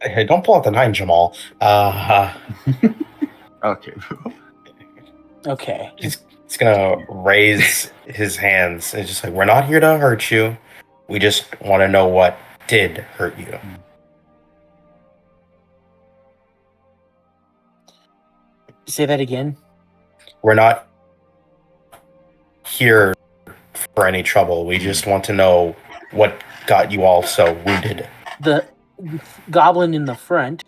Hey, don't pull out the 9, Jamal. Okay. Okay. He's gonna raise his hands and just like, we're not here to hurt you. We just want to know what did hurt you. Say that again. We're not here for any trouble. We just want to know what got you all so wounded. The goblin in the front,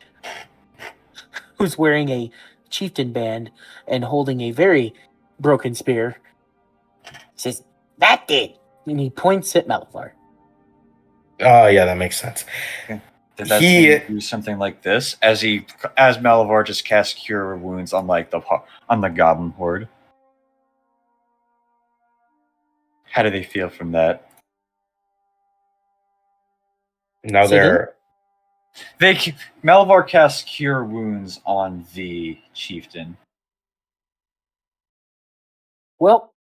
who's wearing a chieftain band and holding a very broken spear, says, "That did," and he points at Malvar. Oh, yeah, that makes sense. Did that scene do something like this as Malavar just casts Cure Wounds on the Goblin Horde? How do they feel from that? Now Malavar casts Cure Wounds on the chieftain. Well,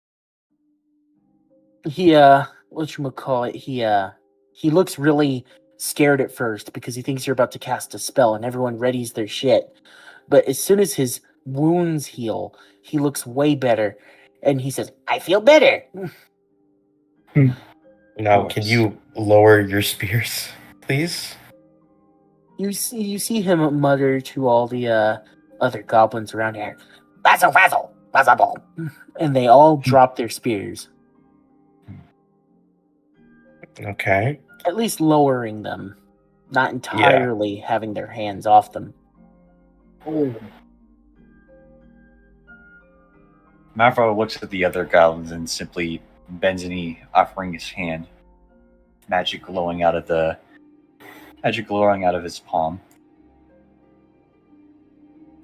he he looks really scared at first because he thinks you're about to cast a spell and everyone readies their shit. But as soon as his wounds heal, he looks way better and he says, "I feel better." Now, can you lower your spears, please? You see him mutter to all the other goblins around here, "Vazzle," and they all drop their spears. Okay. At least lowering them, not entirely having their hands off them. Oh. Malavar looks at the other goblins and simply bends a knee, offering his hand. Magic glowing out of his palm.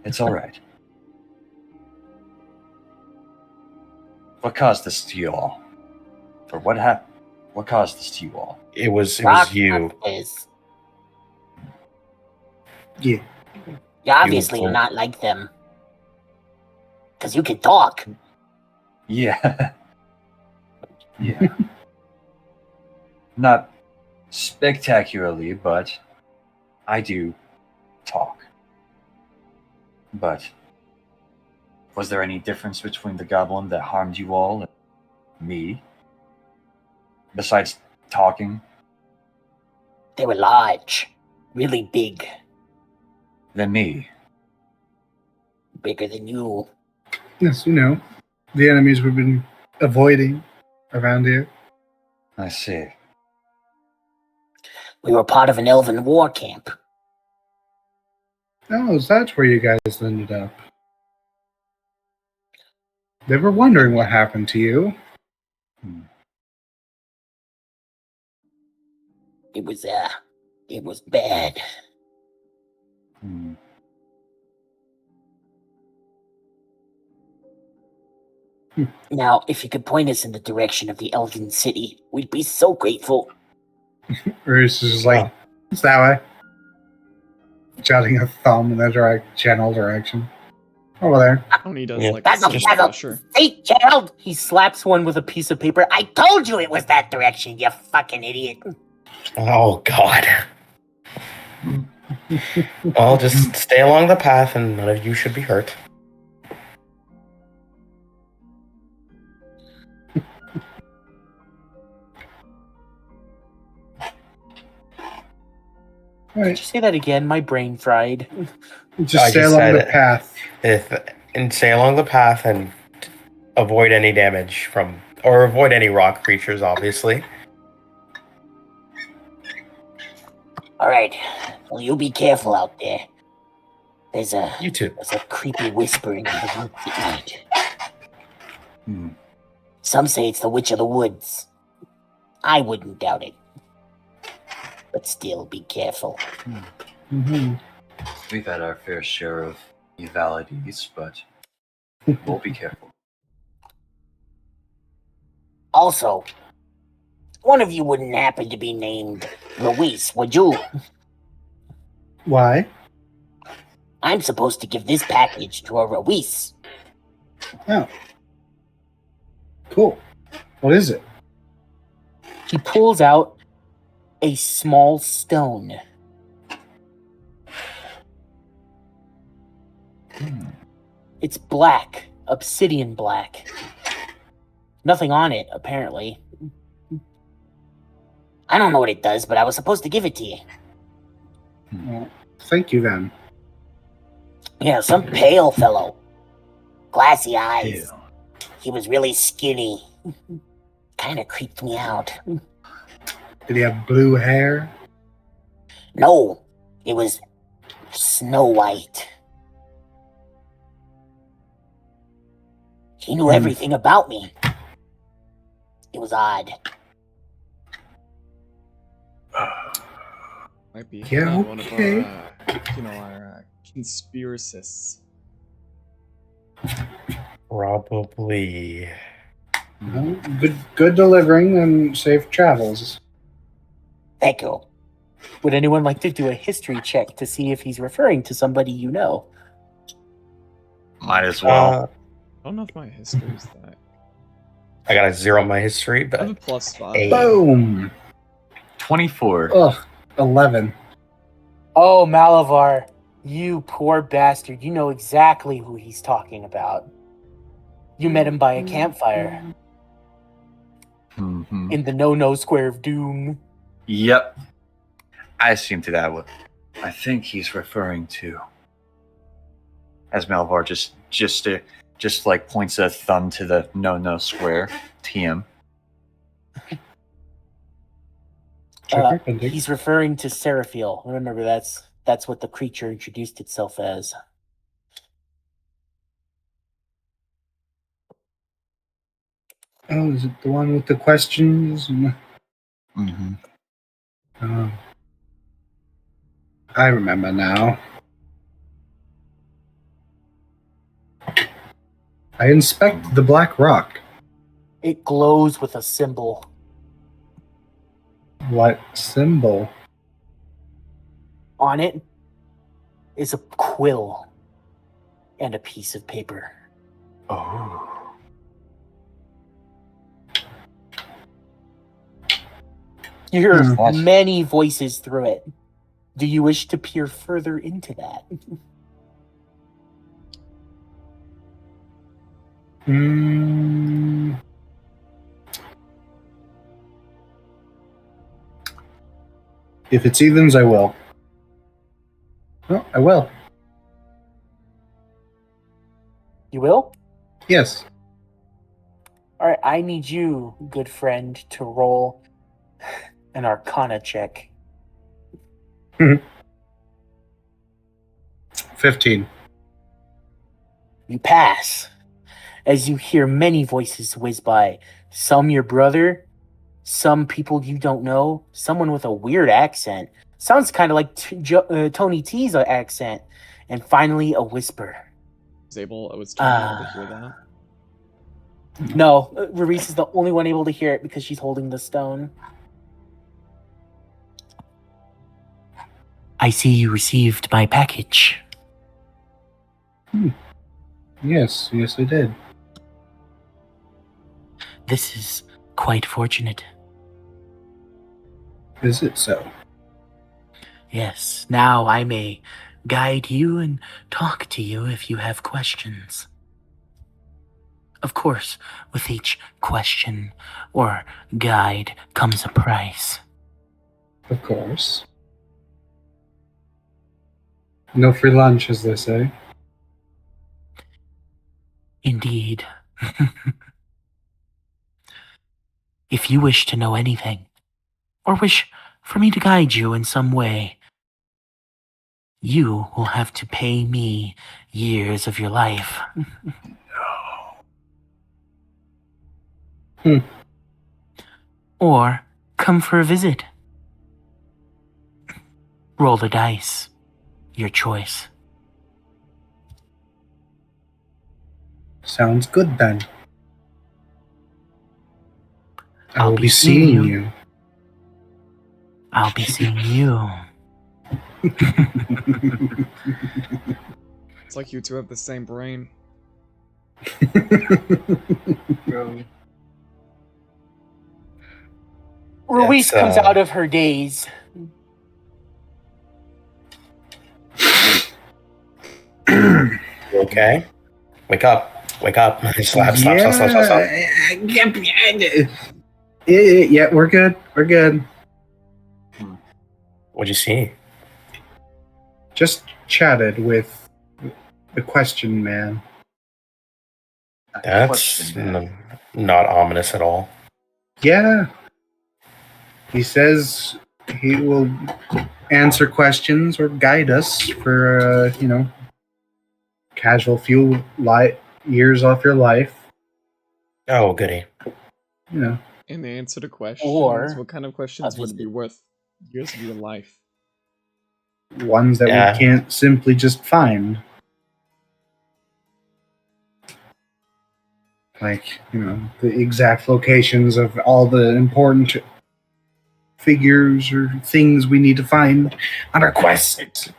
It's all right. What caused this to you all? Or what happened? What caused this to you all? It was you. Yeah. You're obviously not like them. Because you can talk. Yeah. Yeah. Not spectacularly, but I do talk. But was there any difference between the goblin that harmed you all and me? Besides talking? They were large. Really big. Than me. Bigger than you. Yes, the enemies we've been avoiding around here. I see. We were part of an elven war camp. Oh, is that where you guys ended up? They were wondering what happened to you. It was bad. Now, if you could point us in the direction of the Elven City, we'd be so grateful. Or is just like, it's that way. Shouting a thumb in the general direction. Over there. Tony does Sure. Hey, Gerald! He slaps one with a piece of paper. I told you it was that direction, you fucking idiot. Oh, God. Well, just stay along the path and none of you should be hurt. Could you say that again? My brain fried. Just stay along the path. Stay along the path and avoid any damage or avoid any rock creatures, obviously. All right. Well, you be careful out there. There's a creepy whispering in the woods at night. Some say it's the Witch of the Woods. I wouldn't doubt it. But still, be careful. We've had our fair share of evalities, but we'll be careful. Also, one of you wouldn't happen to be named Luis, would you? Why? I'm supposed to give this package to a Luis. Oh. Cool. What is it? He pulls out a small stone It's black, obsidian black. Nothing on it, apparently. I don't know what it does, but I was supposed to give it to you. Well, thank you then. Yeah, some pale fellow. Glassy eyes. Ew. He was really skinny. Kind of creeped me out. Did he have blue hair? No, it was Snow White. He knew everything about me. It was odd. Might be Yeah, one of okay. our conspiracists. Probably. Well, good delivering and safe travels. Thank you. Would anyone like to do a history check to see if he's referring to somebody you know? Might as well. I don't know if my history is that. I got a 0 on my history, I have a but +5. Hey. Boom! 24. Ugh, 11. Oh, Malavar, you poor bastard. You know exactly who he's talking about. You met him by a campfire Mhm. in the No Square of Doom. Yep. I assumed to that one. I think he's referring to. As Malvar just like points a thumb to the no square. TM. He's referring to Seraphiel. Remember, that's what the creature introduced itself as. Oh, is it the one with the questions? Mm-hmm. Oh. I remember now. I inspect the black rock. It glows with a symbol. What symbol? On it is a quill and a piece of paper. Oh. You hear Hmm. many voices through it. Do you wish to peer further into that? If it's Ethan's, I will. Oh, I will. You will? Yes. All right, I need you, good friend, to roll an Arcana check. 15. You pass as you hear many voices whiz by. Some your brother, some people you don't know, someone with a weird accent. Sounds kind of like Tony T's accent. And finally, a whisper. I was trying able to hear that. No, Reese is the only one able to hear it because she's holding the stone. I see you received my package. Yes, I did. This is quite fortunate. Is it so? Yes, now I may guide you and talk to you if you have questions. Of course, with each question or guide comes a price. Of course. No free lunch, as they say. Indeed. If you wish to know anything, or wish for me to guide you in some way, you will have to pay me years of your life. Or come for a visit. Roll the dice. Your choice. Sounds good then. I I'll will be be seeing seeing you. I'll be seeing you. It's like you two have the same brain. Ruiz comes out of her daze. You okay? Wake up. Wake up. Slap. Yeah, we're good. We're good. What'd you see? Just chatted with the question man. That's not ominous at all. Yeah. He says he will answer questions or guide us for, casual few years off your life. Oh, goody. In the answer to questions, Or what kind of questions would it be worth years of your life? Ones that we can't simply just find. Like, the exact locations of all the important figures or things we need to find on our quest.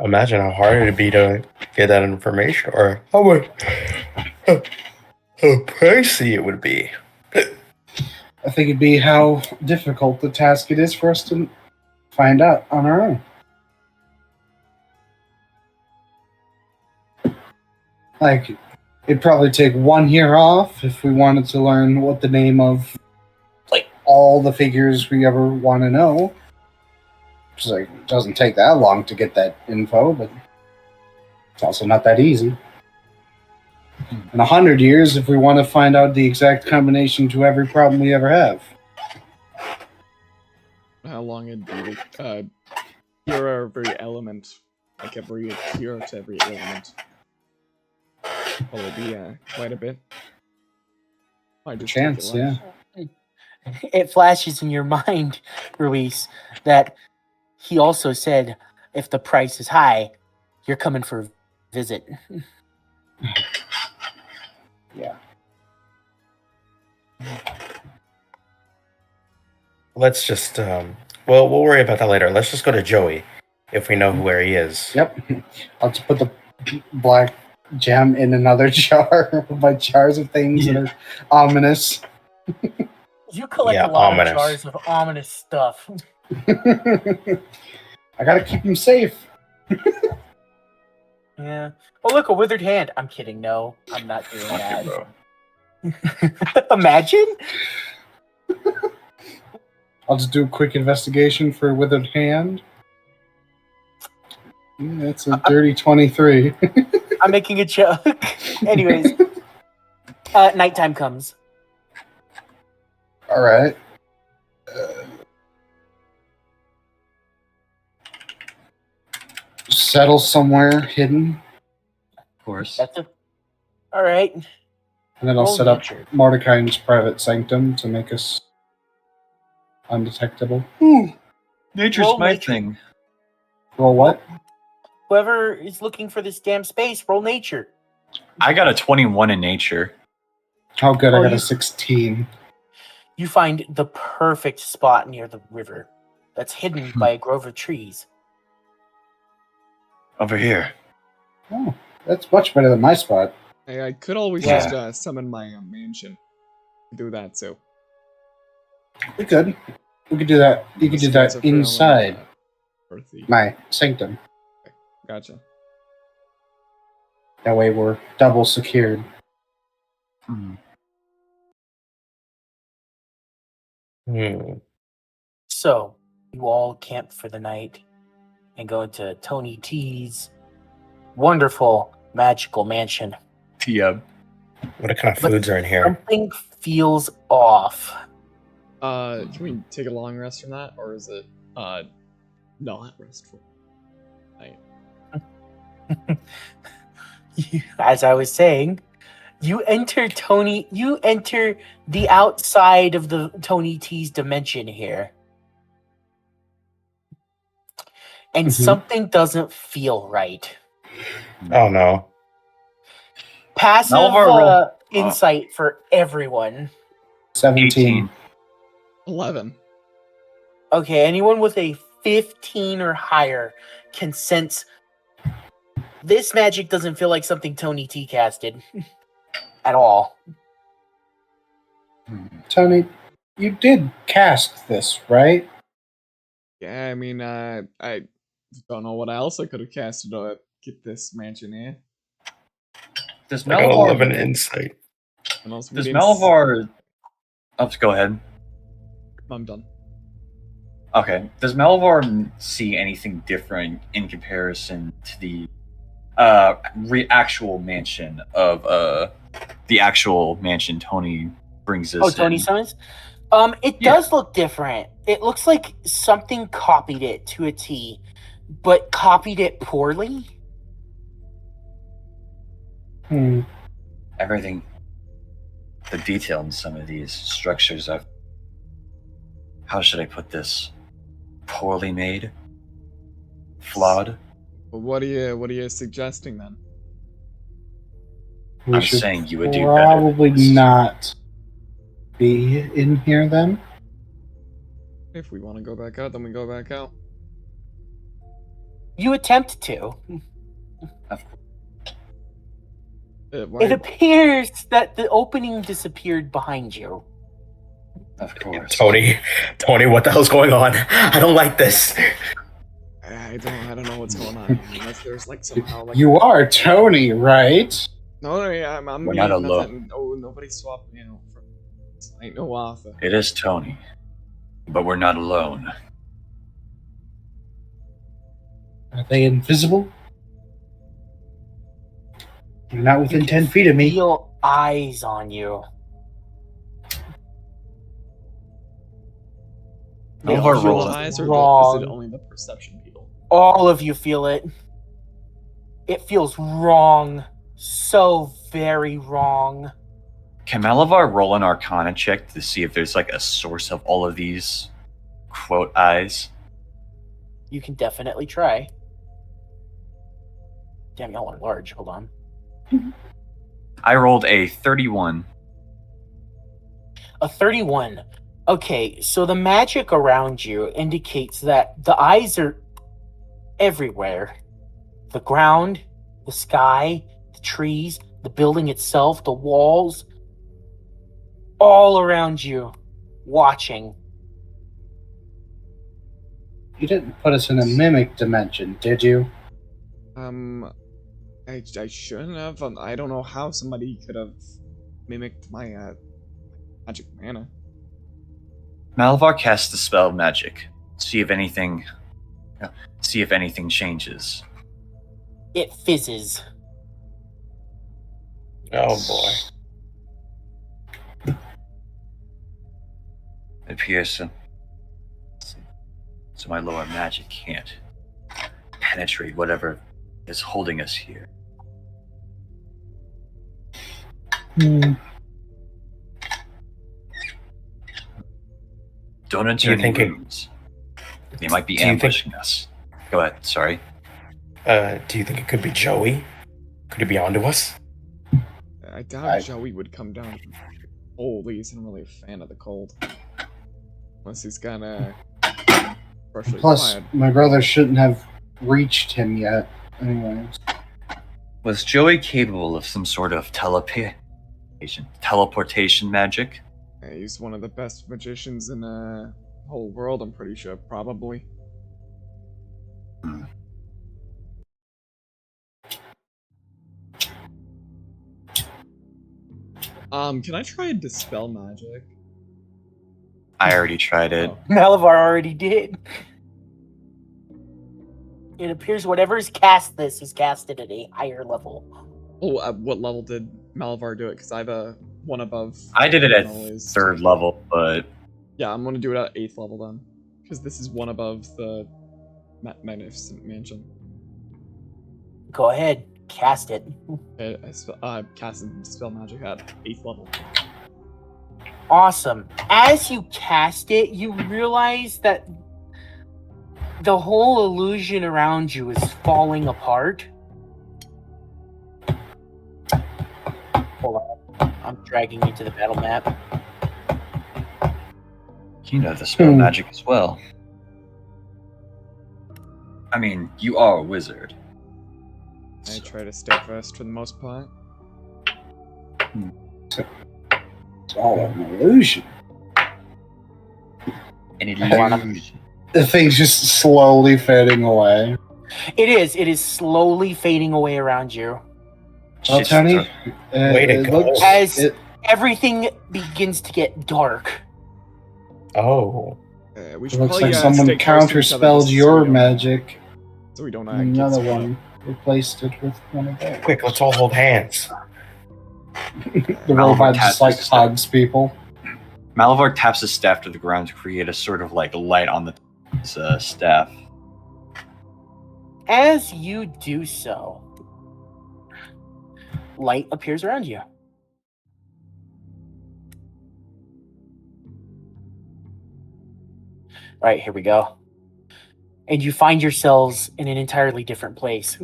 Imagine how hard it'd be to get that information, or how pricey it would be. I think it'd be how difficult the task it is for us to find out on our own. Like, it'd probably take 1 year off if we wanted to learn what the name of, like, all the figures we ever want to know. It's like, it doesn't take that long to get that info, but it's also not that easy. In 100 years, if we want to find out the exact combination to every problem we ever have. How long it'd be to cure every element, like every cure to every element. Probably be quite a bit. Might just Chance, yeah. It flashes in your mind, Ruiz, that he also said, if the price is high, you're coming for a visit. Yeah. Let's just, we'll worry about that later. Let's just go to Joey, if we know where he is. Yep. I'll just put the black gem in another jar of jars of things that are ominous. You collect a lot of jars of ominous stuff. I gotta keep them safe. Yeah. Oh, look, a withered hand. I'm kidding. No, I'm not doing that. Imagine. I'll just do a quick investigation for withered hand. That's a dirty 23. I'm making a joke. Anyways, nighttime comes. All right. Settle somewhere hidden. Of course. All right. And then I'll set up Mordecai's private sanctum to make us undetectable. Ooh, nature's my thing. Roll what? Whoever is looking for this damn space, roll nature. I got a 21 in nature. Oh, good. I got a 16. You find the perfect spot near the river that's hidden by a grove of trees. Over here. Oh, that's much better than my spot. I could always just summon my mansion. Do that, so. We could. We could do that. You could do that inside my sanctum. Okay, gotcha. That way we're double secured. So, you all camp for the night and go into Tony T's wonderful magical mansion. Yep. What kind of foods are in here? Something feels off. Can we take a long rest from that, or is it not restful? As I was saying, you enter the outside of the Tony T's dimension here. And something doesn't feel right. Oh no. Passive insight for everyone. 17. 11. Okay, anyone with a 15 or higher can sense this magic doesn't feel like something Tony T casted at all. Tony, you did cast this, right? Yeah, I mean, I don't know what else I could have get this mansion here. Does I got 11 Malavar? insight. And also, Does Malavar? Oh, go ahead. I'm done. Okay. Does Malavar see anything different in comparison to the actual mansion of the actual mansion Tony brings us? Oh, Tony in? Summons? It Yeah. does look different. It looks like something copied it to a T, but copied it poorly. Everything, the detail in some of these structures are, how should I put this? Poorly made? Flawed? Well, what are you suggesting then? We I'm should saying you would do better than probably this. not be in here then. If we want to go back out, then we go back out. You attempt to. Why- It appears that the opening disappeared behind you. Of course. Tony, what the hell's going on? I don't like this. I don't know what's going on. Unless there's like somehow like You are Tony, right? No, yeah, I'm We're not nothing. alone. Oh, nobody swapped me out from. I ain't no Arthur. It is Tony. But we're not alone. Are they invisible? You're not within 10 feet of me. Feel eyes on you. All of It our Feel rolls- the feels eyes, or wrong. is it only the perception people? All of you feel it. It feels wrong. So very wrong. Can Malavar roll an Arcana check to see if there's like a source of all of these quote eyes? You can definitely try. Damn, y'all are large. Hold on. I rolled a 31. A 31. Okay, so the magic around you indicates that the eyes are everywhere. The ground, the sky, the trees, the building itself, the walls, all around you, watching. You didn't put us in a mimic dimension, did you? I shouldn't have. I don't know how somebody could have mimicked my magic mana. Malavar casts the spell magic. See if anything changes. It fizzes. Oh boy. It appears so my lower magic can't penetrate whatever is holding us here. Don't enter you any think it- rooms. They might be Do you think- ambushing us. Go ahead, sorry. Do you think it could be Joey? Could he be onto us? I doubt Joey would come down from cold. He isn't really a fan of the cold. Unless he's got a freshly Plus, clad. my brother shouldn't have reached him yet. Anyways. Was Joey capable of some sort of teleportation magic? He's one of the best magicians in the whole world, I'm pretty sure. Probably. Can I try and dispel magic? I already tried it. Oh. Malavar already did. It appears whatever's cast this is casted at a higher level. Oh, at what level did Malavar do it? Because I have a one above. I did it at Always. 3rd level, but Yeah, I'm gonna do it at 8th level then. Because this is one above the Magnificent Mansion. Go ahead, cast it. I casted Dispel Magic at 8th level. Awesome. As you cast it, you realize that the whole illusion around you is falling apart. Hold on. I'm dragging you to the battle map. you know the spell magic as well. I mean, you are a wizard. I try to stay first for the most part. It's all an illusion. An illusion. The thing's just slowly fading away. It is. It is slowly fading away around you. Well, Tony, way to go. As everything begins to get dark. Oh. We It should looks probably, like someone stay close to each other counterspelled just so your we don't- magic. So we don't Another get split one replaced it with one of those. Quick, let's all hold hands. The robot just like hugs people. Malavar taps his staff to the ground to create a sort of like light on the staff. As you do so, light appears around you. All right, here we go. And you find yourselves in an entirely different place.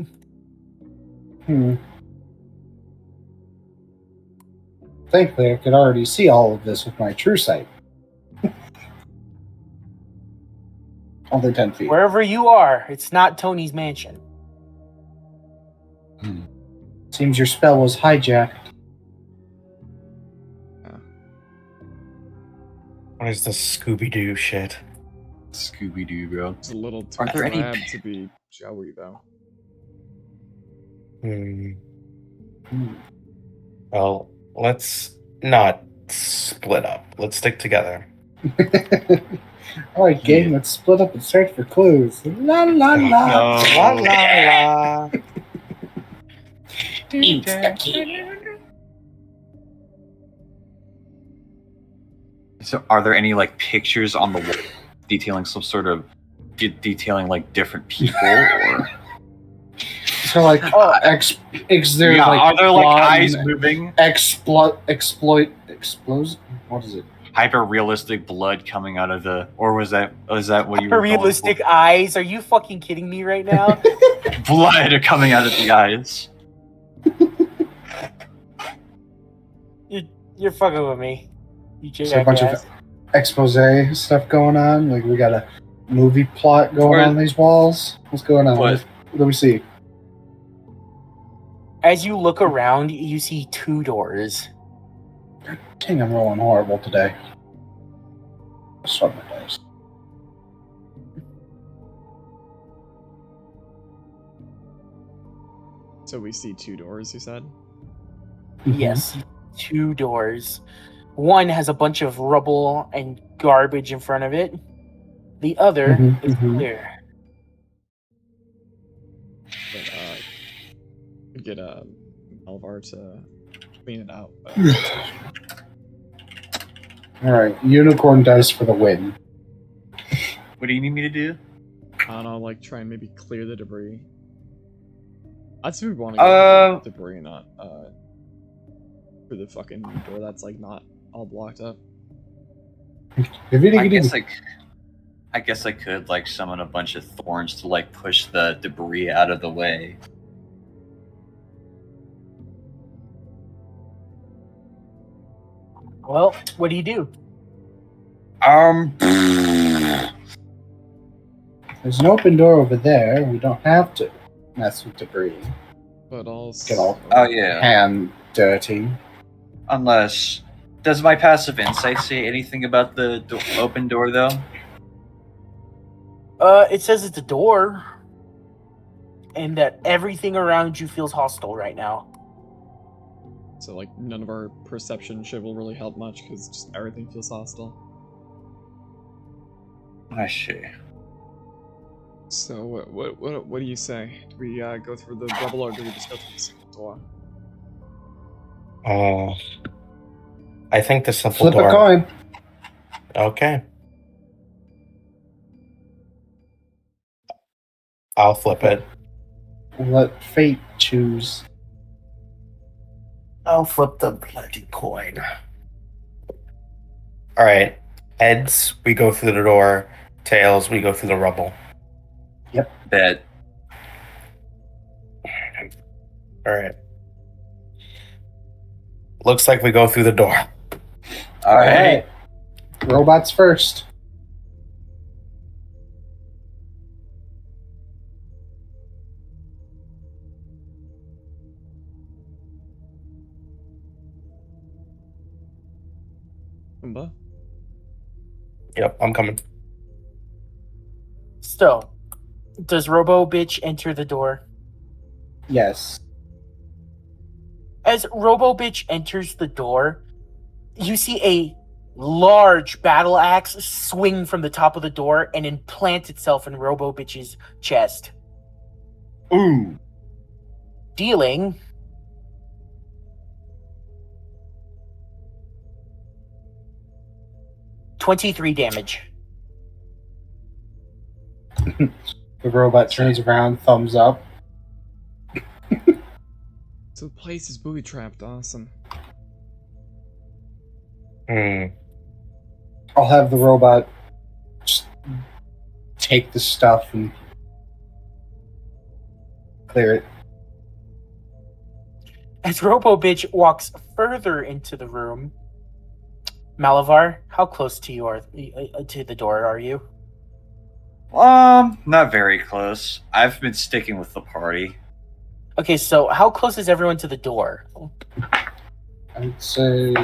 Thankfully, I could already see all of this with my true sight. Only 10 feet. Wherever you are, it's not Tony's mansion. Seems your spell was hijacked. What is this Scooby-Doo shit? Scooby-Doo, bro. It's a little too Aren't there any drab to be Joey, though. Well, let's not split up. Let's stick together. Alright, gang, let's split up and search for clues. La la la. La la la. Eat the key. So, are there any like pictures on the wall detailing some sort of detailing like different people? Or So like, is there yeah, like are there like plot eyes and moving? explosion? What is it? Hyper realistic blood coming out of the, or was that what you were Realistic eyes? Are you fucking kidding me right now? going for? Blood coming out of the eyes. You're fucking with me. You Is there a bunch of jackass. expose stuff going on? Like we got a movie plot going on these walls? What's going on? What? What do we see? As you look around, you see two doors. Dang, I'm rolling horrible today. Start my dice. So we see two doors, you said? Yes, two doors. One has a bunch of rubble and garbage in front of it. The other is clear. But, get Malvar to clean it out. But... Alright, unicorn dice for the win. What do you need me to do? I don't know, like try and maybe clear the debris. I'd say we want to get debris, not through the fucking door that's like not all blocked up. I guess I could like summon a bunch of thorns to like push the debris out of the way. Well, what do you do? There's an open door over there. We don't have to mess with debris. But also... Get all yeah. hand dirty. Unless... Does my passive insight say anything about the open door, though? It says it's a door. And that everything around you feels hostile right now. So, like, none of our perception shit will really help much, because just everything feels hostile. I see. So, what do you say? Do we go through the rubble, or do we just go through the single door? I think the simple Flip door. a coin. Okay. I'll flip it. Let fate choose. I'll flip the bloody coin. Alright. Heads, we go through the door. Tails, we go through the rubble. Yep. Bet. Alright. Looks like we go through the door. Alright. Robots first. Yep, I'm coming. So, Does Robo Bitch enter the door? Yes. As Robo Bitch enters the door, you see a large battle axe swing from the top of the door and implant itself in Robo Bitch's chest. Ooh. Dealing 23 damage. The robot turns around, thumbs up. So the place is booby trapped. Awesome. I'll have the robot just take the stuff and clear it. As Robo Bitch walks further into the room, Malavar, how close to you are to the door are you? Not very close. I've been sticking with the party. Okay, so how close is everyone to the door? I'd say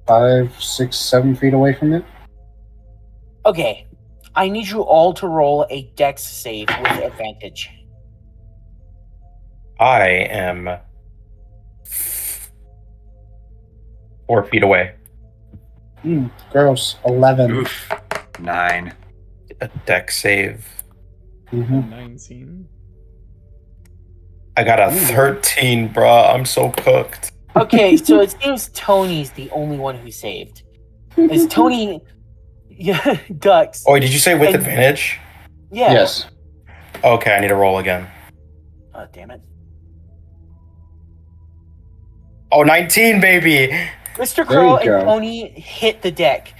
5, 6, 7 feet away from it. Okay, I need you all to roll a dex save with advantage. I am 4 feet away. Gross. 11. Oof. 9. A deck save. 19. I got a 13, bruh. I'm so cooked. Okay, so it seems Tony's the only one who saved. Is Tony ducks? Oh, wait, did you say with advantage? Yeah. Yes. Okay, I need to roll again. Oh, damn it. Oh, 19, baby! Mr. Crow and Tony hit the deck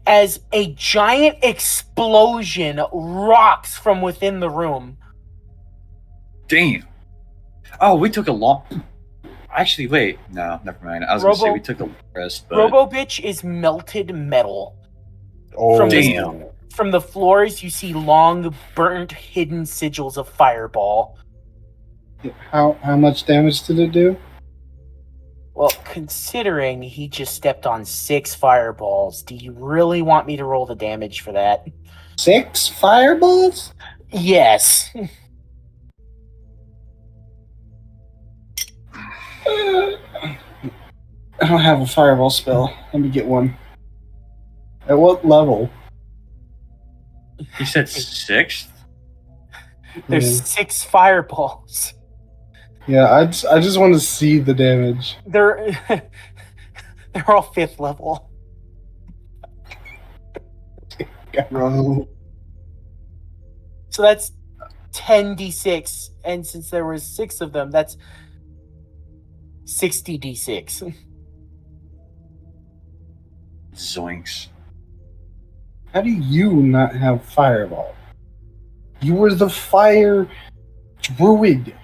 as a giant explosion rocks from within the room. Damn. Oh, we took a long... Actually, wait. No, never mind. I was going to say we took a long rest, but... Robo Bitch is melted metal. Oh, damn. From the floors, you see long, burnt, hidden sigils of fireball. How much damage did it do? Well, considering he just stepped on 6 fireballs, do you really want me to roll the damage for that? 6 fireballs? Yes. I don't have a fireball spell. Let me get one. At what level? You said 6th? There's 6 fireballs. Yeah, I just want to see the damage. They're all 5th level. Bro. So that's 10d6, and since there was 6 of them, that's 60d6. Zoinks. How do you not have fireball? You were the fire druid.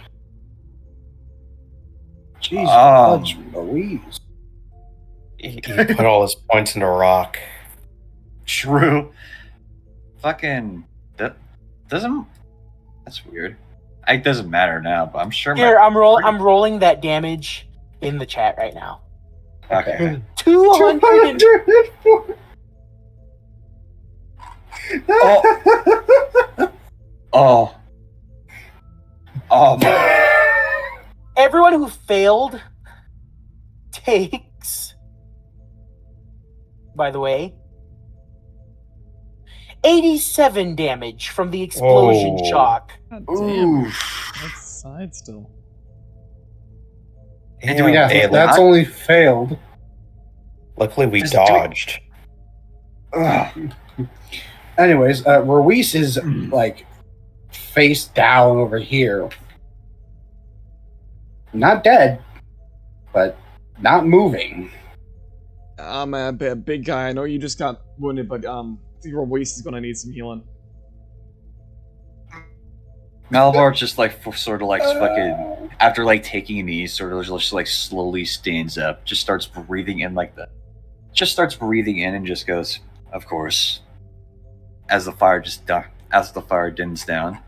Jesus, Louise. He put all his points into rock. True. Fucking... That doesn't... That's weird. It doesn't matter now, but I'm sure... Here, I'm rolling that damage in the chat right now. Okay. 204. Oh. My... Everyone who failed takes, by the way, 87 damage from the explosion shock. God damn. That's side still. Yeah, that's only failed. Luckily, we dodged. Anyways, Ruiz is like face down over here. Not dead, but not moving. I'm a big guy. I know you just got wounded, but your waist is gonna need some healing. Malavar just like sort of like fucking after like taking a knee, sort of just like slowly stands up, just starts breathing in and just goes, of course. As the fire dims down,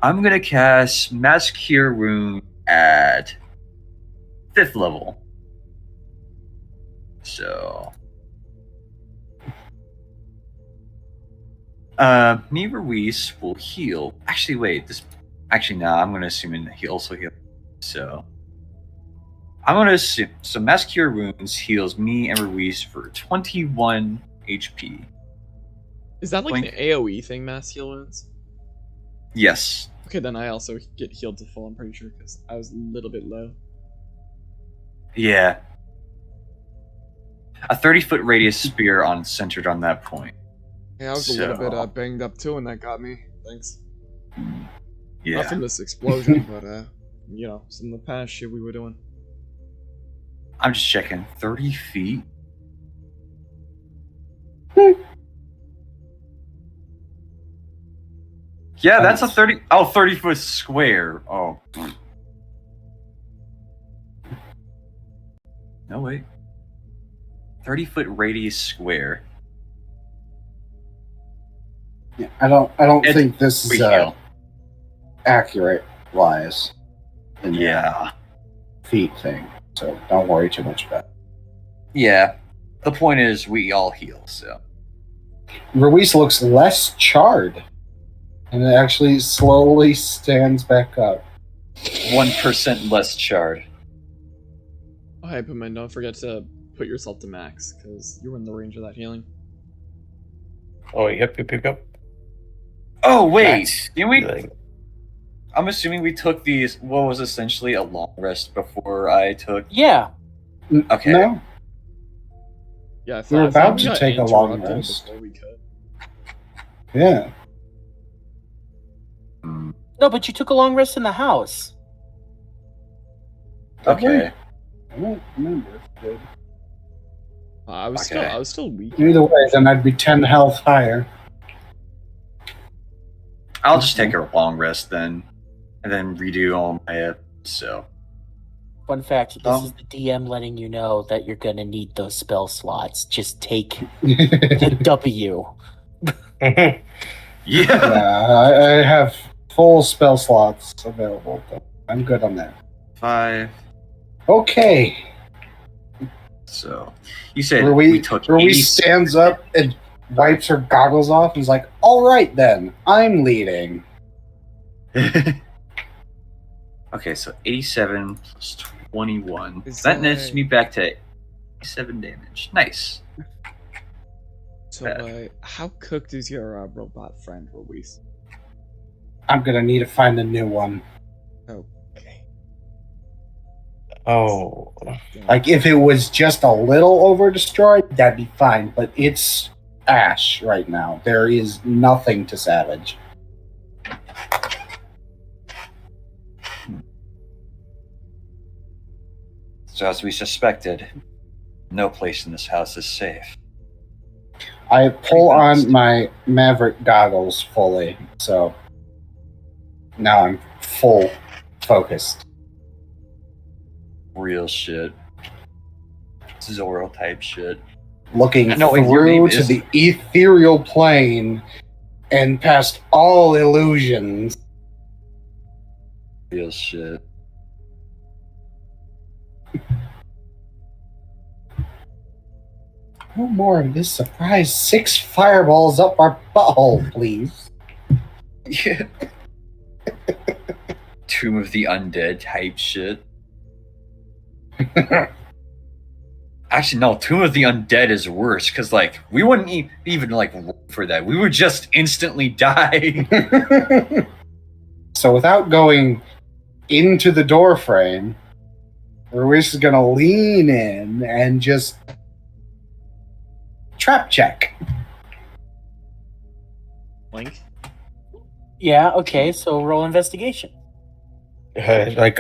I'm gonna cast Mass Cure Wound at 5th level. So Me, Ruiz will heal. Actually, wait. Actually, no. I'm gonna assume he also heals. So, I'm gonna assume. So, Mass Cure Wounds heals me and Ruiz for 21 HP. Is that like Blink. an AoE thing, mass heal wounds? Yes. Okay, then I also get healed to full, I'm pretty sure, because I was a little bit low. Yeah. A 30-foot radius spear centered on that point. Yeah, I was a little bit banged up too, and that got me. Thanks. Yeah. Not from this explosion, but you know, some of the past shit we were doing. I'm just checking. 30 feet? Yeah, that's a 30... Oh, 30-foot square. Oh. No, wait. 30-foot radius square. Yeah, I don't think this is accurate wise. Yeah. Feet thing. So don't worry too much about it. Yeah. The point is we all heal, so. Ruiz looks less charred. And it actually slowly stands back up. 1% less charred. Oh, hey, Puma, don't forget to put yourself to max, because you were in the range of that healing. Oh, yep. Oh, wait! Max Didn't we? healing. I'm assuming we took these, what was essentially a long rest before I took... Yeah. Okay. No, Yeah, I thought, we're I thought about we to got take a long interrupted rest. before we could. Yeah. No, but you took a long rest in the house. Okay. I don't remember. if I did. I was still weak. Either way, then I'd be 10 health higher. I'll just take a long rest then. And then redo all my so. Fun fact, this is the DM letting you know that you're gonna need those spell slots. Just take the W. Yeah. I have full spell slots available. Though. I'm good on that. 5. Okay. So, you said Ruiz we took stands up and wipes her goggles off and is like, all right then, I'm leading. Okay, so 87 plus 21. Is That that- nets me back to 87 damage. Nice. So, how cooked is your robot friend, Ruiz? I'm gonna need to find a new one. Okay. Oh. Like, if it was just a little over-destroyed, that'd be fine, but it's ash right now. There is nothing to salvage. So, as we suspected, no place in this house is safe. I pull on my Maverick goggles fully, so now I'm full focused. Real shit. Zorro type shit. Looking I know what your name through to is. the ethereal plane and past all illusions. Real shit. No more of this surprise 6 fireballs up our butthole, please. Yeah. Tomb of the Undead type shit. Actually, no. Tomb of the Undead is worse because, like, we wouldn't even like roll for that. We would just instantly die. So, without going into the door frame, Ruiz is gonna lean in and just trap check. Link? Yeah, okay, so roll investigation. Like,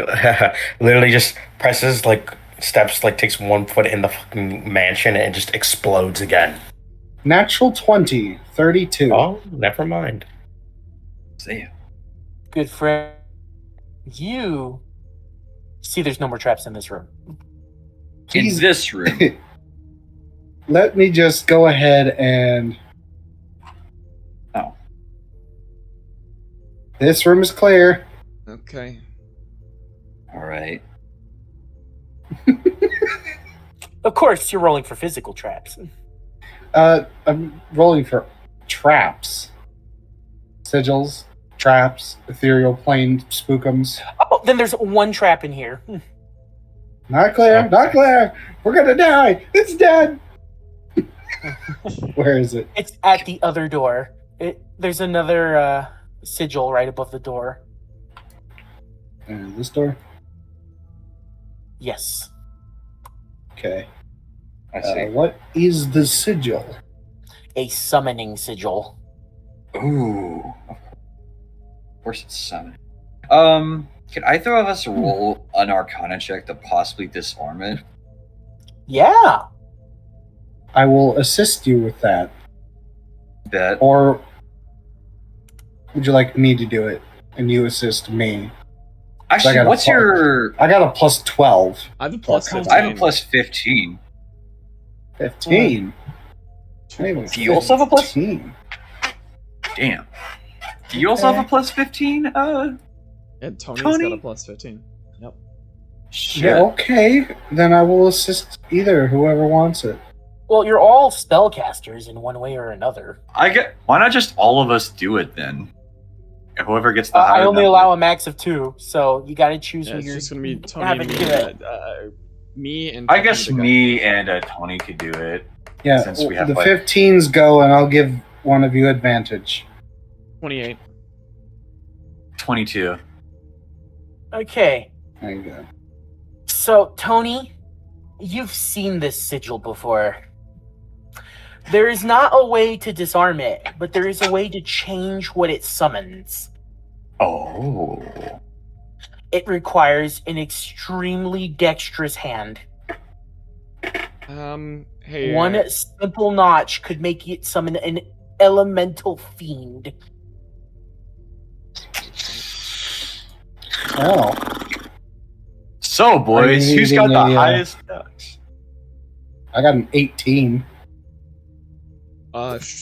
literally just presses, like, steps, like, takes 1 foot in the fucking mansion and just explodes again. Natural 20, 32. Oh, never mind. See. Good friend. You see there's no more traps in this room. In this room. Let me just go ahead and... Oh. This room is clear. Okay. Alright. Of course, you're rolling for physical traps. I'm rolling for traps. sigils, traps, ethereal plane spookums. Oh, then there's one trap in here. Not clear, not clear. We're gonna die. It's dead. Where is it? It's at the other door. There's another sigil right above the door. This door? Yes. Okay. I see. What is the sigil? A summoning sigil. Ooh. Of course it's summoning. Can either of us roll an Arcana check to possibly disarm it? Yeah. I will assist you with that. Bet. Or would you like me to do it and you assist me? Actually, what's your... I got a plus 12. I have a plus Arcana. 15. I have a plus 15. 15. Do you also have a plus... 15. Damn. Do you also have a plus 15? And Tony's Tony? got a plus 15. Yep. Shit. Yeah, okay. Then I will assist whoever wants it. Well, you're all spellcasters in one way or another. Why not just all of us do it then? Whoever gets the higher I only number. allow a max of 2, so you gotta choose Yeah, who it's you're just gonna be Tony having and to me. do it. Me and I Tony guess together. me and Tony could do it. Yeah, Since we have, the like- 15s go and I'll give one of you advantage. 28. 22. Okay. There you go. So, Tony, you've seen this sigil before. There is not a way to disarm it, but there is a way to change what it summons. Oh. It requires an extremely dexterous hand. Hey. One simple notch could make it summon an elemental fiend. Oh. So, boys, who's got the Are you needing a, highest ducks? I got an 18.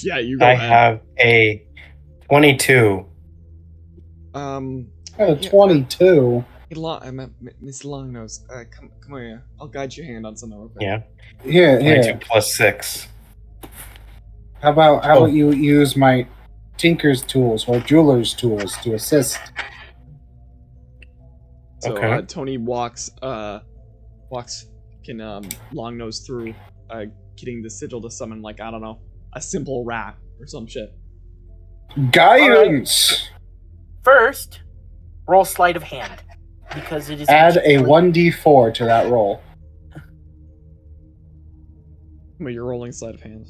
Yeah, you go I ahead. have a 22. I got a 22. Miss Longnose, come here. I'll guide your hand on something real quick. Yeah. Here, 22 plus 6. How about you use my tinker's tools or jeweler's tools to assist? So Okay. Tony walks Longnose through getting the sigil to summon, like, I don't know, a simple rat or some shit. Guidance! First, roll sleight of hand. Because it is Add a 1d4 to that roll. But you're rolling sleight of hand.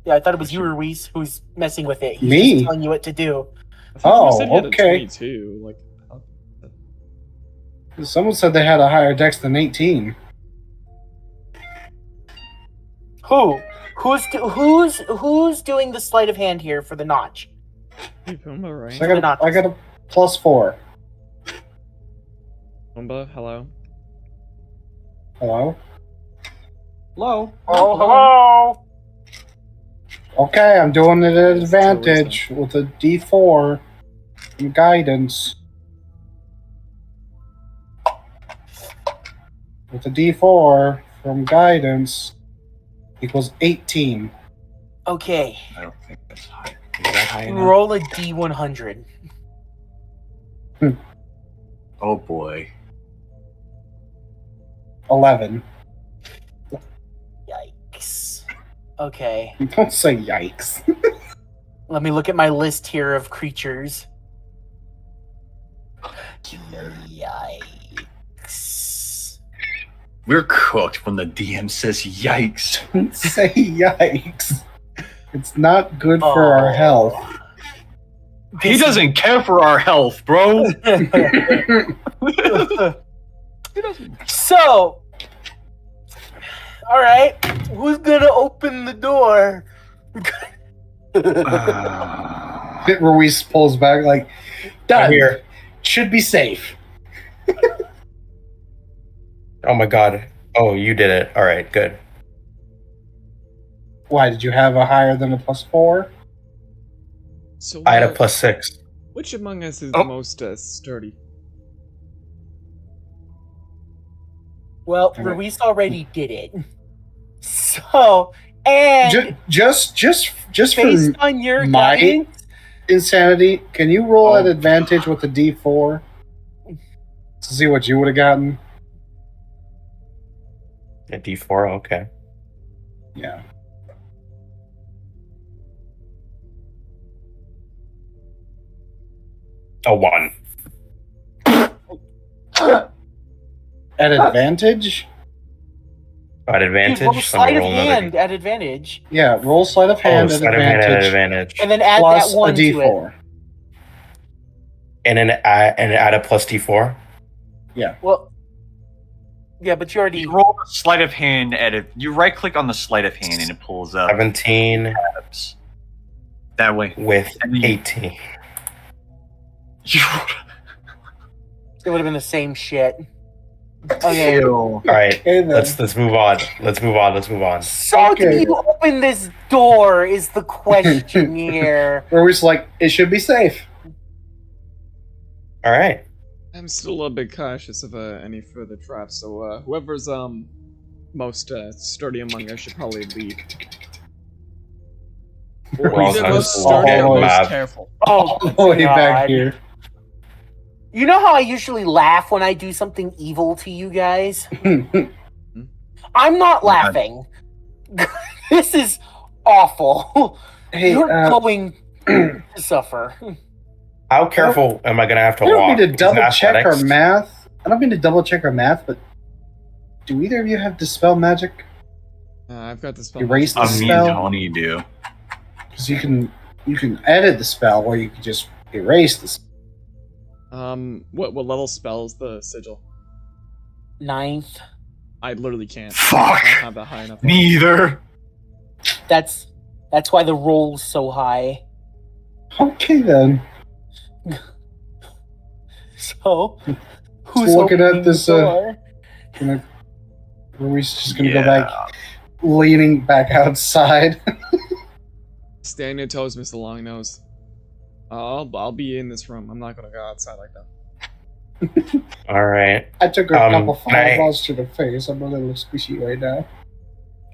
Yeah, I thought it was you, Ruiz, who's messing with it. He's Me? just telling you what to do. I thought Oh, you said you had a okay. 22. Like, Someone said they had a higher dex than 18. Who? Who's doing the sleight of hand here for the notch? hey, Pumbaa, right? So I got a plus 4. Pumbaa, hello. Hello? Hello. Oh, hello. Okay, I'm doing it at advantage with a d4 and guidance. With a d4 from guidance equals 18. Okay, I don't think that's high. Is that high enough? roll a d100. Oh boy. 11. Yikes. Okay, Don't say yikes. let me look at my list here of creatures. Yikes. We're cooked when the DM says yikes. Don't say yikes. It's not good for our health. He doesn't care for our health, bro. So, all right, who's gonna open the door? Bit Ruiz pulls back like, done. I'm here. Should be safe. Oh my god. Oh, you did it. All right, good. Why, did you have a higher than a plus 4? So, I had a plus 6. which among us is Oh. the most sturdy? Well, Okay. Ruiz already did it. So, And just based for on your my guidance, insanity, can you roll at advantage with the D4 to see what you would have gotten? A D4, okay. Yeah. A 1. At advantage? At advantage? dude, roll Let sleight me of roll another hand at advantage. Yeah, roll sleight of hand at sleight of hand advantage. at advantage. And then add Plus that 1 a to it. D4. And then add a plus D4? Well, yeah, but you already... You roll the sleight of hand you right-click on the sleight of hand and it pulls up 17 tabs. That way. with And then 18. It would have been the same shit. Okay. Ew. Alright, Okay, then. let's move on. Let's move on. So Okay. do you open this door is the question here. Or we're just like, it should be safe. Alright. I'm still a bit cautious of any further traps, so whoever's most sturdy among us should probably lead. Or We're all either gonna most just sturdy or walk most mad. careful. Oh, All the way back God. here. You know how I usually laugh when I do something evil to you guys? I'm not laughing. This is awful. Hey, You're going to suffer. How careful am I gonna have to I don't walk? mean to double check our Athletics? math. I don't mean to double check our math, but do either of you have dispel magic? I've got the spell. Erase the Me and spell? Tony do. Because you can edit the spell, or you can just erase the spell. What level spell is the sigil? 9th. I literally can't. Fuck! I don't have that high enough. Neither. That's why the roll's so high. Okay, then. So, who's Looking at opening this, the door? Are we just gonna go back, leaning back outside? Stay on your toes, Mr. Longnose. I'll be in this room. I'm not gonna go outside like that. Alright. I took her a couple can I- fireballs to the face. I'm a little squishy right now.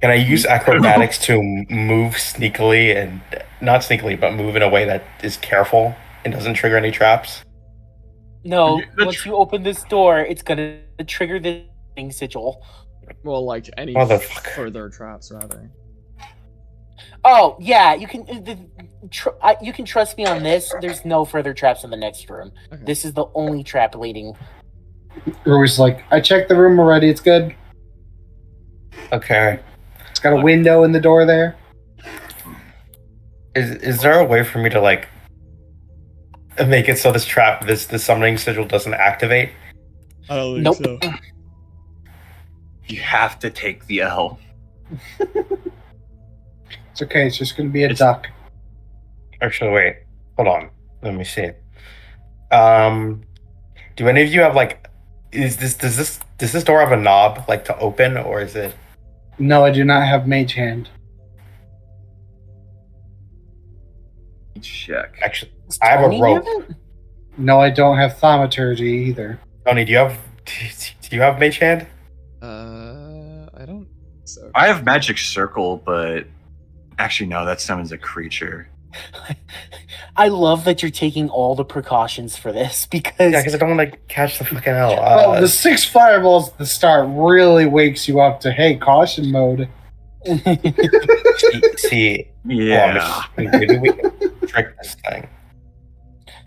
Can I use acrobatics to move sneakily and not sneakily, but move in a way that is careful and doesn't trigger any traps? No, The once you open this door, it's gonna trigger the thing sigil. Well, like any Motherfucker. further traps, rather. Oh yeah, you can. You can trust me on this. There's no further traps in the next room. Okay. This is the only trap leading. Rui's like, I checked the room already. It's good. Okay. It's got a window in the door there. Is there a way for me to like make it so this summoning sigil doesn't activate? I don't Nope. so. You have to take the L. It's okay. It's just going to be a It's- duck. Actually, wait. Hold on. Let me see. Do any of you have like? Does this door have a knob like to open, or is it? No, I do not have mage hand. Check. Actually, I have a Tony rope. have it? No, I don't have thaumaturgy either. Tony, do you have mage hand? I don't. So. I have magic circle, but actually no, that summons a creature. I love that you're taking all the precautions for this because Yeah, because I don't want to catch the fucking hell. The 6 fireballs at the start really wakes you up to, hey, caution mode. see, Yeah. maybe we can trick this thing.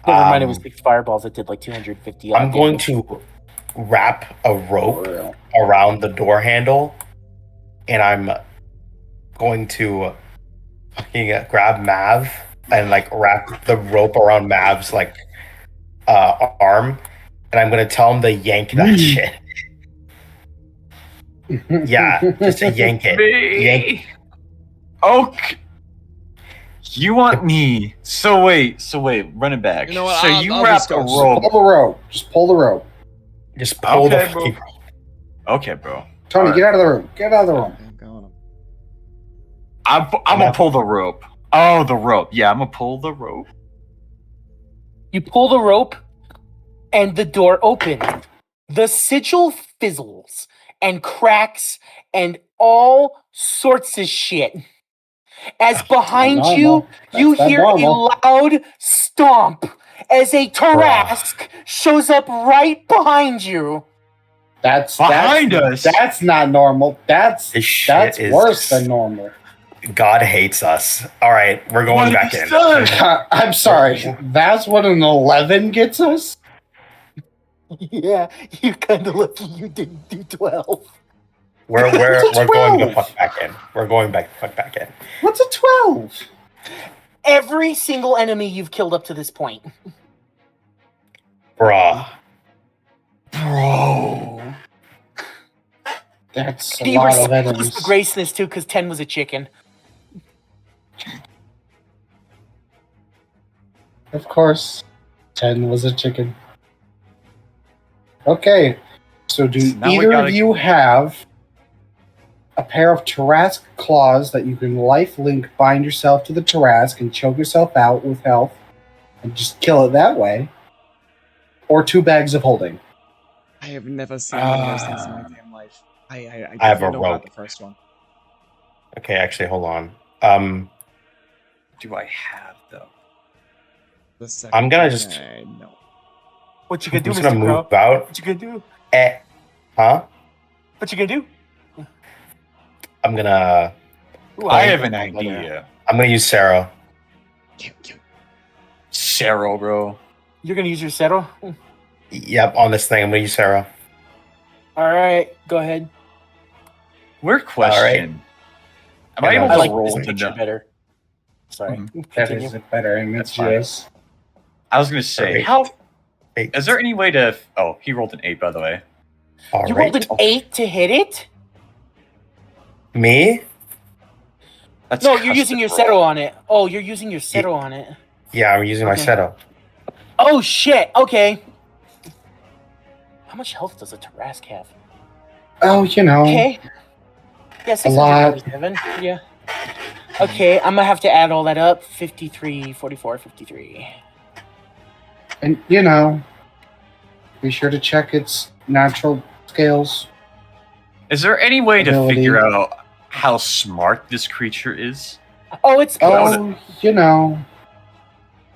never mind. It was 6 fireballs that did like 250. I'm going to wrap a rope around the door handle, and I'm going to fucking grab Mav and like wrap the rope around Mav's like arm, and I'm gonna tell him to yank that shit. Yeah, just to yank it. Yank. Okay. You want me? So wait, run it back. You know what, So I'll you just wrapped a go. rope. Pull the rope. Just pull the rope. Just pull Okay, the bro. fucking Okay, bro. Tony, Alright. get out of the room. Get out of the room. I'm going. I'm gonna pull the rope. Oh, the rope. Yeah, I'm gonna pull the rope. You pull the rope, and the door opens. The sigil fizzles, and cracks and all sorts of shit. As behind you, you hear a loud stomp as a Tarask shows up right behind you. That's us. That's not normal. That's worse than normal. God hates us. All right, we're going back in. I'm sorry. That's what an 11 gets us? Yeah, you're kind of lucky you didn't do 12. We're going to fuck back in. We're going back in. What's a 12? Every single enemy you've killed up to this point. Bro. That's a lot of enemies. The graceness too, because 10 was a chicken. Of course, 10 was a chicken. Okay, so do either of you have a pair of Tarask claws that you can life link, bind yourself to the Tarask, and choke yourself out with health, and just kill it that way? Or 2 bags of holding? I have never seen one of those things in my damn life. I have a know about rope. the first one. Okay, actually, hold on. Do I have though? The second I'm gonna one, just. no. What you gonna do, I'm Mr. just gonna Crow? move out. What you gonna do? Huh? What you gonna do? I'm gonna. Ooh, I have an idea. I'm gonna use Sarah. Sarah, bro. You're gonna use your settle? Yep, on this thing, I'm gonna use Sarah. Alright, go ahead. Weird question. Am I able I to like roll this to picture know? better. Sorry. That is a better image, yes. I was gonna say, Alright. how is there any way to? Oh, he rolled an 8, by the way. You rolled an 8 to hit it? Me? That's No, you're using your roll. settle on it. Oh, you're using your settle on it. Yeah, I'm using my setup. Oh shit! Okay. How much health does a Tarask have? Oh, you know. Okay. Yeah, A lot. 627. Yeah. Okay, I'm gonna have to add all that up. 53, 44, 53. And, you know, be sure to check its natural scales. Is there any way to Ability. figure out how smart this creature is? Oh, it's Oh, you know,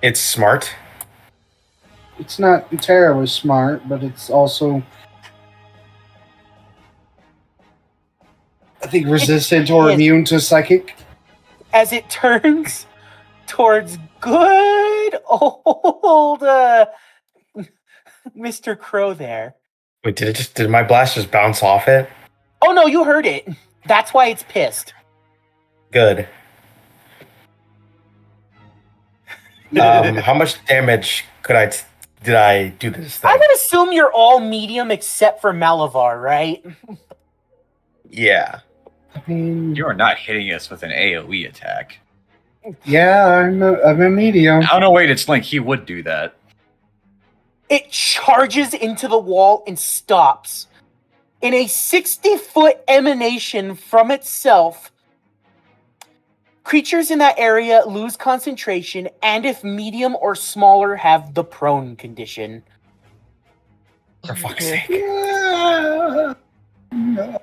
It's smart. it's not terribly smart, but it's also, I think, resistant or immune to psychic. as it turns towards good old Mr. Crow there. Wait, did my blast just bounce off it? Oh no, you heard it. That's why it's pissed. Good. How much damage did I do to this thing? I would assume you're all medium except for Malavar, right? Yeah. I mean, You are not hitting us with an AoE attack. yeah, I'm a medium. Oh no, wait, it's Link. He would do that. It charges into the wall and stops. In a 60-foot emanation from itself, creatures in that area lose concentration, and if medium or smaller, have the prone condition. For fuck's sake. Yeah. No.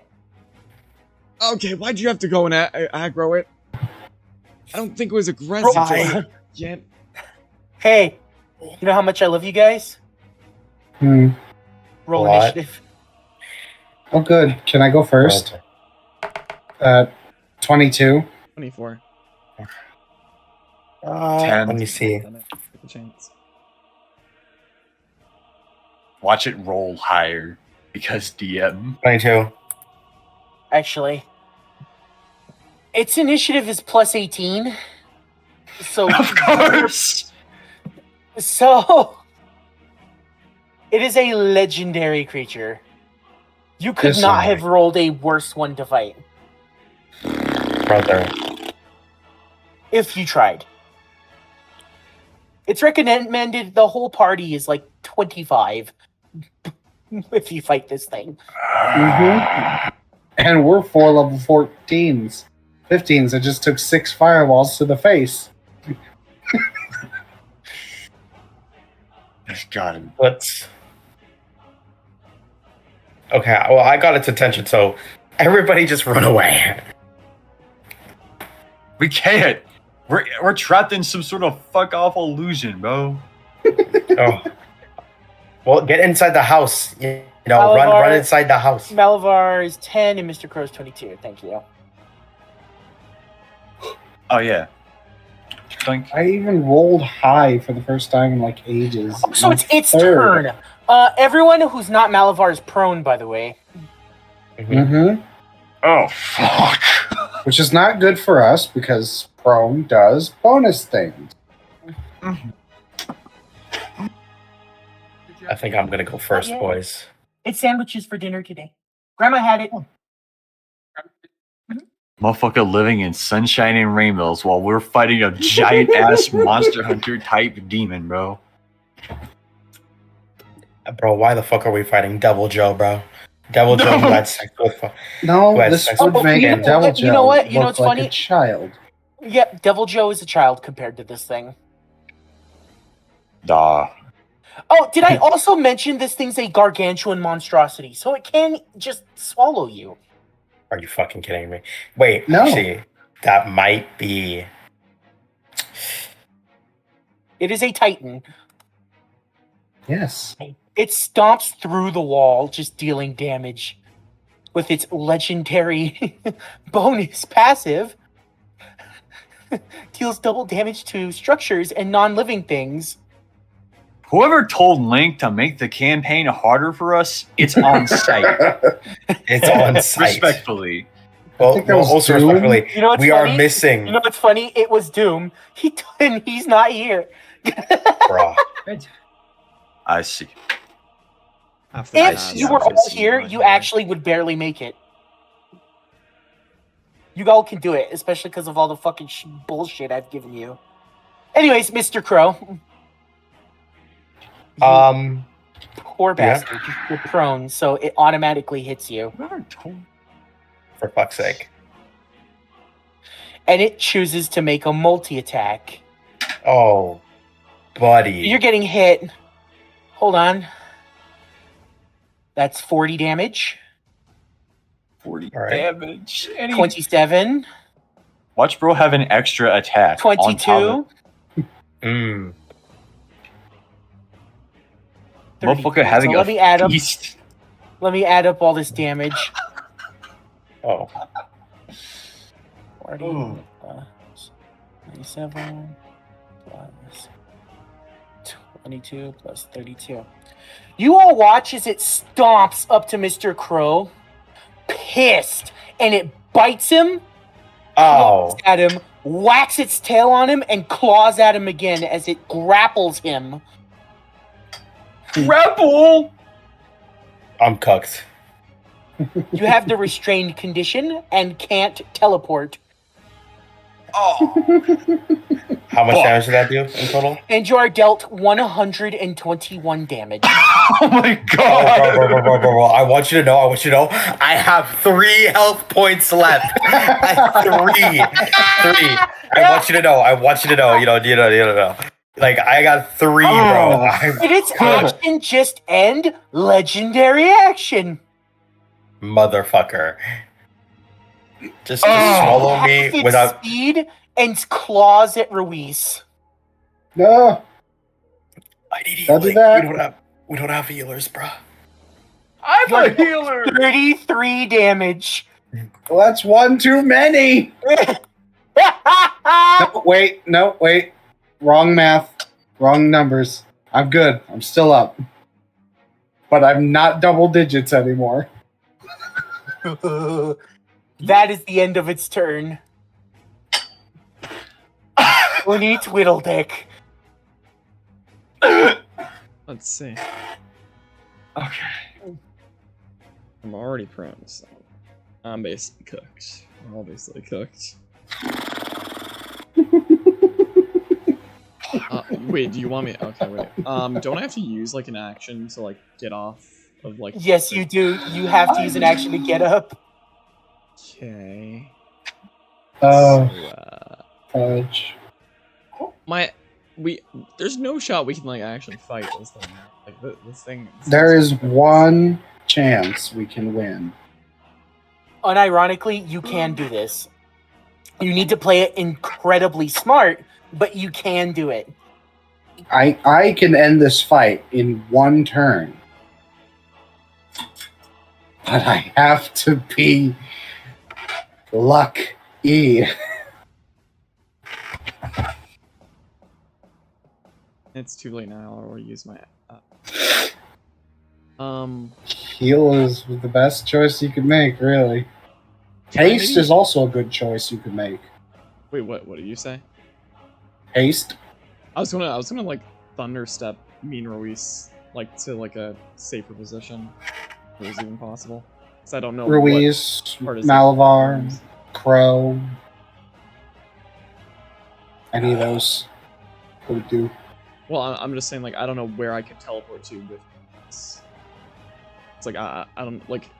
Okay, why'd you have to go and aggro it? I don't think it was aggressive yet. Hey, you know how much I love you guys? Roll A lot. initiative. Oh, good. Can I go first? 22. 24. 10. Let me see. Take a chance. Watch it roll higher because DM. 22. Actually, its initiative is plus 18. So, Of course. So, it is a legendary creature. You could Yes, not I- have rolled a worse one to fight Brother. if you tried. It's recommended the whole party is like 25 if you fight this thing. Mm-hmm. And we're 4 level 14s. 15s that just took 6 fireballs to the face. There's gotta be. Let's. Okay, well, I got its attention, so everybody just run away. We can't. We're trapped in some sort of fuck off illusion, bro. Oh. Well, get inside the house. You know, run inside the house. Malavar is 10 and Mr. Crow's 22. Thank you. Oh yeah. Think. I even rolled high for the first time in like ages. So it's its turn. Everyone who's not Malavar is prone, by the way. Mm-hmm. Oh fuck. Which is not good for us because prone does bonus things. I think I'm gonna go first, boys. It's sandwiches for dinner today. Grandma had it. Motherfucker living in sunshine and rainbows while we're fighting a giant ass monster hunter type demon, bro. Bro, why the fuck are we fighting Devil Joe, bro? Devil Joe who had sex with. No, this would make Devil Joe you know what? You know what's look like funny? a child. Yep, Devil Joe is a child compared to this thing. Duh. Oh, did I also mention this thing's a gargantuan monstrosity, so it can just swallow you? Are you fucking kidding me? Wait, no. Actually, that might be. It is a titan. Yes. It stomps through the wall, just dealing damage with its legendary bonus passive. Deals double damage to structures and non-living things. Whoever told Link to make the campaign harder for us, it's on site. It's on site. Respectfully. Well, also Doom. respectfully, You know what's we funny? are missing. You know what's funny? It was Doom. He's not here. Bruh. I see. If you were all here, you actually would barely make it. You all can do it, especially because of all the fucking bullshit I've given you. Anyways, Mr. Crow. Poor bastard. You're prone, so it automatically hits you. For fuck's sake. And it chooses to make a multi-attack. Oh, buddy. You're getting hit. Hold on. That's 40 damage. 40 right. damage. 27. Watch bro have an extra attack. 22. Motherfucker having so a feast. Let me add up all this damage. Oh. 40 plus 97 plus 22 plus 32. You all watch as it stomps up to Mr. Crow, pissed, and it bites him, claws at him, whacks its tail on him, and claws at him again as it grapples him. Grapple! I'm cucked. You have the restrained condition and can't teleport. Oh. How much damage did that do in total? And you are dealt 121 damage. Oh my god! Bro. I want you to know. I have 3 health points left. Three. I want you to know. You know. Like, I got 3, bro. Did its action just end? Legendary action. Motherfucker. Just swallow me Its without speed and claws at Ruiz. No. I need Don't do that. We don't have healers, bro. I'm a healer! 33 damage. Well, that's one too many. No, wait. Wrong math. Wrong numbers. I'm good. I'm still up. But I'm not double digits anymore. That is the end of its turn. We need Twidldich. Let's see. Okay. I'm already prone, so I'm basically cooked. I'm obviously cooked. Wait, do you want me? Okay, wait. Don't I have to use like an action to like get off of like? Yes, you do. You have to use an action to get up. Okay. Fudge. There's no shot we can like actually fight this thing. Like this thing. There is one chance we can win. Unironically, you can do this. You need to play it incredibly smart, but you can do it. I can end this fight in one turn. But I have to be lucky. It's too late now. I'll use my. Heal is the best choice you could make, really. Haste is also a good choice you could make. Wait, what? What did you say? Haste. I was gonna like thunder step Mean Ruiz like to like a safer position. If it was even possible. Because I don't know. Ruiz, Malavar, Crow. Any of those would do. Well, I'm just saying, like, I don't know where I could teleport to with this. It's like, I don't, like,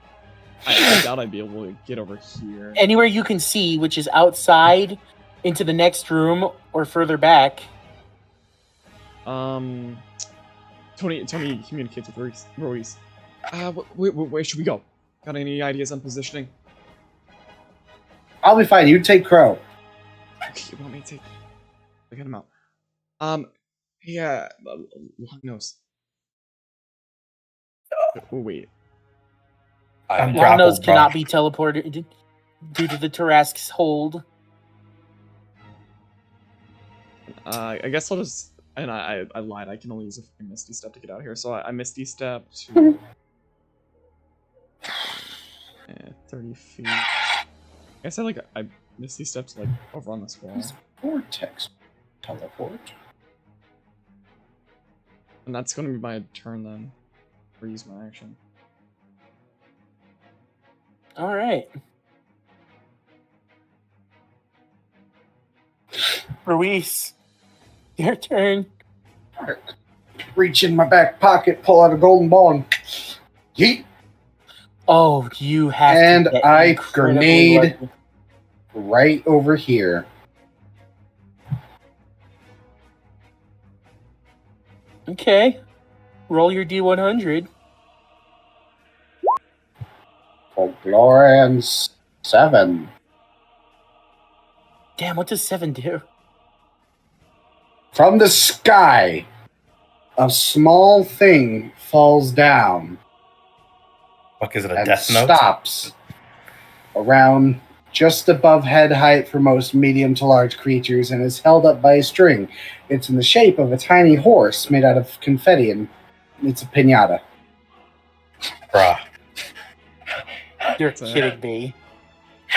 I doubt I'd be able to get over here. Anywhere you can see, which is outside, into the next room, or further back. Tony communicates with Ruiz. Where should we go? Got any ideas on positioning? I'll be fine. You take Crow. Okay, you want me to take... I got him out. Yeah, long nose. Oh, wait. Long nose cannot be teleported due to the Tarrasque's hold. I guess I'll just... And I lied. I can only use a Misty Step to get out of here. So I Misty Step to... 30 feet. I guess I Misty Steps like over on this wall. Vortex teleport. And that's going to be my turn then. Or use my action. All right. Ruiz, your turn. All right. Reach in my back pocket, pull out a golden ball, and yeet. Oh, you have and to I grenade right over here. Okay. Roll your D100. Oh, glory and 7. Damn, what does 7 do? From the sky, a small thing falls down. Fuck, is it a and death note? Stops around just above head height for most medium to large creatures and is held up by a string. It's in the shape of a tiny horse made out of confetti, and it's a piñata. Bruh. You're kidding me.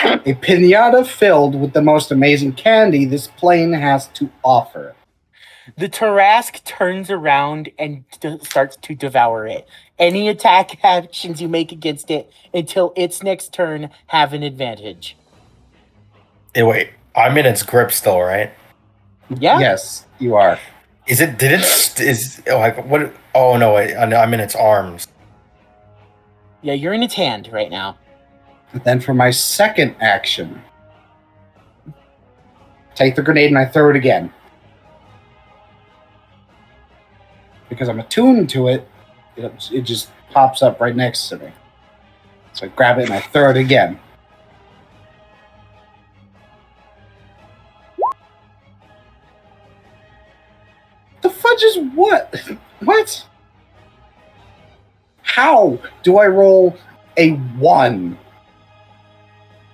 A piñata filled with the most amazing candy this plane has to offer. The Tarrasque turns around and starts to devour it. Any attack actions you make against it until its next turn have an advantage. Hey, wait. I'm in its grip still, right? Yeah. Yes, you are. Is it? Did it? Is like what? Oh no! Wait, I'm in its arms. Yeah, you're in its hand right now. And then for my second action, take the grenade and I throw it again. Because I'm attuned to it, it just pops up right next to me. So I grab it and I throw it again. The fudge is what? What? How do I roll a 1?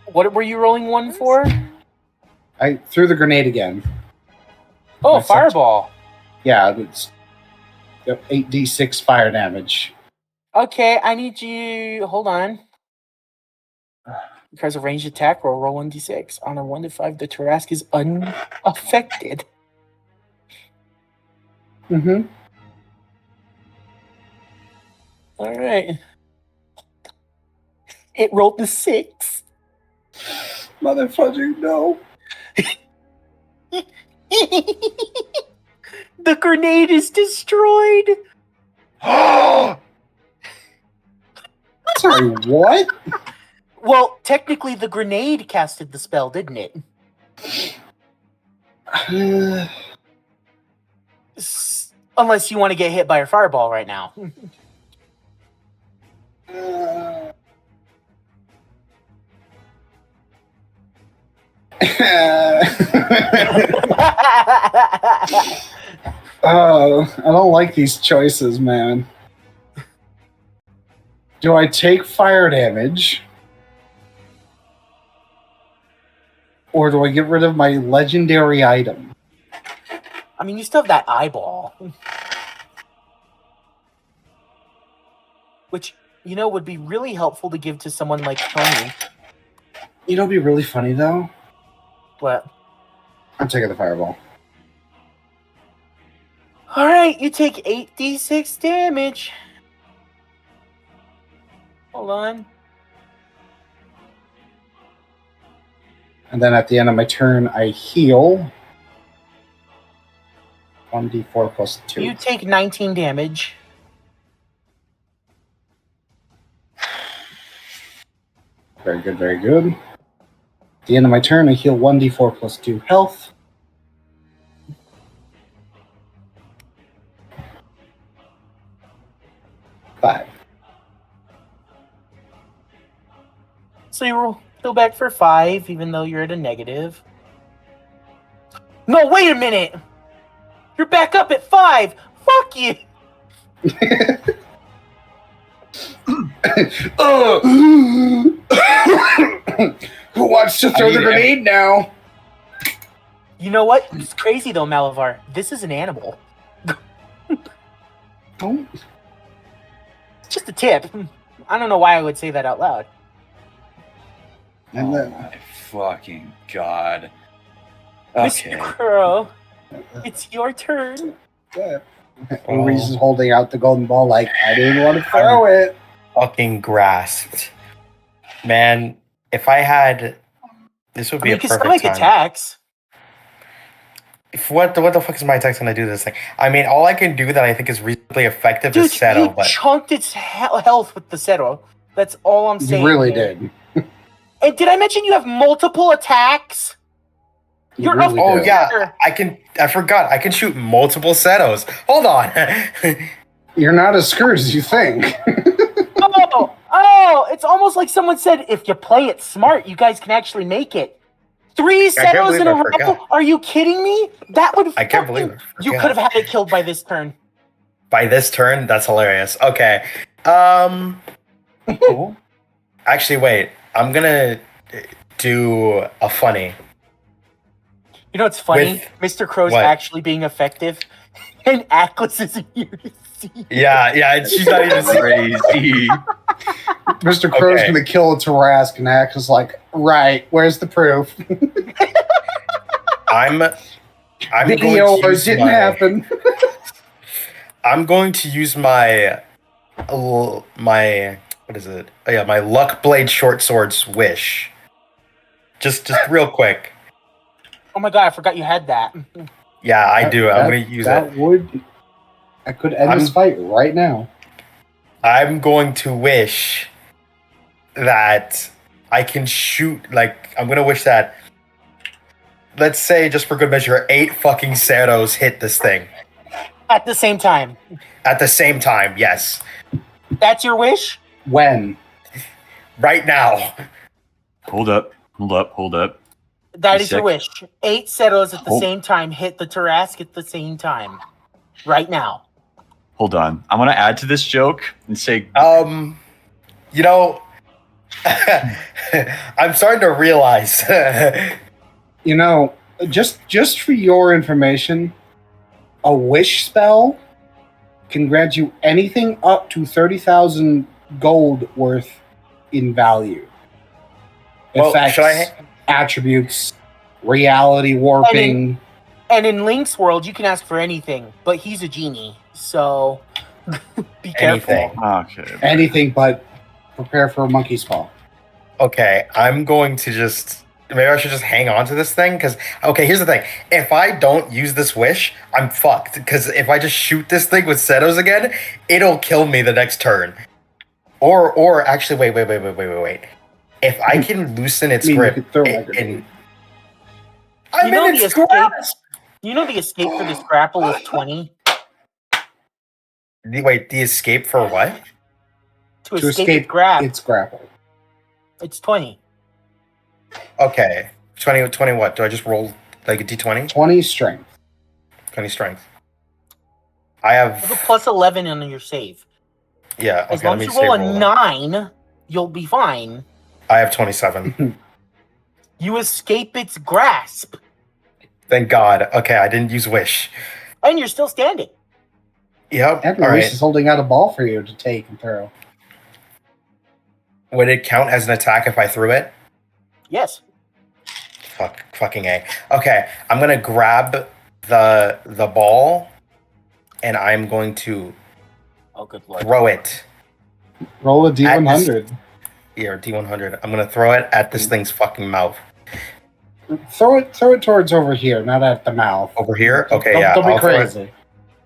What were you rolling 1 for? I threw the grenade again. Oh, fireball. Yeah, it's 8d6 fire damage. Okay, I need you... Hold on. Because of ranged attack, roll 1d6. On a 1 to 5, the Tarrasque is unaffected. Mm-hmm. All right. It rolled the 6. Motherfucker, no. The grenade is destroyed. Sorry, what? Well, technically, the grenade casted the spell, didn't it? Unless you want to get hit by a fireball right now. I don't like these choices, man. Do I take fire damage? Or do I get rid of my legendary item? I mean, you still have that eyeball. Which, would be really helpful to give to someone like Tony. You know what'd be really funny, though? What? I'm taking the fireball. Alright, you take 8d6 damage. Hold on. And then at the end of my turn, I heal. 1d4 plus 2. You take 19 damage. Very good, very good. At the end of my turn, I heal 1d4 plus 2 health. Five. So you're still back for 5, even though you're at a negative. No, wait a minute! You're back up at 5! Fuck you! Who wants to throw the grenade now? You know what? It's crazy though, Malavar. This is an animal. Don't. It's just a tip. I don't know why I would say that out loud. And then, my fucking god. Mr. Okay. Crow, it's your turn. Reese is holding out the golden ball like, I didn't want to throw it. Fucking grasped. Man, if I had... This would be You a can perfect still make time. attacks. What the fuck is my attack going to do this thing? I mean, all I can do that I think is reasonably effective Dude, is settle, you but... chunked its health with the Cetro. That's all I'm saying. You really here. did. And did I mention you have multiple attacks? You You're really Oh, did. yeah. I forgot. I can shoot multiple Setos. Hold on. You're not as screwed as you think. It's almost like someone said, if you play it smart, you guys can actually make it. 3 can't Setos believe in I a row? forgot. Are you kidding me? That would I can't believe it. You could have had it killed by this turn. By this turn? That's hilarious. Okay. Actually, wait. I'm gonna do a funny. You know what's funny? With Mr. Crow's what? actually being effective, and Atlas isn't here to see. Yeah, she's not even Crazy. Mr. Crow's Okay. going to kill a Tarask, and Axe is like, right, where's the proof? I'm Video going to or use didn't happen. I'm going to use my what is it? Oh yeah, my Luck Blade Short Sword's wish. Just real quick. Oh my god, I forgot you had that. Yeah, I do. I'm going to use it. That could end this fight right now. I'm going to wish that I can shoot, I'm going to wish that, let's say, just for good measure, 8 fucking Ceros hit this thing. At the same time. At the same time, yes. That's your wish? When? Right now. Hold up. That is your wish. 8 Ceros at the same time hit the Tarask at the same time. Right now. Hold on. I want to add to this joke and say, I'm starting to realize. Just for your information, a wish spell can grant you anything up to 30,000 gold worth in value. Well, Effects, attributes, reality warping. And in Link's world, you can ask for anything, but he's a genie, so be careful. Anything. okay. Anything but prepare for a monkey's paw. Okay, I'm going to maybe I should just hang on to this thing, because, okay, here's the thing. If I don't use this wish, I'm fucked, because if I just shoot this thing with Setos again, it'll kill me the next turn. Or actually, wait. If I can loosen its grip, I'm in its grasp! You know the escape for this grapple is 20? Wait, the escape for what? To escape grab. It's grapple. It's 20. Okay. 20 what? Do I just roll like a d20? 20 strength. 20 strength. I have... You have a plus 11 on your save. Yeah, As okay, long let as me you roll a roll 9, you'll be fine. I have 27. You escape its grasp. Thank God. Okay, I didn't use wish. And you're still standing. Yep. And All Reese right. is holding out a ball for you to take and throw. Would it count as an attack if I threw it? Yes. Fucking A. Okay, I'm gonna grab the ball, and I'm going to Oh, good lord. throw it. Roll a D100. Here, D100. I'm gonna throw it at this thing's fucking mouth. Throw it towards over here, not at the mouth. Over here? Okay, Don't, yeah. Don't be I'll throw it. crazy.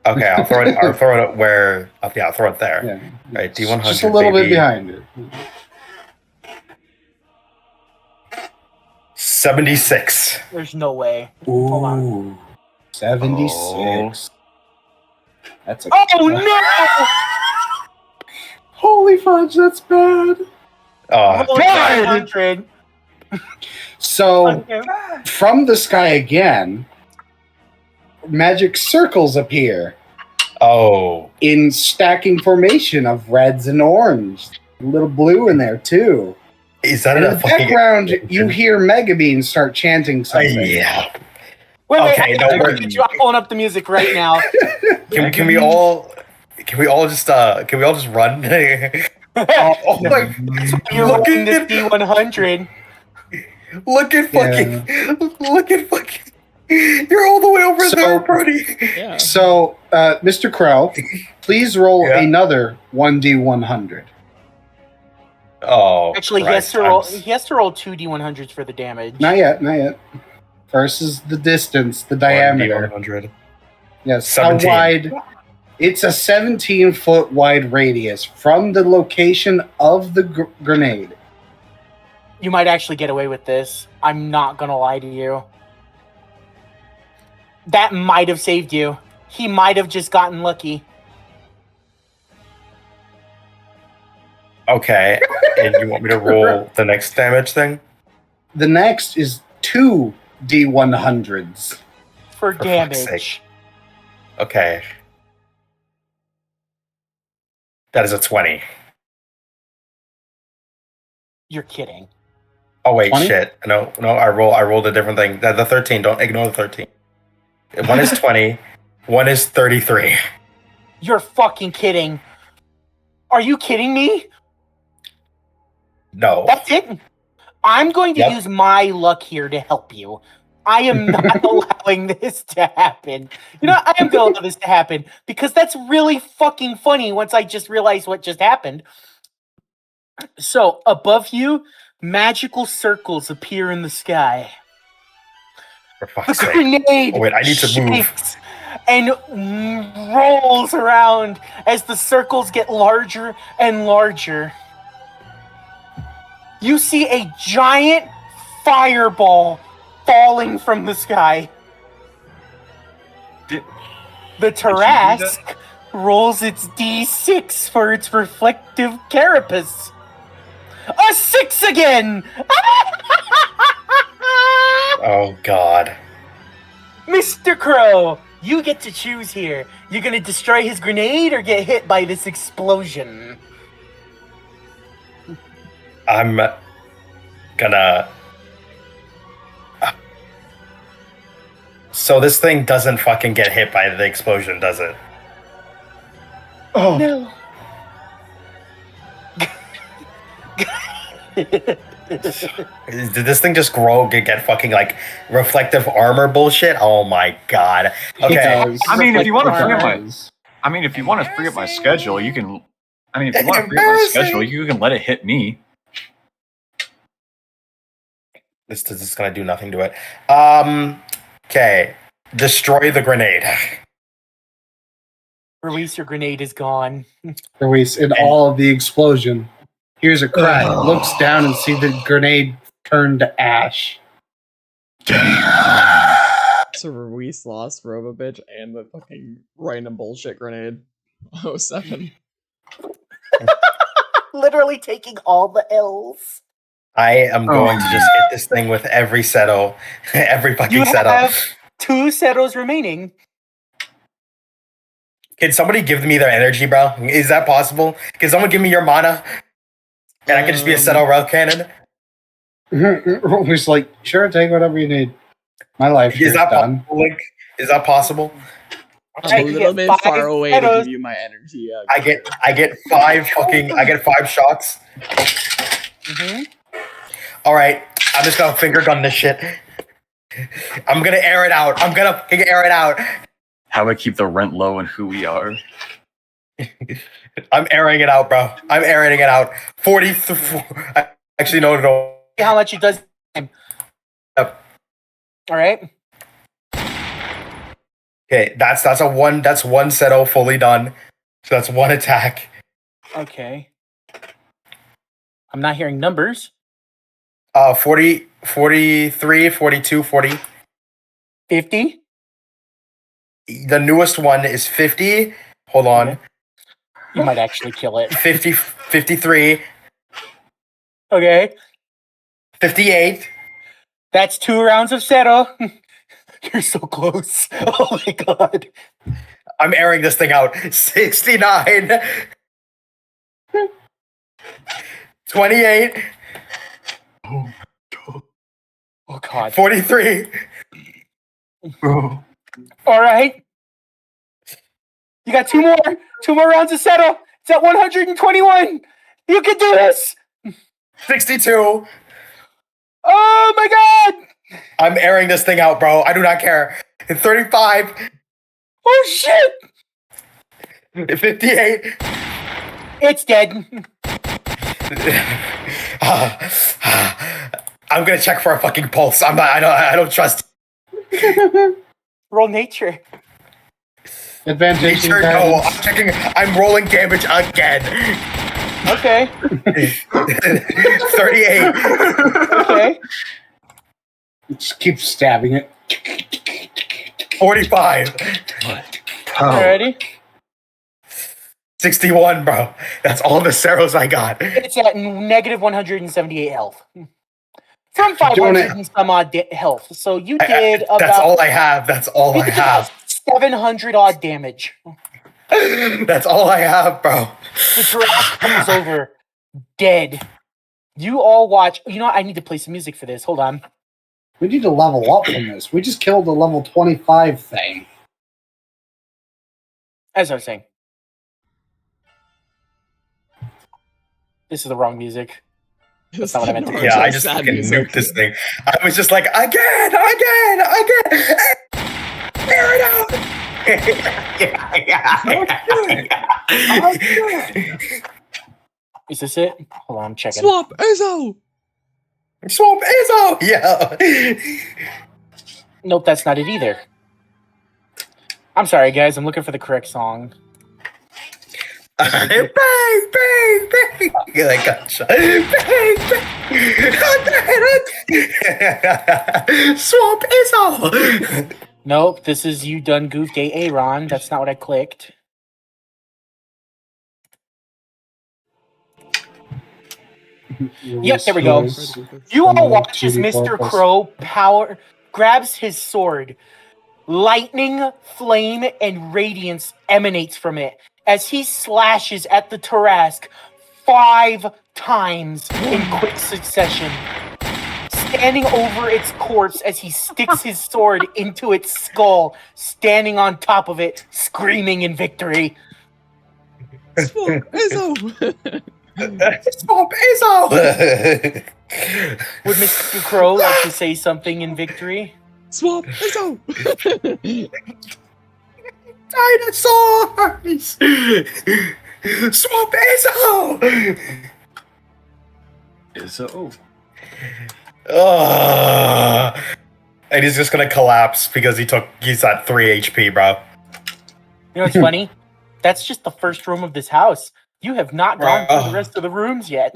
Okay, I'll throw it. I'll throw it where. Yeah, I'll throw it there. Yeah. Right, D100. Just a little bit baby. behind it. 76. There's no way. Hold on. Ooh. 76. That's a. Oh, no! Holy fudge, that's bad. Oh, Roll God. 900. So, Okay. from the sky again, magic circles appear Oh. in stacking formation of reds and orange. A little blue in there, too. Is that And in a the fucking... background, you hear Megabean start chanting something. Yeah. Wait, Okay, no, I'm pulling up the music right now. Can we all just run? Oh my! You're Look rolling this at D100. look at fucking You're all the way over So- there, Brody. Yeah. So, Mr. Crow, please roll Yeah. another 1D100. Oh, Actually, he Christ, has to roll 2 D100s for the damage. Not yet. First is the distance, the diameter. 100. Yes, 17. how wide? It's a 17-foot wide radius from the location of the grenade. You might actually get away with this. I'm not gonna lie to you. That might have saved you. He might have just gotten lucky. Okay, and you want me to roll the next damage thing? The next is 2 D100s. For fuck's damage. sake. Okay. That is a 20. You're kidding. Oh wait, 20? shit. No, I rolled a different thing. The 13, don't ignore the 13. One is 20, one is 33. You're fucking kidding. Are you kidding me? No. That's it. I'm going to Yep. use my luck here to help you. I am not allowing this to happen. You know, I am going to allow this to happen because that's really fucking funny once I just realized what just happened. So, above you, magical circles appear in the sky. For The fuck's sake. grenade Oh, wait, I need to move. shakes and rolls around as the circles get larger and larger. You see a giant fireball falling from the sky. Did- The Tarask rolls its D6 for its reflective carapace. A 6 again! Oh god. Mr. Crow, you get to choose here. You're gonna destroy his grenade or get hit by this explosion? I'm gonna... So this thing doesn't fucking get hit by the explosion, does it? Oh, No. Did this thing just get fucking like reflective armor bullshit? Oh my god. Okay. does. I mean, if you want to free up my, Does. I mean, if you want to free up my schedule, you can. I mean, if you want to free up my schedule, you can let it hit me. This is gonna do nothing to it. Okay. Destroy the grenade. Release your grenade is gone. Ruiz, in all of the explosion, hears a cry, looks down and see the grenade turn to ash. So Ruiz lost Robobitch and the fucking random bullshit grenade. 07. Literally taking all the L's. I am going to just hit this thing with every Seto. Every fucking You Seto. have 2 Setos remaining. Can somebody give me their energy, bro? Is that possible? Can someone give me your mana? And I can just be a Seto Rogue Cannon? He's like, sure, take whatever you need. My life Is is that done. possible, Link? Is that possible? I'm Alright, a you little get bit 5 far away to Setos. give you my energy. I get 5 shots. Mhm. All right, I'm just gonna finger gun this shit. I'm gonna air it out. I'm gonna fucking air it out. How I keep the rent low and who we are. I'm airing it out, bro. I'm airing it out. 43. Actually, no. See how much it does. Yep. All right. Okay, that's one Seto fully done. So that's 1 attack. Okay. I'm not hearing numbers. 40, 43, 42, 40. 50. The newest one is 50. Hold on. Okay. You might actually kill it. 50, 53, Okay. 58. That's 2 rounds of Seto. You're so close. Oh my god. I'm airing this thing out. 69. 28. Oh god. 43. All right. You got 2 more. 2 more rounds of Seto. It's at 121. You can do this. 62. Oh my god. I'm airing this thing out, bro. I do not care. 35. Oh shit. 58. It's dead. I'm gonna check for a fucking pulse. I don't trust. Roll nature. Advantage. Nature, no. I'm checking. I'm rolling damage again. Okay. 38. Okay. Just keep stabbing it. 45. Alrighty. 61, bro. That's all the Seros I got. It's at negative 178 health. From 500 and some odd health. So you did about... That's all I have. That's all I have. 700 odd damage. That's all I have, bro. The Tarrasque comes over, dead. You all watch... You know what? I need to play some music for this. Hold on. We need to level up from this. We just killed the level 25 thing. As I was saying. This is the wrong music. That's not what I meant to do. Yeah, I just fucking nuked this thing. I was just like, again. Air it out. Is this it? Hold on, I'm checking. Swamp Izzo! Swamp Izzo! Yeah. Nope, that's not it either. I'm sorry, guys. I'm looking for the correct song. Bang, bang, bang. Like gotcha. Bang, bang. Swamp Izzo! Nope, this is You Done Goofed Aaron. That's not what I clicked. Yep, there we go. You all watch as Mr. Crow grabs his sword. Lightning, flame, and radiance emanates from it as he slashes at the Tarrasque 5 times in quick succession. Standing over its corpse as he sticks his sword into its skull, standing on top of it, screaming in victory. Swamp Izzo! Swamp Izzo! Would Mr. Crow like to say something in victory? Swamp Izzo! Dinosaurs! Swamp Izzo! Izzo. And he's just gonna collapse because he's at 3 HP, bro. You know what's funny? That's just the first room of this house. You have not gone through the rest of the rooms yet.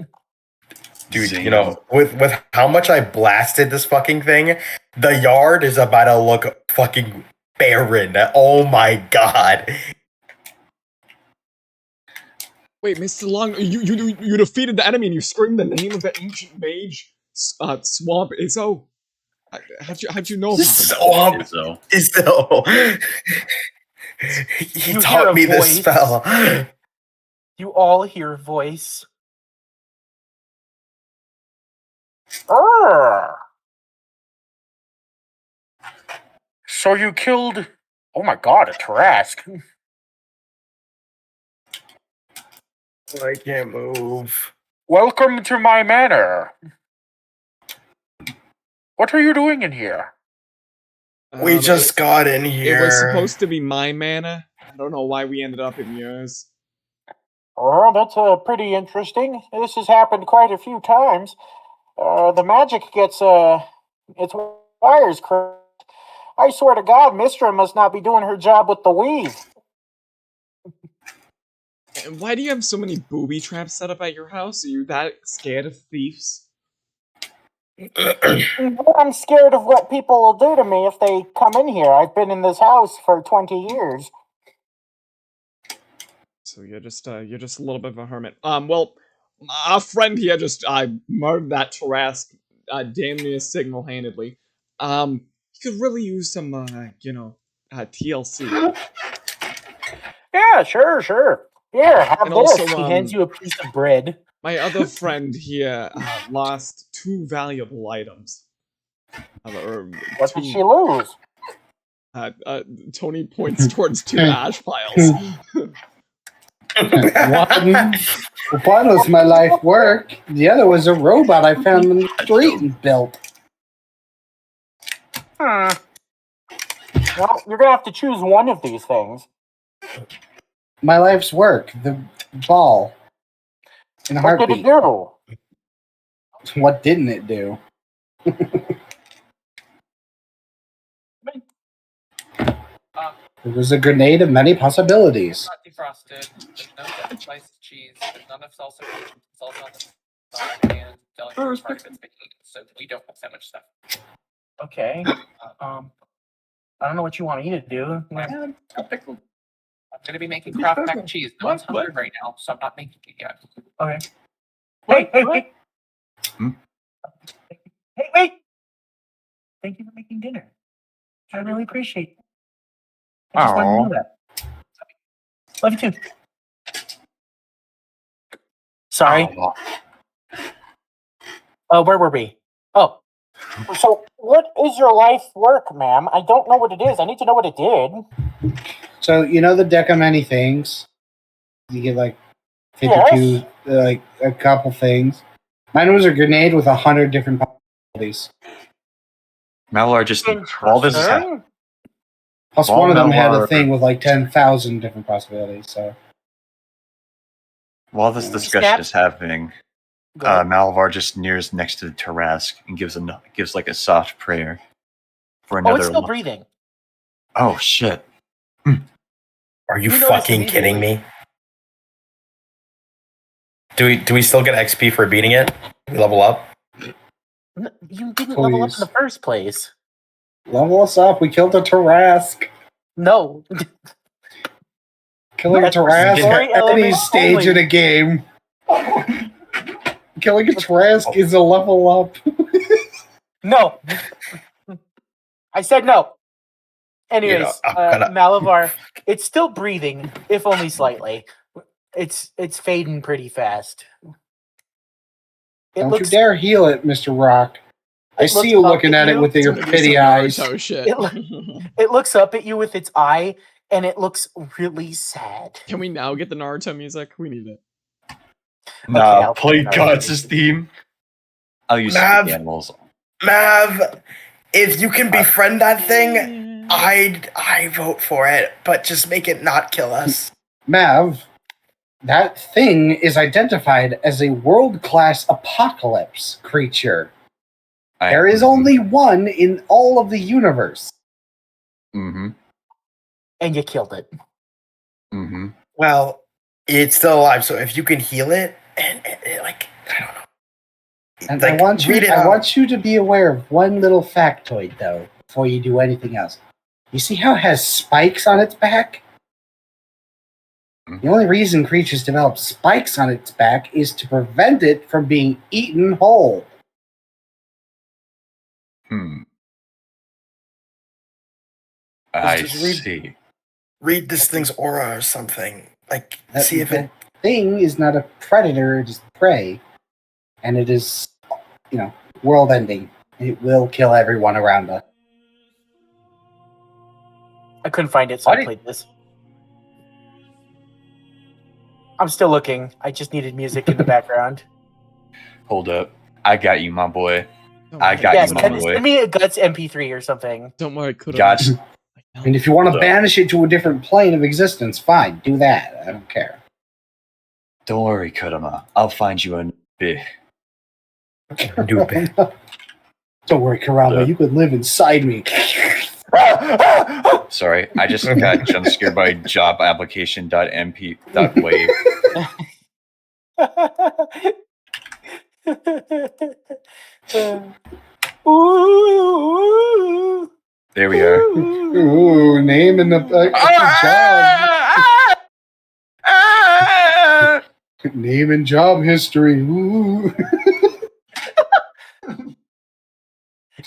Dude, you know, with how much I blasted this fucking thing, the yard is about to look fucking barren. Oh my god. Wait, Mr. Long, you defeated the enemy and you screamed the name of the ancient mage, Swamp Izzo. How'd you know? Swamp Izzo. Izzo. He You hear taught a me this voice. spell. You all hear a voice. Urgh. So you killed... Oh my god, a Tarask. I can't move. Welcome to my manor. What are you doing in here? We just got in here. It was supposed to be my mana. I don't know why we ended up in yours. Oh, that's pretty interesting. This has happened quite a few times. The magic gets its wires crossed. I swear to God, Mistra must not be doing her job with the weave. And why do you have so many booby traps set up at your house? Are you that scared of thieves? I'm scared of what people will do to me if they come in here. I've been in this house for 20 years. So you're just a little bit of a hermit. Well, our friend here just murdered that Tarask, damn near single-handedly. You could really use some, TLC. Yeah, sure. Here, have And this. also, He hands you a piece of bread. My other friend here lost 2 valuable items. What did she lose? Tony points towards 2 ash piles. One was my life work. The other was a robot I found in the street and built. Well, you're gonna have to choose one of these things. My life's work, the ball. In a What did heartbeat. it do? What didn't it do? It was a grenade of many possibilities. Not defrosted. There's no sliced cheese. There's none of salsa. Salsa on the side and delicate part of it's been eaten, so we don't have so much stuff. Okay. I don't know what you want me to do. I'm gonna be making Kraft mac and cheese. No one's hungry right now, so I'm not making it yet. Okay. Hey. Hmm? Hey, wait! Thank you for making dinner. I really appreciate it. I just wanted to know that. Love you too. Sorry. Where were we? Oh. So, what is your life work, ma'am? I don't know what it is. I need to know what it did. So, you know the deck of many things? You get like 52, like a couple things. Mine was a grenade with 100 different possibilities. Malar just all this is Plus, All one of them had a Malar- thing with like 10,000 different possibilities. So, while this discussion is happening, Go ahead. Malavar just nears next to the Tarask and gives like a soft prayer for Oh, another. it's still breathing. Oh shit! Are you You notice fucking kidding me? Do we still get XP for beating it? We level up? You didn't level up in Please. the first place. level us up. We killed a Tarask. No. Killing a That's Tarask story at any element stage only. in a game. Killing a Tarask is a level up. No. I said no. Anyways, Malavar, it's still breathing, if only slightly. It's fading pretty fast. Don't you dare heal it, Mr. Rock. I see you looking at it with your pity eyes. Shit. It looks up at you with its eye, and it looks really sad. Can we now get the Naruto music? We need it. Nah, play Gods' theme. I'll use Mav. the animals. Mav, if you can befriend that thing, I vote for it, but just make it not kill us. Mav, that thing is identified as a world-class apocalypse creature. There is only one in all of the universe. Mm-hmm. And you killed it. Mm-hmm. Well, it's still alive, so if you can heal it, and like, I don't know. And Like, I want out. want you to be aware of one little factoid, though, before you do anything else. You see how it has spikes on its back? The only reason creatures develop spikes on its back is to prevent it from being eaten whole. I Just read- see. Read this thing's aura or something. Like, That, see if it. that thing is not a predator, it is prey. And it is, world ending. It will kill everyone around us. I couldn't find it, so I played this. I'm still looking. I just needed music in the background. Hold up. I got you, my boy. Don't I worry. got Yes, you, my boy. send me a Guts MP3 or something. Don't worry, could Got you. And if you want to Look. banish it to a different plane of existence, fine, do that. I don't care. Don't worry, Kurama. I'll find you a bit. New bit. Don't worry, Karama, Yeah. you could live inside me. Sorry, I just got jump scared by jobapplication.mp.wave. Ooh. There we are. Ooh, name in the job. Name and job history. Ooh. Do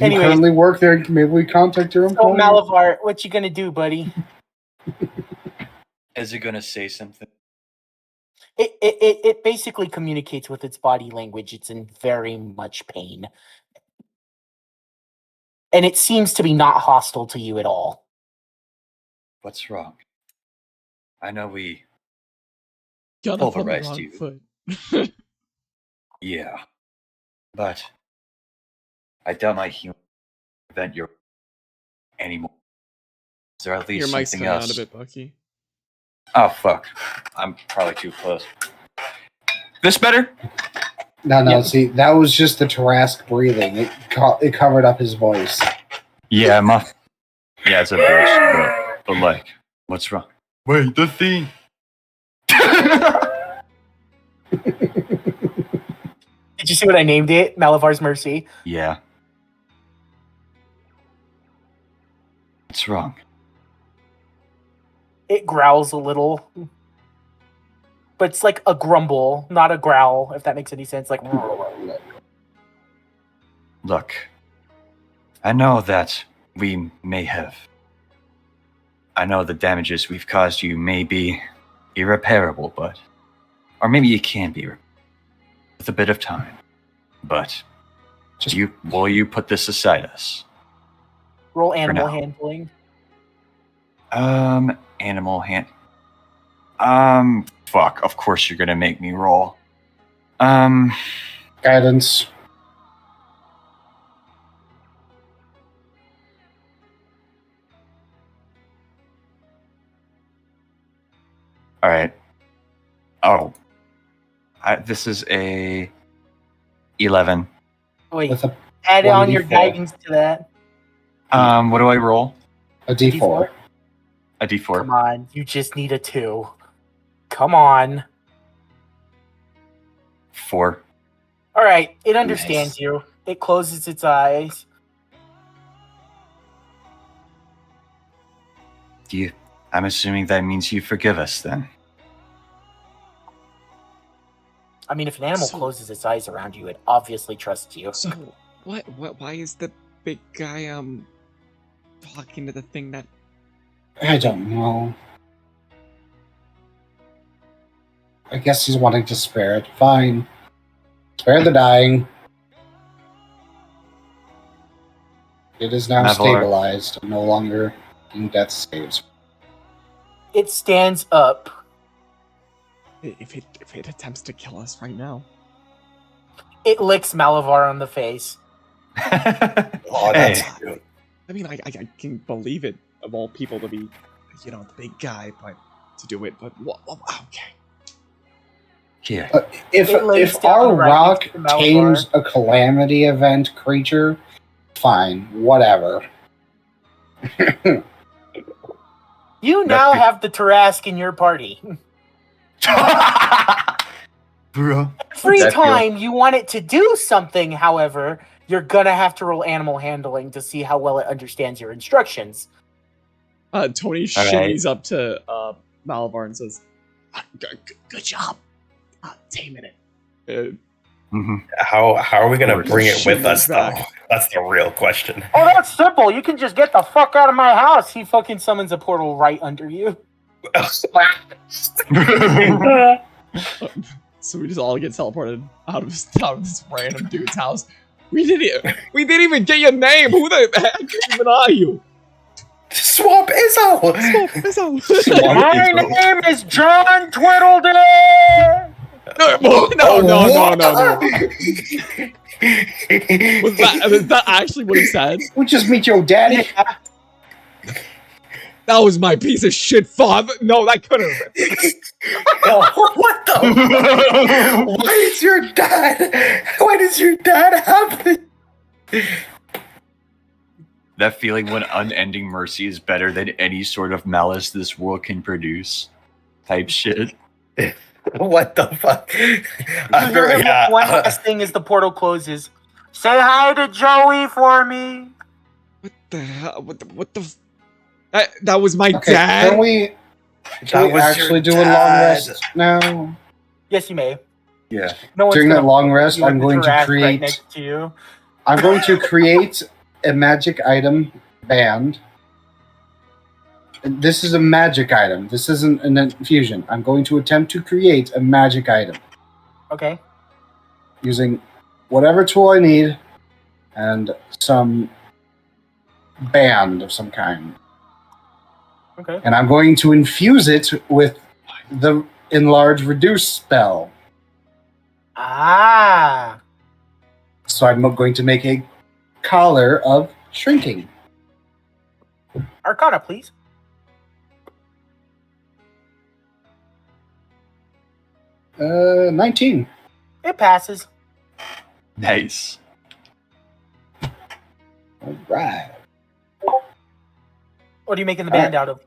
you Anyways. currently work there? Maybe we contact your So employer. Malavar, what you gonna do, buddy? Is it gonna say something? It basically communicates with its body language. It's in very much pain. And it seems to be not hostile to you at all. What's wrong? I know we Got off on the pulverized wrong you. foot. Yeah. But I doubt my human prevent your anymore. Is there at Your least mic's something coming else? out a bit, Bucky. Oh fuck. I'm probably too close. This better? No, Yeah. see, that was just the Tarask breathing. It covered up his voice. Yeah, yeah, it's a bitch, but like, what's wrong? Wait, the thing. Did you see what I named it? Malavar's Mercy. Yeah. What's wrong? It growls a little. But it's like a grumble, not a growl, if that makes any sense. Like, Look, I know that we may have. I know the damages we've caused you may be irreparable, but. Or maybe it can be with a bit of time. But. Will you put this aside us? roll animal now. handling. Animal hand. Fuck, of course you're gonna make me roll. Guidance. Alright. Oh. This is a 11. Wait, With add 1d4. on your guidance to that. What do I roll? a D4. A D4. Come on, you just need a 2. Come on. 4. All right, it understands you. It closes its eyes. I'm assuming that means you forgive us then. I mean, if an animal So- closes its eyes around you, it obviously trusts you. So, what? Why is the big guy talking to the thing that? I don't know. I guess he's wanting to spare it. Fine. Spare the dying. It is now Mavlar. stabilized and no longer in death saves. It stands up. If it attempts to kill us right now, It licks Malavar on the face. Oh, that's Hey. cute. I mean, I can believe it of all people to be, the big guy, but to do it. But okay. Here. If It lays if down our right rock next to Malabar. tames a calamity event creature, fine, whatever. You now have the Tarask in your party. Bro. Every That feel- time you want it to do something, however, you're gonna have to roll animal handling to see how well it understands your instructions. Tony All right. shimmies up to Malavar and says, Good job. Damn it. How are we gonna bring it with us though? Back. That's the real question. Oh, that's simple. You can just get the fuck out of my house. He fucking summons a portal right under you. So we just all get teleported out of this random dude's house. We didn't even get your name. Who the heck even are you? Swamp Izzo! My name is John Twidldich! No. Was that actually what he said? We just meet your daddy. That was my piece of shit father. No, that couldn't have been. What the? Why does your dad have this? That feeling when unending mercy is better than any sort of malice this world can produce. Type shit. What the fuck? One last thing as the portal closes. Say hi to Joey for me. What the hell? What the? That was my Okay, dad. Can we actually do a long rest now? Yes, you may. Yeah. No one's During that gonna long rest, you I'm with going the to giraffe right create. next to you. I'm going to create a magic item band. This is a magic item. This isn't an infusion. I'm going to attempt to create a magic item Okay. using whatever tool I need and some band of some kind. Okay. And I'm going to infuse it with the enlarge reduce spell. Ah. So I'm going to make a collar of shrinking. Arcana, please. Uh, 19. It passes. Nice. All right. What are you making the band out of?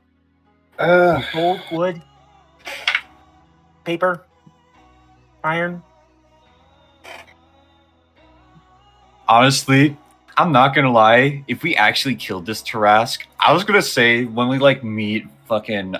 Gold, wood, paper, iron. Honestly, I'm not gonna lie. If we actually killed this Tarask, I was gonna say when we like meet fucking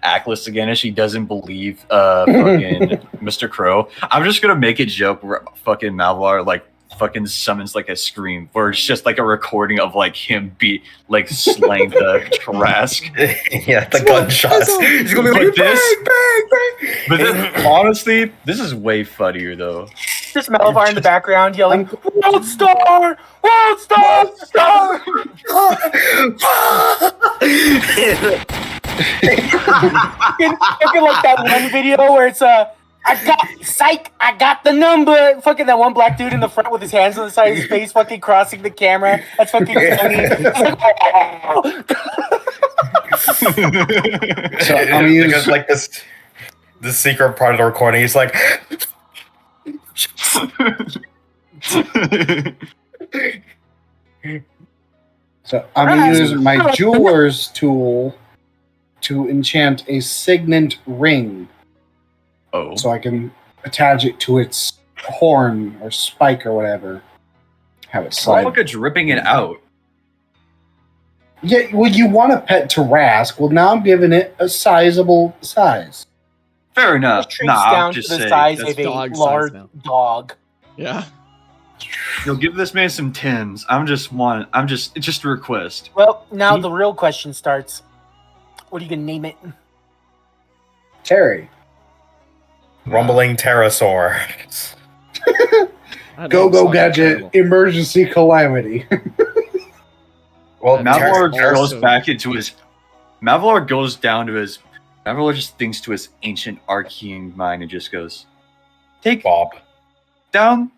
Atlas again, and she doesn't believe fucking Mr. Crow, I'm just gonna make a joke where fucking Malvar like fucking summons like a scream, where it's just like a recording of like him slaying the Tarask. Yeah, the gunshots. He's gonna be like this. bang, bang. But then, honestly, this is way funnier though. Just Malabar in the background yelling, "World Star! World Star! Star!" Fucking like that one video where it's I got the number. Fucking that one black dude in the front with his hands on the side of his face, fucking crossing the camera. That's fucking funny. So I'm gonna use like the secret part of the recording. He's like, so I'm gonna use my jeweler's tool to enchant a signet ring. Oh. So I can attach it to its horn or spike or whatever. Have it Oh, slide. look at dripping it out. Yeah, well, you want a pet Tarask. Well, now I'm giving it a sizable size. Fair enough. It shrinks I'll down to just the say, size that's of a dog size large now. dog. Yeah. you'll give this man some Tims. It's just a request. Well, now the real question starts. What are you gonna name it? Terry. rumbling pterosaur. Go gadget. Emergency calamity. Well, Malvar goes also- back into his. Malvar goes down to his. Malvar just thinks to his ancient arcane mind and just goes, "Take Bob. down,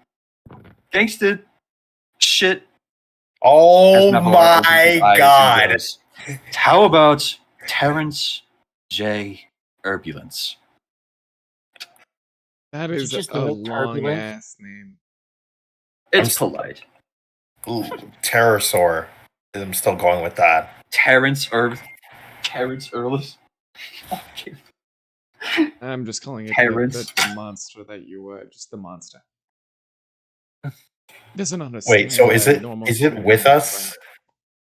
gangsta shit." Oh As Malvar opens my his eyes and god. goes, how about Terrence J. Urbulence? That is just a note long turbulent? ass name. It's polite. Ooh, pterosaur. I'm still going with that. Terrence Urbulence. I'm just calling it Terrence. the monster that you were. Just the monster. Doesn't understand. Wait, so is that it normal is it human with beings us?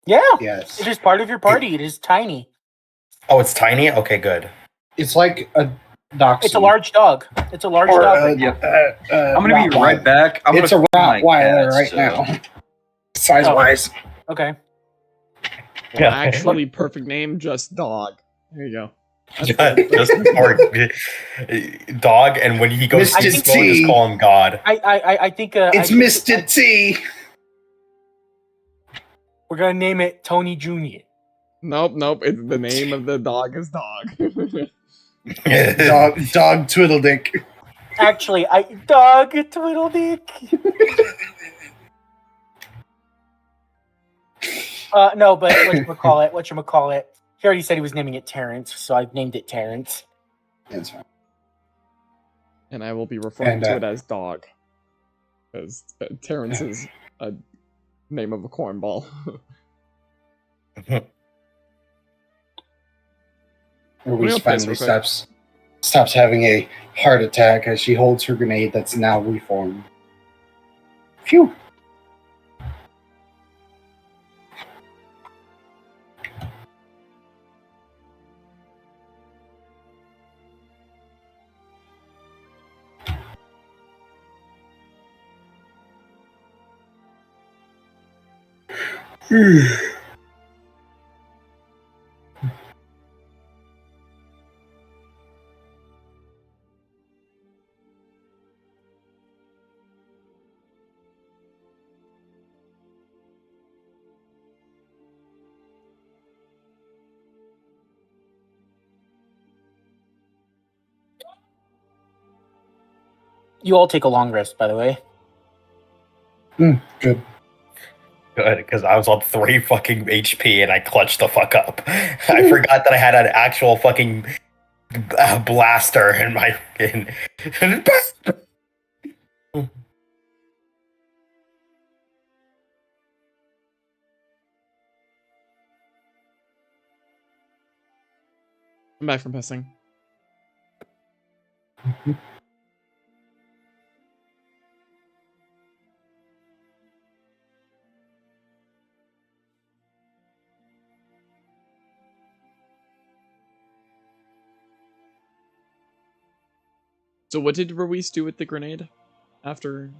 Yeah, Yes. it is part of your party. It is tiny. Oh, it's tiny? Okay, good. It's like a Dachshund. It's a large dog. It's a large dog. I'm gonna be right back. It's a Rottweiler right now. Size-wise. Okay. Well, actually, perfect name, just dog. There you go. Just dog, and when he goes Mr. to school, just call him God. I think it's Mr. T. We're gonna name it Tony Jr. Nope. It's the name of the dog is dog. dog Twidldich. Actually, dog Twidldich. No, but whatchamacallit. He already said he was naming it Terrence, so I've named it Terrence. That's fine. And I will be referring to it as dog. Because Terrence is a name of a cornball. Louise finally stops having a heart attack as she holds her grenade that's now reformed. Phew. You all take a long rest, by the way. Good. Good, because I was on 3 fucking HP and I clutched the fuck up. I forgot that I had an actual fucking blaster in my fucking. I'm back from pissing. So what did Ruiz do with the grenade after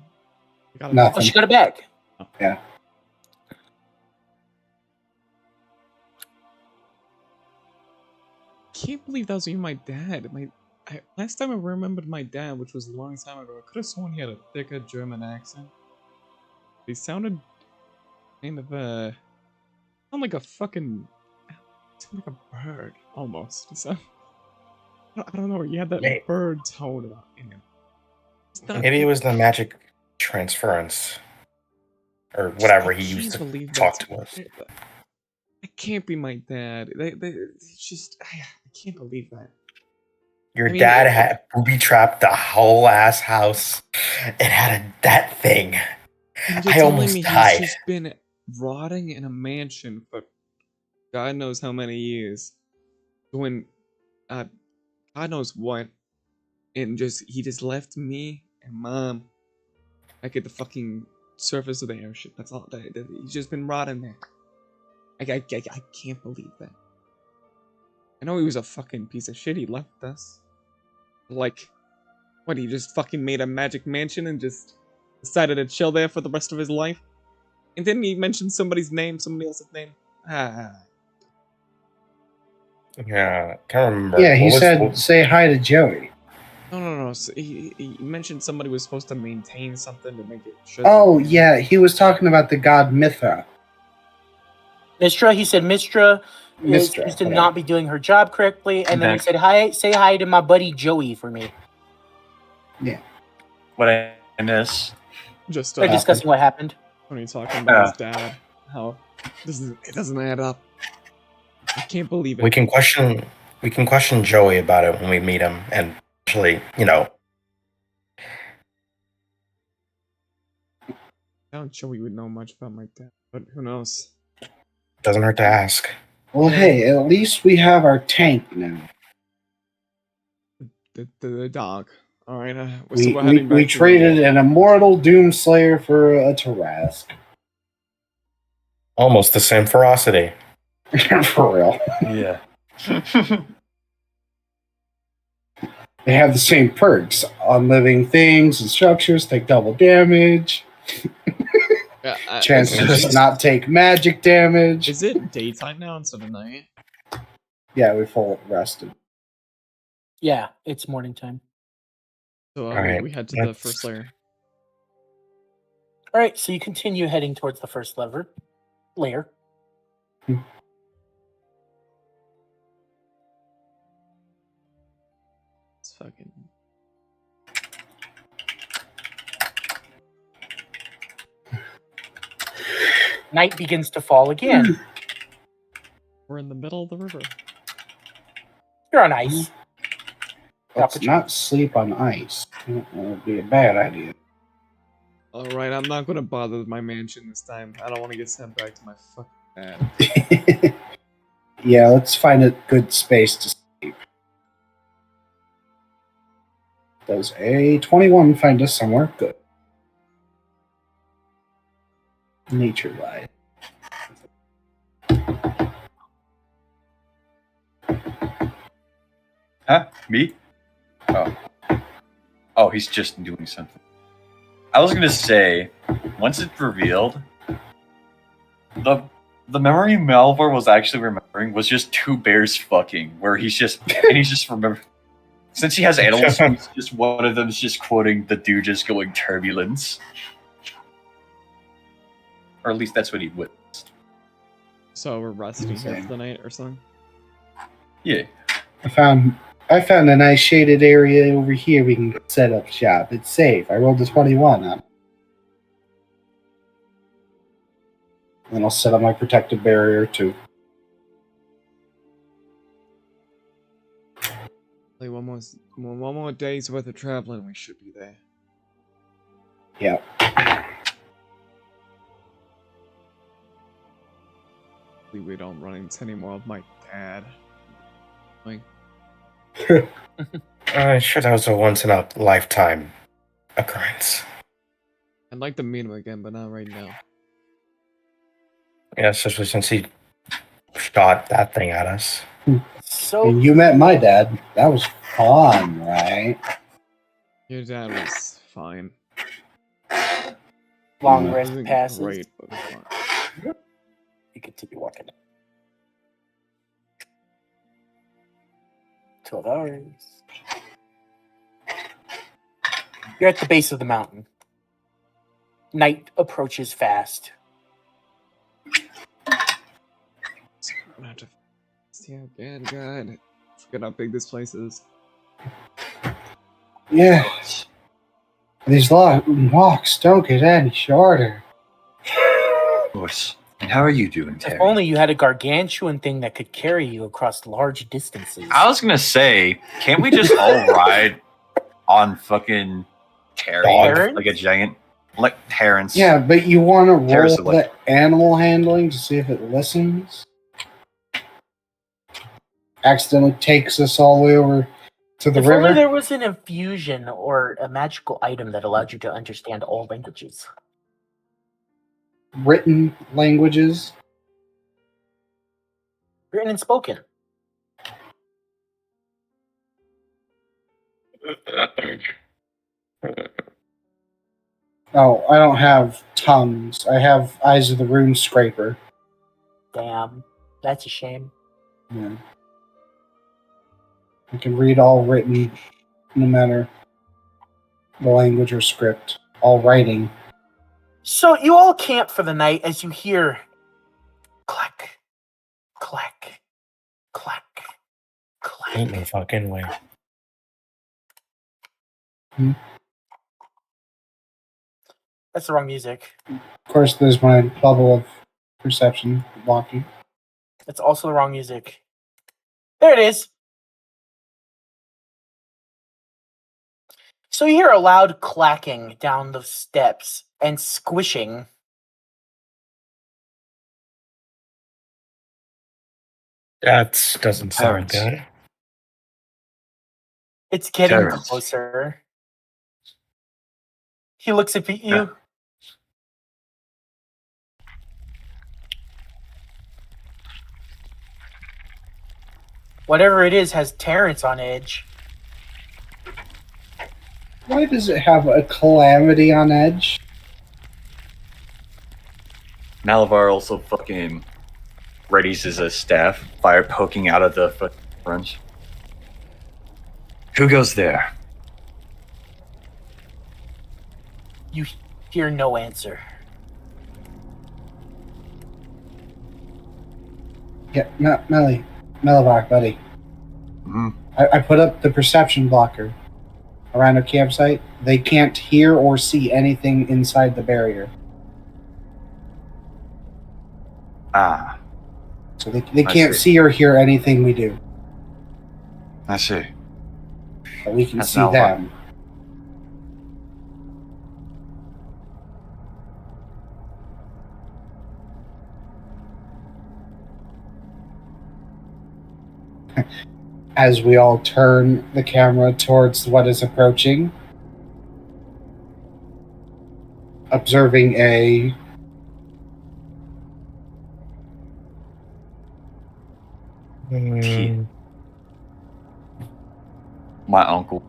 he got it? Nothing. Oh, she got it back. Yeah. Can't believe that was even my dad. Last time I remembered my dad, which was a long time ago, I could have sworn he had a thicker German accent. He sounded kind of sound like a fucking, sound like a bird almost. So I don't know. He had that bird tone about him. Maybe it was the magic transference or whatever he used to talk to us. It can't be my dad. It's just I can't believe that. Your dad had booby trapped the whole ass house. It had that thing. I almost died. He's just been rotting in a mansion for God knows how many years, doing God knows what, and he just left me and Mom back at the fucking surface of the airship. That's all. He's just been rotting there. I can't believe that. I know he was a fucking piece of shit. He left us. Like, what? He just fucking made a magic mansion and just decided to chill there for the rest of his life. And then he mentioned somebody's name, somebody else's name. Yeah, can't remember. Yeah, he said, "Say hi to Joey." No. So he mentioned somebody was supposed to maintain something to make it sure. Oh, yeah, he was talking about the god Mithra. Mistra, he said Mistra seems to not be doing her job correctly, and then he said, say hi to my buddy Joey for me. Yeah. What I miss? Just they're discussing what happened. When he's talking about his dad, how it doesn't add up. I can't believe it. We can question Joey about it when we meet him, and actually, I doubt Joey would know much about my dad, but who knows? Doesn't hurt to ask. Well, hey, at least we have our tank now. The dog. All right. We traded an immortal Doomslayer for a Tarask. Almost the same ferocity. For real. Yeah. They have the same perks on living things and structures, take double damage. Chances to not take magic damage. Is it daytime now instead of night? Yeah, we full rested. Yeah, it's morning time. So Alright, we head to the first layer. All right, so you continue heading towards the first layer. It's fucking. Night begins to fall again. We're in the middle of the river. You're on ice. Let's not sleep on ice. That would be a bad idea. Alright, I'm not gonna bother with my mansion this time. I don't want to get sent back to my fucking dad. Yeah, let's find a good space to sleep. Does a 21 find us somewhere good? Nature-wise. Huh? Me? Oh. Oh, he's just doing something. I was gonna say, once it's revealed, the memory Malvar was actually remembering was just two bears fucking, where he's just remember. Since he has animal speech, just one of them is just quoting the dude just going turbulence, or at least that's what he witnessed. So we're resting here for the night or something? Yeah. I found a nice shaded area over here we can set up shop. It's safe. I rolled a 21 on it. And I'll set up my protective barrier too. Like one more day's worth of traveling, we should be there. Yeah. Hopefully we don't run into any more of my dad. Like, I'm sure that was a once in a lifetime occurrence. I'd like to meet him again, but not right now. Yeah, especially since he shot that thing at us. So And you met my dad. That was fun, right? Your dad was fine. long Yeah. rest Wasn't passes. great, but fine. You continue walking. 12 hours. You're at the base of the mountain. Night approaches fast. I'm gonna have to see how God. Forget how big this place is. Yeah. These walks don't get any shorter. Of course. And how are you doing, Terry? If only you had a gargantuan thing that could carry you across large distances. I was gonna say, can't we just all ride on fucking Terry, Terrence? like a giant, like Terrence? Yeah, but you want to roll Terrence is like- the animal handling to see if it listens? Accidentally takes us all the way over to the If river. only there was an infusion or a magical item that allowed you to understand all languages. Written languages. Written and spoken. Oh, I don't have tongues. I have Eyes of the Rune Scraper. Damn. That's a shame. Yeah. I can read all written, no matter the language or script. All writing. So you all camp for the night as you hear clack, clack, clack, Ain't no clack. fucking way. That's the wrong music. Of course, there's my bubble of perception blocking. That's also the wrong music. There it is. So you hear a loud clacking down the steps and squishing. That doesn't sound Terrence. good. It's getting Terrence. closer. He looks up at you. Yeah. Whatever it is has Terrence on edge. Why does it have a calamity on edge? Malavar also fucking readies his staff, fire poking out of the front. Who goes there? You hear no answer. Yeah, Malavar, buddy. Mm-hmm. I put up the perception blocker around our campsite. They can't hear or see anything inside the barrier. Ah, So they I can't see. see or hear anything we do. I see. But we can That's see not them. As we all turn the camera towards what is approaching, observing a Kid. My uncle.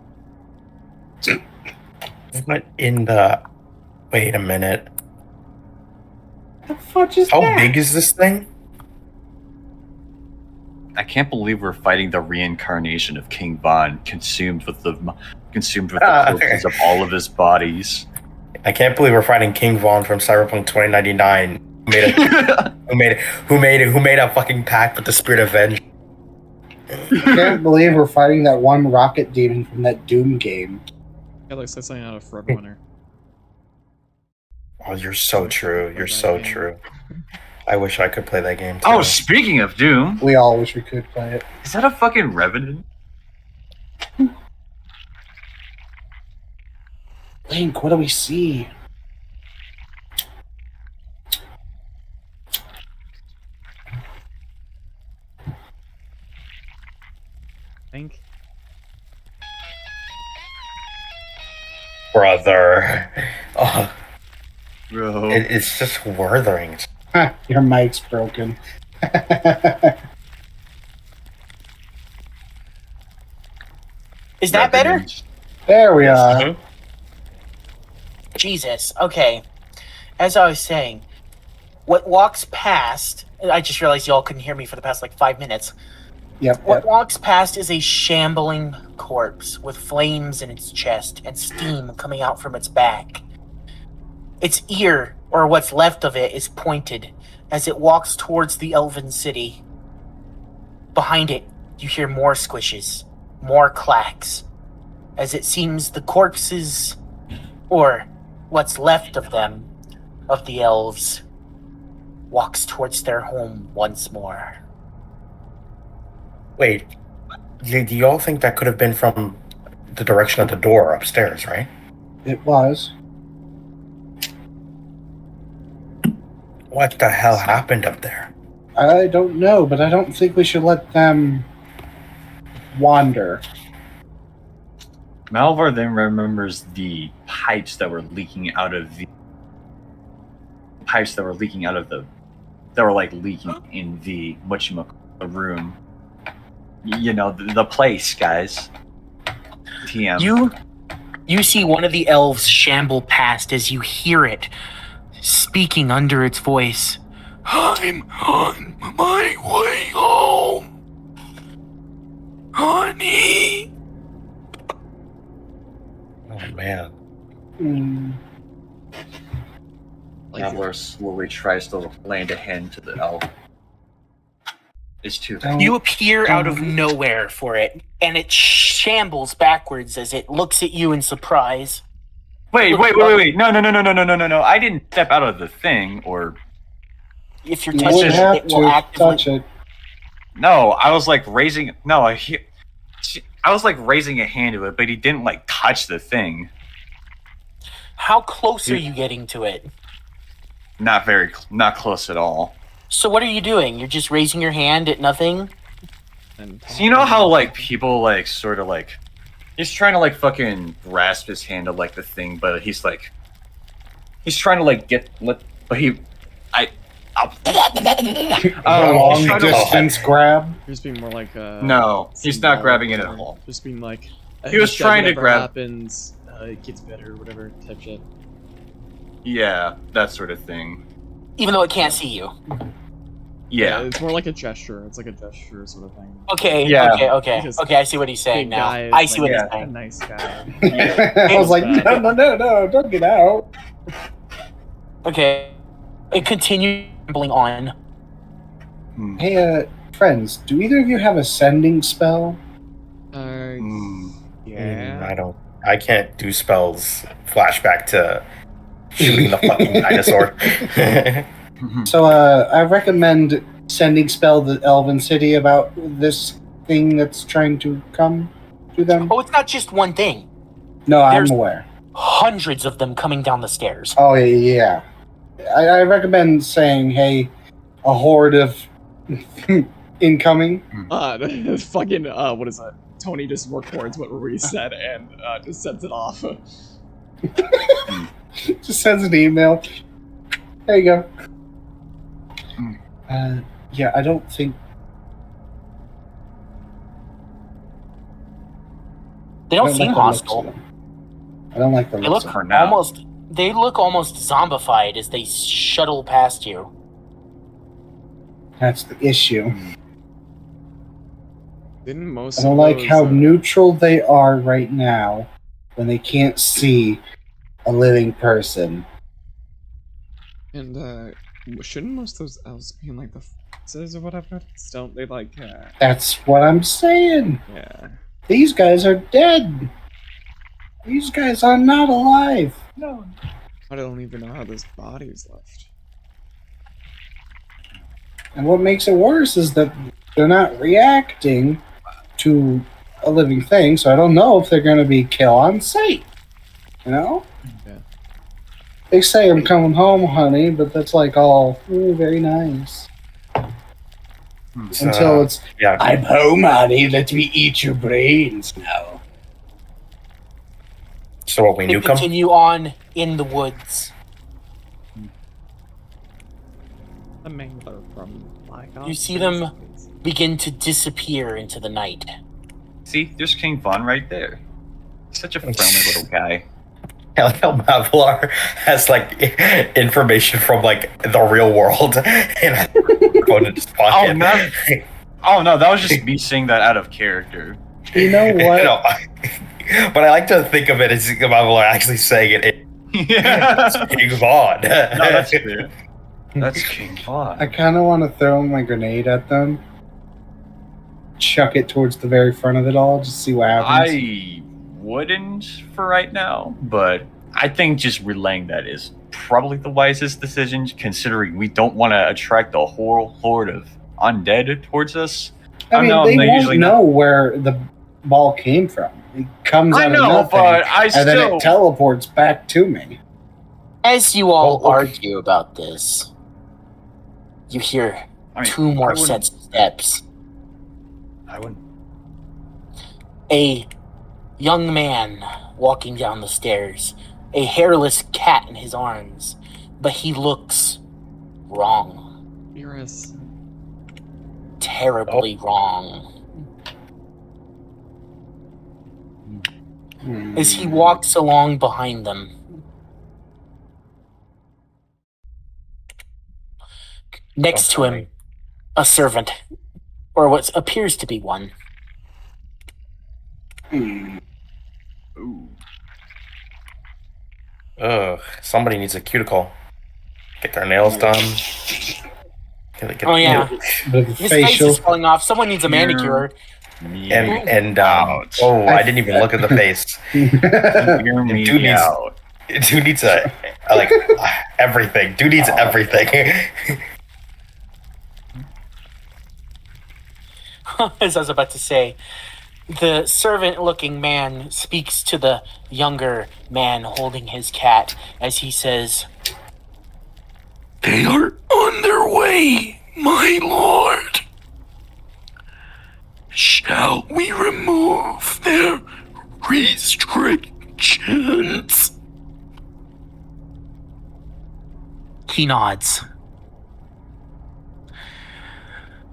What in the... Wait a minute. the fudge is How that? big is this thing? I can't believe we're fighting the reincarnation of King Von, consumed with the corpses of all of his bodies. I can't believe we're fighting King Vaughn from Cyberpunk 2099. Who made a fucking pact with the spirit of vengeance. I can't believe we're fighting that one rocket demon from that Doom game. It looks like something out of Frontrunner. Oh, you're so true. You're so true. I wish I could play that game too. Oh, speaking of Doom, We all wish we could play it. is that a fucking Revenant? Link, what do we see? Think. Brother. Oh, Bro. it's just Wuthering. Ha, your mic's broken. Is that better? Revenant. There we are. Jesus. Okay. As I was saying, what walks past... I just realized y'all couldn't hear me for the past, 5 minutes. Yep. What walks past is a shambling corpse with flames in its chest and steam coming out from its back. Its ear, or what's left of it, is pointed as it walks towards the Elven city. Behind it, you hear more squishes, more clacks, as it seems the corpses, or what's left of them, of the elves, walks towards their home once more. Wait, do y'all think that could have been from the direction of the door upstairs, right? It was. What the hell happened up there? I don't know, but I don't think we should let them wander. Malvar then remembers the pipes that were leaking out of the leaking in the the room. You know, the place, guys. TM. You see one of the elves shamble past as you hear it speaking under its voice. I'm on my way home, honey. Oh man. Hmm. Malvar slowly tries to land a hand to the elf. It's too. You appear out of nowhere for it, and it shambles backwards as it looks at you in surprise. Wait. No. I didn't step out of the thing, or... If you're You touching would it, have it will to actively... touch it. No, I was raising... No, I was raising a hand to it, but he didn't touch the thing. How close are you getting to it? Not close at all. So what are you doing? You're just raising your hand at nothing? So you know how people sort of he's trying to fucking grasp his hand of the thing, but he's trying to Long distance grab. Just being more like No, he's not grabbing it at all. Just being like. He was trying to grab- Happens. it gets better, whatever type shit. Yeah, that sort of thing. Even though it can't see you. Yeah. It's more like a gesture. It's like a gesture sort of thing. Okay, Yeah. Because okay, I see what he's saying Big now. guy is I see like what he's a saying. nice guy. I was like, bad. no, don't get out. Okay. It continues rambling on. Hey, friends, do either of you have a sending spell? Yeah. I can't do spells. Flashback to shooting the fucking dinosaur. So, I recommend sending spell the Elven City about this thing that's trying to come to them. Oh, it's not just one thing. No, there's- I'm aware. Hundreds of them coming down the stairs. Oh, yeah. I recommend saying, hey, a horde of incoming. Fucking, what is that? Tony just records what Ruiz said and just sends it off. Just sends an email. There you go. Yeah, I don't think... They don't seem hostile. I don't like the They looks look of them. They look almost zombified as they shuttle past you. That's the issue. Didn't most I don't of like those, how neutral they are right now when they can't see a living person. And shouldn't most of those elves be in like the foxes or whatever? Don't they like? That's what I'm saying. Yeah. These guys are dead. These guys are not alive. No. I don't even know how this body's left. And what makes it worse is that they're not reacting to a living thing, so I don't know if they're going to be kill on sight. You know? Yeah. They say I'm coming home, honey, but that's like all very nice. Until it's, yeah. I'm home, honey, let me eat your brains now. So what, we They nuke them? continue on in the woods. The mangler from You see them begin to disappear into the night. See, there's King Von right there. Such a friendly little guy. I like how Mavlar has like information from like the real world and going to his pocket. Oh no, that was just me saying that out of character. You know what? No, but I like to think of it as Mavlar actually saying it. Yeah. King Vaughn. No, that's fair. That's King Vaughn. I kind of want to throw my grenade at them. Chuck it towards the very front of it all, just see what happens. I wouldn't for right now, but I think just relaying that is probably the wisest decision, considering we don't want to attract a whole horde of undead towards us. I mean, they won't know where the ball came from. It comes out of nothing, but and then it teleports back to me. As you all argue about this, you hear two more sets of steps. I wouldn't. A young man walking down the stairs, a hairless cat in his arms, but he looks wrong. Beerus. Terribly wrong. As he walks along behind them, next to him, a servant, or what appears to be one. Ugh, somebody needs a cuticle. Get their nails done. Oh yeah, his face is falling off. Someone needs a manicure. And oh, I didn't even look at the face. Dude needs a like everything. Dude needs everything. As I was about to say, the servant-looking man speaks to the younger man holding his cat as he says, "They are on their way, my lord. Shall we remove their restrictions?" He nods.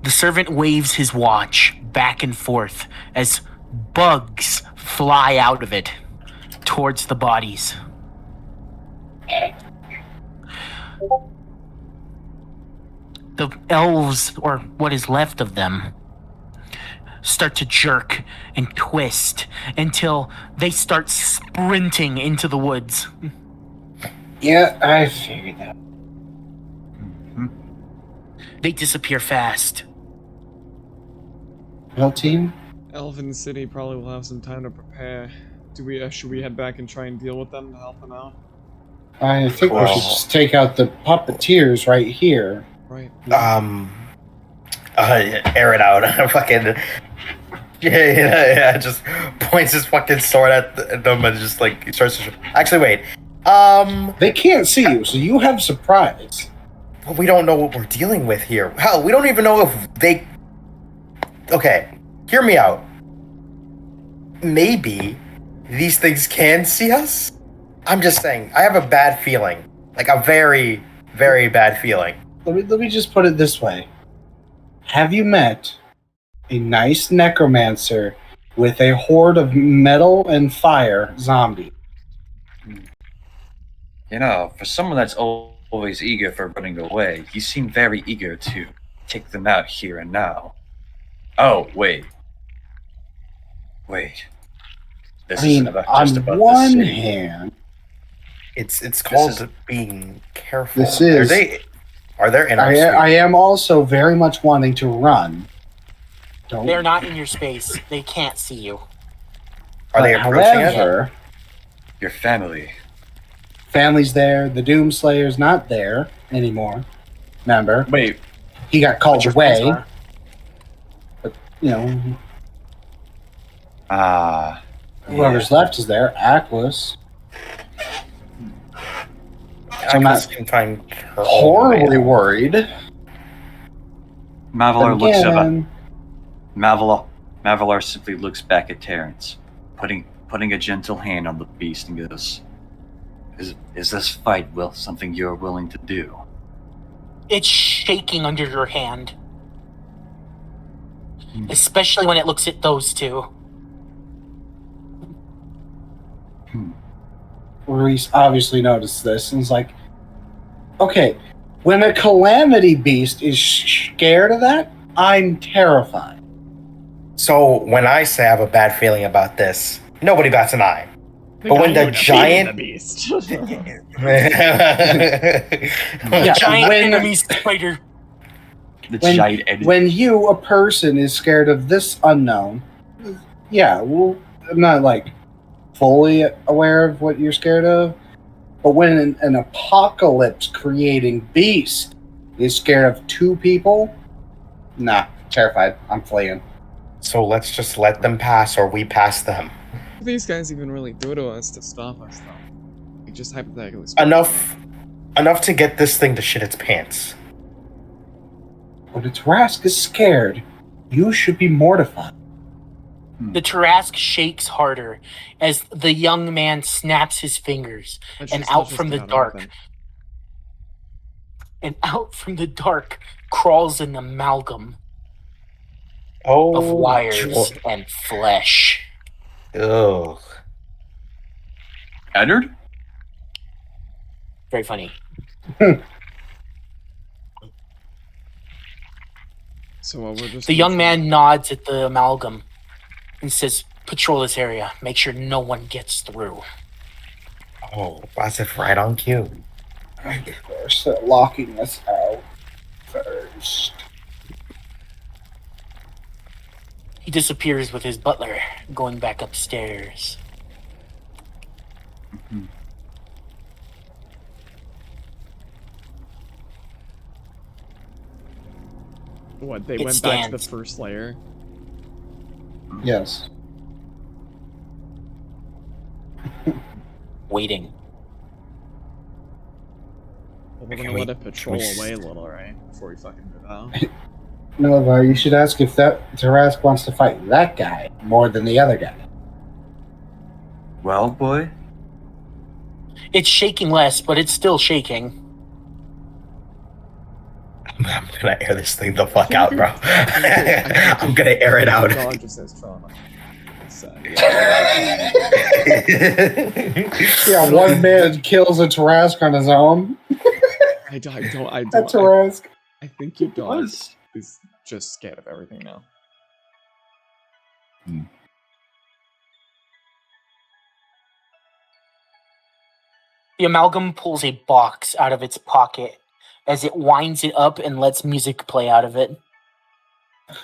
The servant waves his watch back and forth as bugs fly out of it. towards the bodies. The elves, or what is left of them, start to jerk and twist until they start sprinting into the woods. Yeah, I figured that. They disappear fast. Well, team? Elven City probably will have some time to prepare. Should we head back and try and deal with them to help them out? I think we should just take out the puppeteers right here. Right. Air it out. Fucking yeah, just points his fucking sword at them and just like starts to. Actually, wait. They can't see you, so you have surprise. Well, we don't know what we're dealing with here. Hell, we don't even know if they. Okay, hear me out. Maybe these things can see us. I'm just saying. I have a bad feeling, like a very, very bad feeling. Let me just put it this way. Have you met a nice necromancer with a horde of metal and fire zombie? You know, for someone that's always eager for running away, you seem very eager to take them out here and now. Oh, wait. This isn't about just about on one the city. hand, It's called being careful. This is. Are there in our space? I am also very much wanting to run. They're not in your space. They can't see you. Are they approaching us? However, Your family. family's there. The Doomslayer's not there anymore. Remember? Wait, He got But called your friends away. are. But, you know, whoever's left is there. Aquas. I'm not can find her horribly worried. Mavelar looks up at Again, Mavelar simply looks back at Terrence, putting a gentle hand on the beast and goes, Is this fight something you're willing to do? It's shaking under your hand. Especially when it looks at those two. Reese obviously noticed this and is like, okay, when a calamity beast is scared of that, I'm terrified. So when I say I have a bad feeling about this, nobody bats an eye. But when the giant beast. Yeah, Giant when- enemy spider. The giant enemy. When you, a person, is scared of this unknown, yeah, well, I'm not like fully aware of what you're scared of, but when an apocalypse creating beast is scared of two people, nah, terrified. I'm fleeing. So let's just let them pass, or we pass them. What do these guys even really do to us to stop us, though? Like, just hypothetically speaking. Enough to get this thing to shit its pants. When a Tarask is scared, you should be mortified. The Tarask shakes harder as the young man snaps his fingers, Let's and just- out let's just from the get on dark. with it. And out from the dark crawls an amalgam Oh, of wires and flesh. Ugh. Eddard? Very funny. So we're just The young man nods at the amalgam and says, patrol this area. Make sure no one gets through. Oh, that's it right on cue. They're still locking us out first. He disappears with his butler, going back upstairs. What, they It went back to the stands. first layer? Yes. Waiting. Well, we're Can gonna we- let it patrol can we away a little, right? Before we fucking move out. Nova, you should ask if that Tarask wants to fight that guy more than the other guy. Well, boy, It's shaking less, but it's still shaking. I'm gonna air this thing the fuck out, bro. I'm gonna air it out. God just says trauma. Yeah, one man kills a Tarrasque on his own. I don't. A Tarrasque. I think your dog is just scared of everything now. The amalgam pulls a box out of its pocket as it winds it up and lets music play out of it.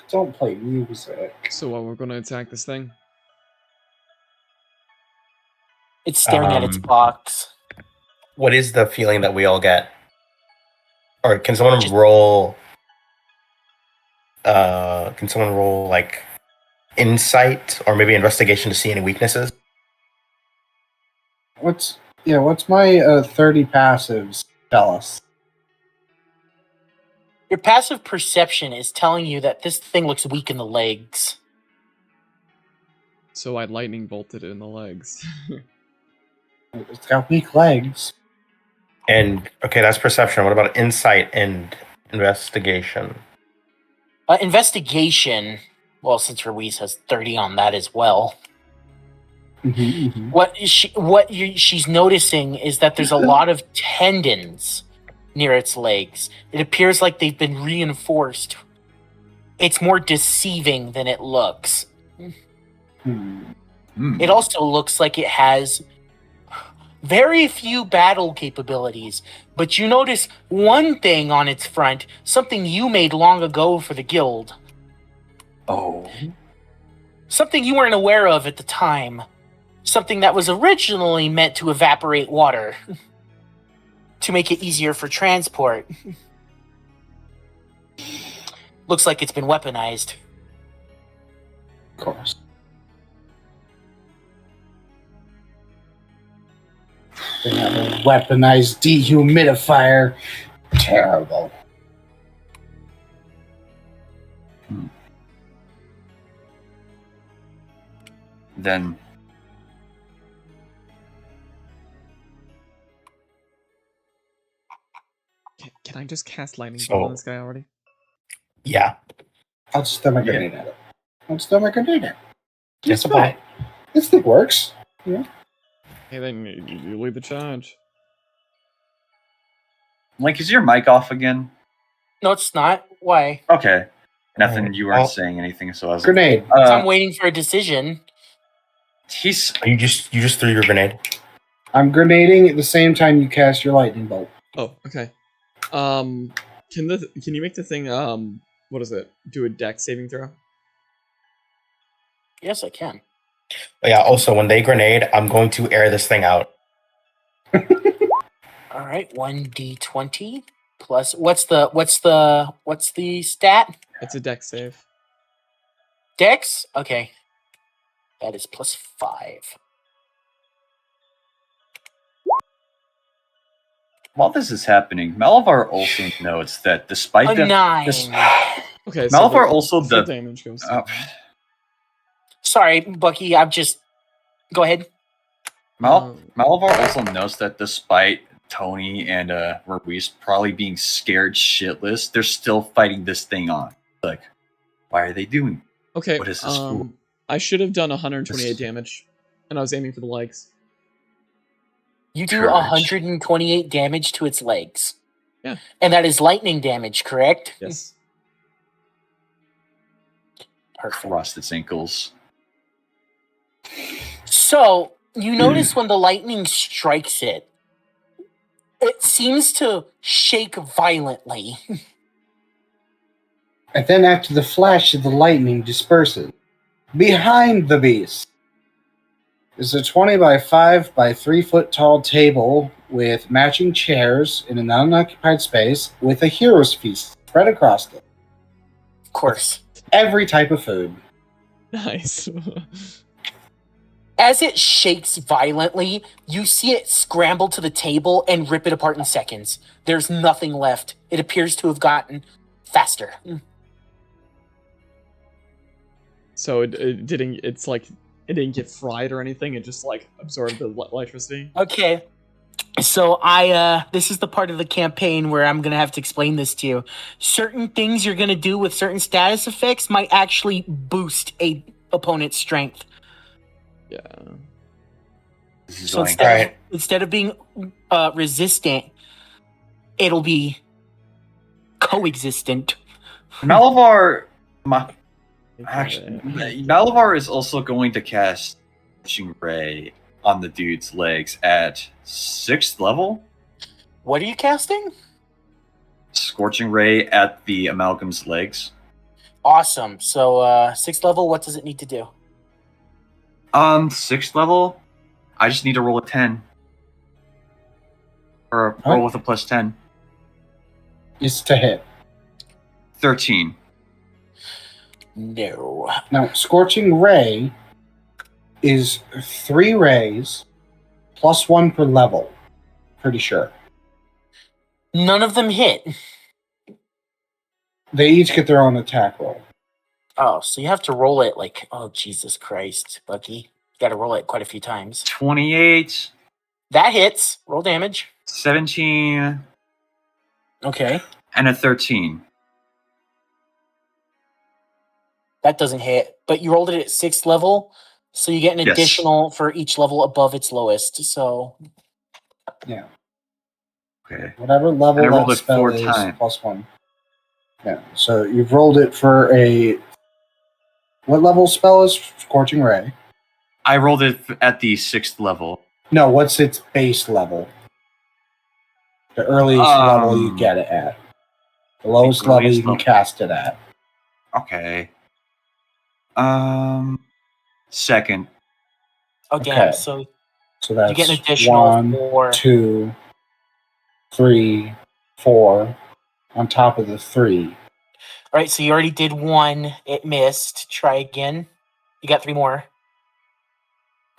Don't play music. So we're gonna attack this thing? It's staring at its box. What is the feeling that we all get? Or can someone roll? Can someone roll like insight or maybe investigation to see any weaknesses? What's my 30 passives tell us? Your passive perception is telling you that this thing looks weak in the legs. So I lightning bolted it in the legs. It's got weak legs. And okay, that's perception. What about insight and investigation? Investigation. Well, since Ruiz has 30 on that as well. Mm-hmm. She's noticing is that there's a lot of tendons near its legs. It appears like they've been reinforced. It's more deceiving than it looks. It also looks like it has very few battle capabilities, but you notice one thing on its front, something you made long ago for the guild. Oh. Something you weren't aware of at the time. Something that was originally meant to evaporate water. To make it easier for transport. Looks like it's been weaponized. Of course. They have a weaponized dehumidifier. Terrible. Then can I just cast lightning bolt on this guy already? Yeah. I'll just throw my grenade at it. It's Yes, fine. This thing works. Yeah. Hey, then you lead the charge. Like, is your mic off again? No, it's not. Why? Okay. Nothing. You weren't saying anything, so I was Grenade. I'm waiting for a decision. You just threw your grenade. I'm grenading at the same time you cast your lightning bolt. Oh, okay. Can you make the thing what is it? Do a dex saving throw? Yes, I can. But yeah, also when they grenade, I'm going to air this thing out. All right, 1d20 plus what's the stat? It's a dex save. Dex? Okay. That is plus 5. While this is happening, Malavar also notes that despite a 9. Okay, Malavar also the damage goes. Sorry, Bucky. I'm just. Go ahead. Malavar also notes that despite Tony and Ruiz probably being scared shitless, they're still fighting this thing on. Like, why are they doing? Okay. What is this for? I should have done 128 damage, and I was aiming for the legs. You do 128 damage to its legs. Yeah. And that is lightning damage, correct? Yes. Perfect. Crossed its ankles. So, you notice when the lightning strikes it, it seems to shake violently. And then after the flash of the lightning disperses, behind the beast is a 20 by 5 by 3 foot tall table with matching chairs in an unoccupied space with a hero's feast spread across it. Of course. Every type of food. Nice. As it shakes violently, you see it scramble to the table and rip it apart in seconds. There's nothing left. It appears to have gotten faster. So it didn't. It's like it didn't get fried or anything. It just like absorbed the electricity. Okay. So this is the part of the campaign where I'm gonna have to explain this to you. Certain things you're gonna do with certain status effects might actually boost a opponent's strength. Yeah. This is So going. instead of being resistant, it'll be coexistent. Malavar. Okay. Actually, Malavar is also going to cast Scorching Ray on the dude's legs at 6th level. What are you casting? Scorching Ray at the Amalgam's legs. Awesome. So 6th level, what does it need to do? 6th level, I just need to roll a 10. Or roll with a plus 10. It's to hit. 13. No. Now, Scorching Ray is 3 rays plus 1 per level. Pretty sure. None of them hit. They each get their own attack roll. Oh, so you have to roll it like, oh, Jesus Christ, Bucky. You got to roll it quite a few times. 28. That hits. Roll damage. 17. Okay. And a 13. That doesn't hit, but you rolled it at 6th level, so you get an Yes. additional for each level above its lowest. So Yeah. Okay. Whatever And I level rolled that it spell 4 is, times. plus 1. Yeah. So you've rolled it for a... What level spell is Scorching Ray? I rolled it at the 6th level. No, what's its base level? The earliest level you get it at. The lowest level earliest you can level. cast it at. Okay. 2nd. oh damn, Okay. so So that's you get an additional 1, 4. 2, 3, 4 on top of the 3. All right, so you already did 1. It missed. Try again. You got 3 more.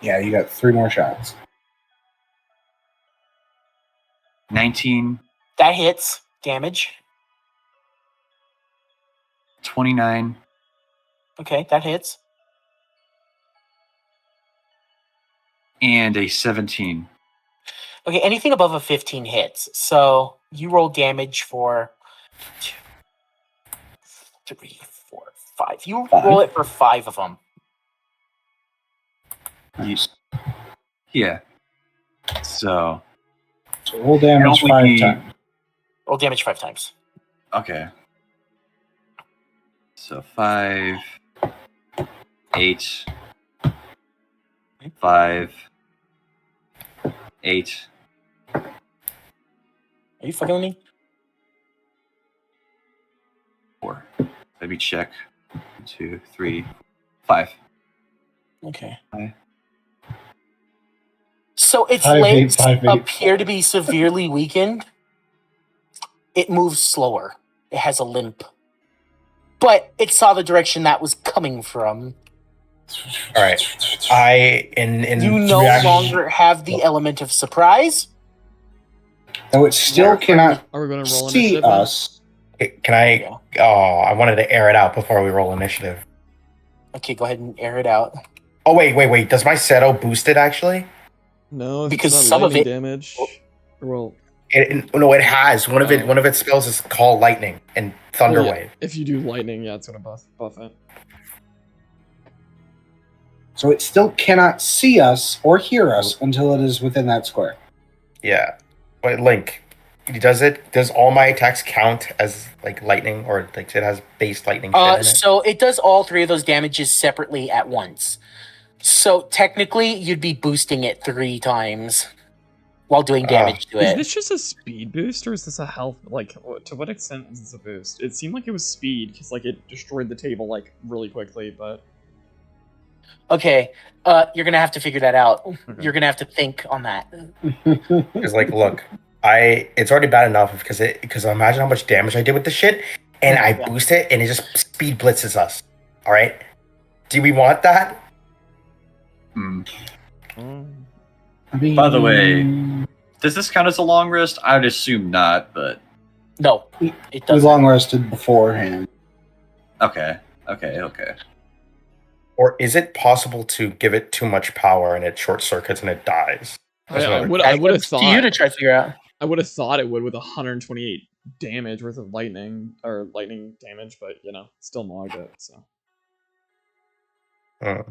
Yeah, you got 3 more shots. 19. That hits. Damage. 29. Okay, that hits. And a 17. Okay, anything above a 15 hits. So you roll damage for 2, 3, 4, 5. You 5. roll it for 5 of them. Nice. Yeah. So roll damage Only 5 be- times. Roll damage 5 times. okay. So 5, 8, 5, 8. Are you fucking with me? 4. Let me check. 1, 2, 3, 5. Okay. Okay. So its 5, 8, legs 5, 8, appear to be severely weakened. It moves slower. It has a limp. But it saw the direction that was coming from. All right. You no longer have the element of surprise. Though it still cannot Are we going to roll see initiative? then? us. Can I? Oh, I wanted to air it out before we roll initiative. Okay, go ahead and air it out. Oh wait. Does my Seto boost it actually? No, Because it's not some of lightning it- damage. Well, No, it has. One of Oh. one of its spells is called lightning and thunder well, yeah, wave. if you do lightning, yeah, it's going to buff it. So it still cannot see us or hear us until it is within that square. Yeah. Wait, Link. Does all my attacks count as like lightning, or like it has base lightning shit in it? So it does all 3 of those damages separately at once. So technically, you'd be boosting it 3 times while doing damage to Is it. this just a speed boost, or is this a health? Like, to what extent is this a boost? It seemed like it was speed, because like it destroyed the table like really quickly, but Okay, you're gonna have to figure that out. Okay. You're gonna have to think on that. Because like, look, it's already bad enough because imagine how much damage I did with the shit, and I Yeah. boost it, and it just speed blitzes us. All right, do we want that? Hmm. I mean, By the way, does this count as a long rest? I would assume not, but No, it we doesn't. long rested beforehand. okay. Or is it possible to give it too much power and it short circuits and it dies? That's I another would That's have up to you to thought try to figure out. I would have thought it would with 128 damage worth of lightning damage, but you know, still mogged it. So Because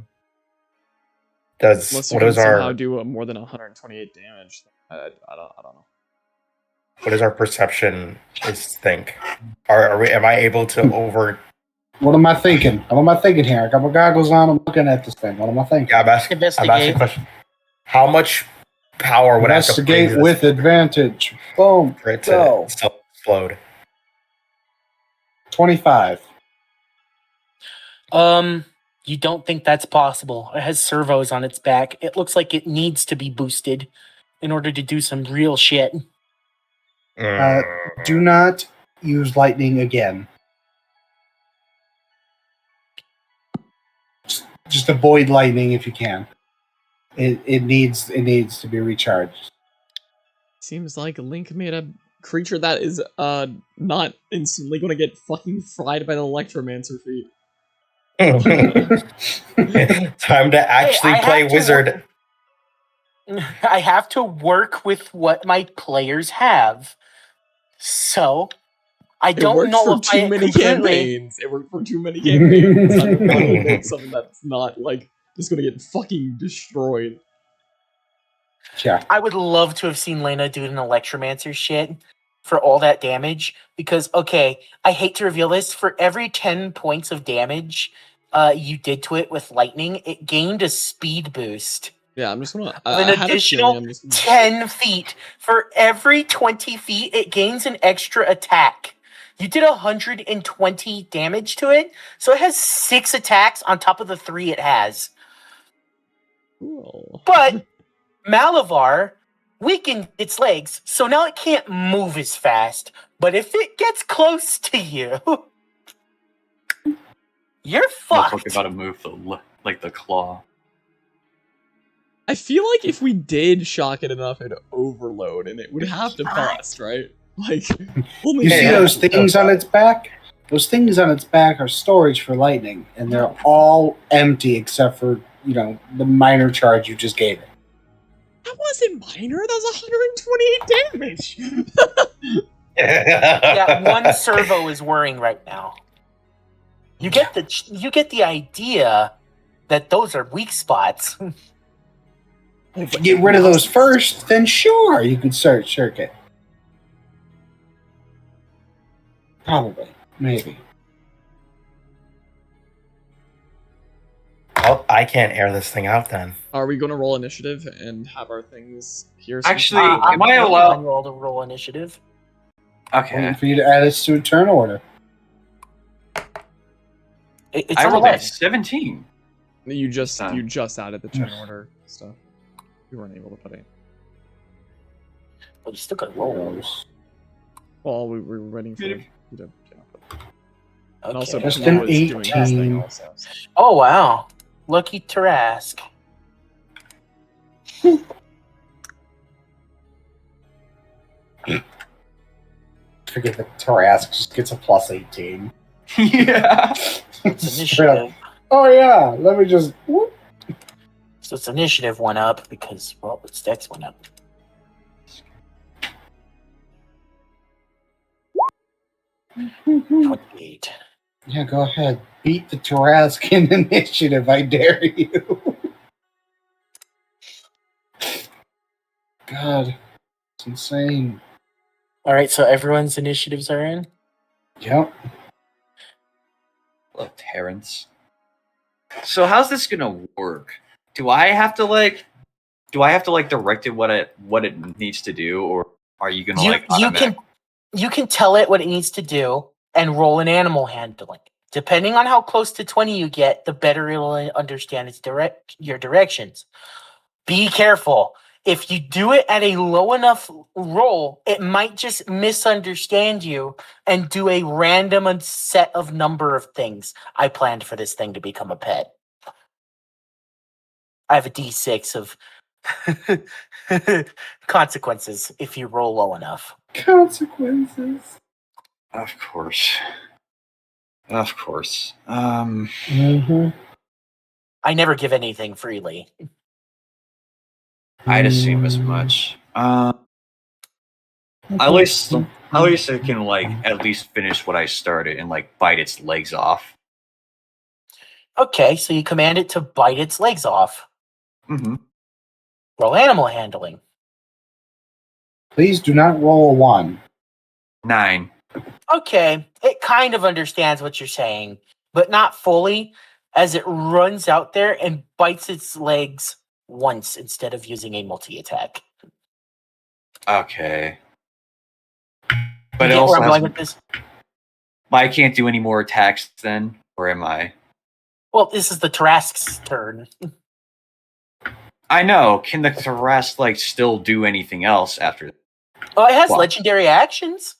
Unless you what can is somehow our do more than 128 damage. I don't know. what is our perception is think? Are we? Am I able to over? What am I thinking? What am I thinking here? I got my goggles on. I'm looking at this thing. What am I thinking? Yeah, I'm asking a question. How much power would I have to put Investigate into with this advantage. Boom. for it Go. to explode? 25. You don't think that's possible. It has servos on its back. It looks like it needs to be boosted in order to do some real shit. Do not use lightning again. Just avoid lightning if you can. It needs to be recharged. Seems like Link made a creature that is not instantly going to get fucking fried by the Electromancer feat. Time to actually play wizard. I have to work with what my players have. So, I don't know if too many campaigns. It worked for too many campaigns. I don't want to make something that's not, like, just going to get fucking destroyed. Yeah. I would love to have seen Lena do an Electromancer shit for all that damage. Because, okay, I hate to reveal this, for every 10 points of damage you did to it with lightning, it gained a speed boost. Yeah, I'm just gonna. An additional 10 feet. For every 20 feet, it gains an extra attack. You did 120 damage to it, so it has 6 attacks on top of the 3 it has. Cool. But Malavar weakened its legs, so now it can't move as fast. But if it gets close to you, you're fucked. I'm talking about a move the claw. I feel like if we did shock it enough, it'd overload, and it would have to bust, right? Like, you see those things on its back? Those things on its back are storage for lightning, and they're all empty except for, the minor charge you just gave it. That wasn't minor. That was 128 damage. Yeah, one servo is whirring right now. You get the idea that those are weak spots. If you get rid of those first, then sure, you could start circuit. Probably. Maybe. Well, I can't air this thing out then. Are we going to roll initiative and have our things here? Actually, am I allowed to roll initiative? Okay. Waiting for you to add this to a turn order. It's I rolled a a 17. You just added the turn order stuff. You weren't able to put it. But you still got roll. Well, we were waiting for you to. And also, Just Puma an was doing this thing 18. also. Oh wow, lucky Tarask. Forget the Tarask just gets a plus 18. Yeah. It's initiative. Oh yeah, let me just. Whoop. So its initiative went up because, well, its dex went up. $28. Yeah, go ahead. Beat the Tarask in initiative, I dare you. God, it's insane. All right, so everyone's initiatives are in? Yep. Hello, Terrence. So how's this gonna work? Do I have to direct it what it needs to do, or are you gonna you can tell it what it needs to do and roll an animal handling. Depending on how close to 20 you get, the better it'll understand your directions. Be careful. If you do it at a low enough roll, it might just misunderstand you and do a random set of number of things. I planned for this thing to become a pet. I have a D6 of consequences if you roll low enough. Consequences. Of course. Mm-hmm. I never give anything freely. I'd assume as much. At least I can at least finish what I started and bite its legs off. Okay, so you command it to bite its legs off. Mm-hmm. Roll animal handling. Please do not roll a 1. 9. Okay, it kind of understands what you're saying, but not fully, as it runs out there and bites its legs once instead of using a multi-attack. Okay. You But it get where also I'm has. going with this? I can't do any more attacks then, or am I? Well, this is the Tarask's turn. I know. Can the Tharas like still do anything else after? Oh, it has What? legendary actions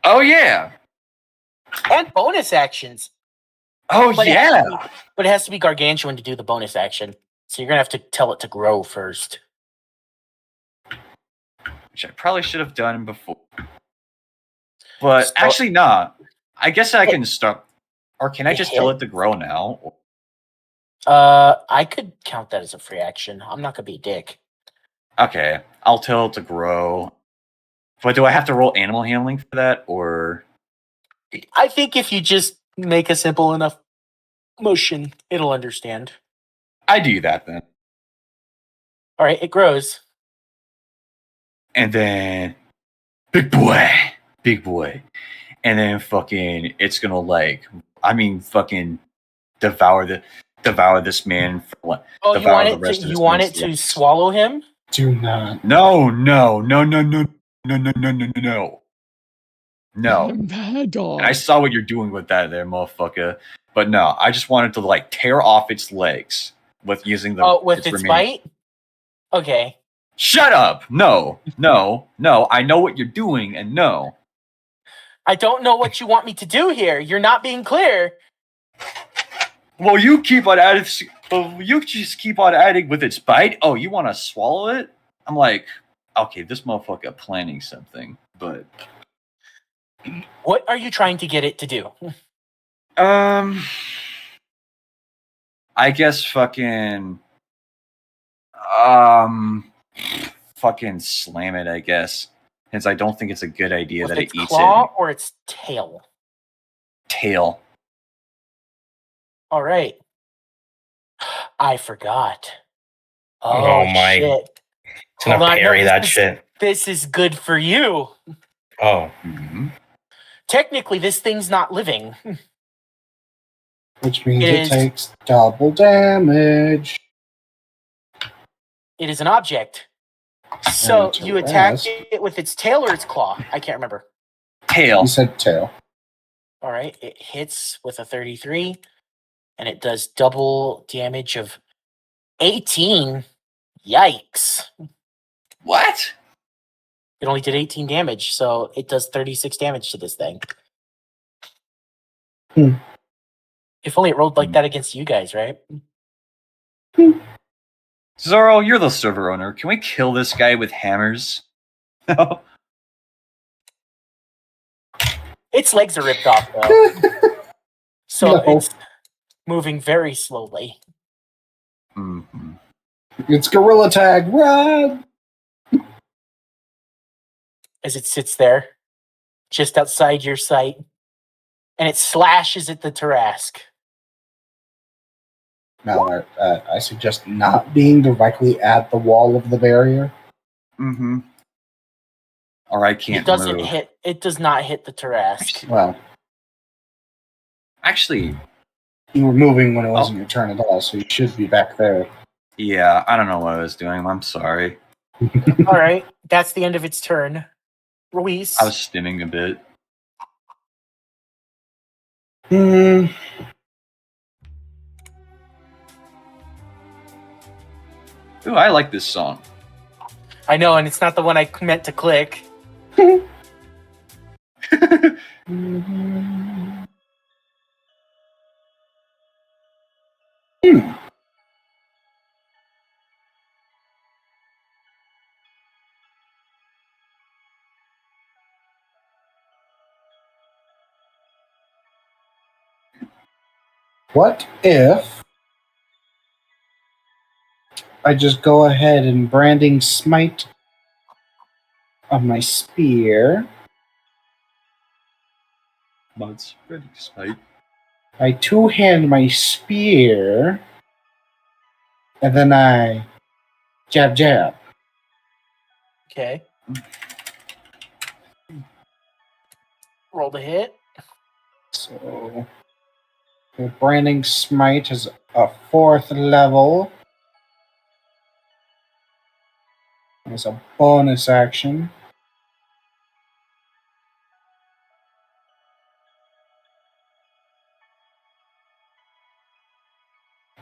Oh yeah. and bonus actions. Oh But yeah. But it has to be gargantuan to do the bonus action. So you're going to have to tell it to grow first. Which I probably should have done before. But So- actually, nah. I guess I can start. Or can I just tell hit. it to grow now? I could count that as a free action. I'm not going to be a dick. Okay, I'll tell it to grow. But do I have to roll animal handling for that, or? I think if you just make a simple enough motion, it'll understand. I do that then. All right, it grows. And then big boy. And then fucking it's gonna fucking devour this man for what? Oh, Devour you the rest of you this want man's it to legs. swallow him? Do not. No. No. Bad dog. And I saw what you're doing with that there, motherfucker. But no, I just wanted to like tear off its legs with using the With its bite? Okay. Shut up! No. I know what you're doing, and no. I don't know what you want me to do here. You're not being clear. Well, you keep on adding. Well, you just keep on adding with its bite. Oh, you want to swallow it? I'm like, okay, this motherfucker planning something, but What are you trying to get it to do? I guess fucking slam it. I guess, since I don't think it's a good idea With that its it eats claw it. or its tail? Tail. All right. I forgot. Oh my. Shit. It's gonna Hold on, parry that this is- shit. This is good for you. Oh. Mm-hmm. Technically, this thing's not living. Which means It it is- takes double damage. It is an object. So it's a you attack rasp. it with its tail or its claw? I can't remember. Tail. You said tail. All right, it hits with a 33, and it does double damage of 18. Yikes. What? It only did 18 damage, so it does 36 damage to this thing. If only it rolled like that against you guys, right? Zoro, you're the server owner. Can we kill this guy with hammers? No. Its legs are ripped off, though. So No. it's moving very slowly. Mm-hmm. It's gorilla tag. Run! As it sits there, just outside your sight, and it slashes at the Tarask. Now, I suggest not being directly at the wall of the barrier. Mm-hmm. Or I can't It doesn't move. hit. It does not hit the Tarask. Well, Actually, you were moving when it wasn't your turn at all, so you should be back there. yeah, I don't know what I was doing. I'm sorry. All right, that's the end of its turn. Ruiz. I was stimming a bit. Hmm. Ooh, I like this song. I know, and it's not the one I meant to click. What if I just go ahead and branding smite on my spear? Mods ready to fight. I two-hand my spear And then I jab, jab. Okay. Roll the hit. So the branding smite is a 4th level. It's a bonus action.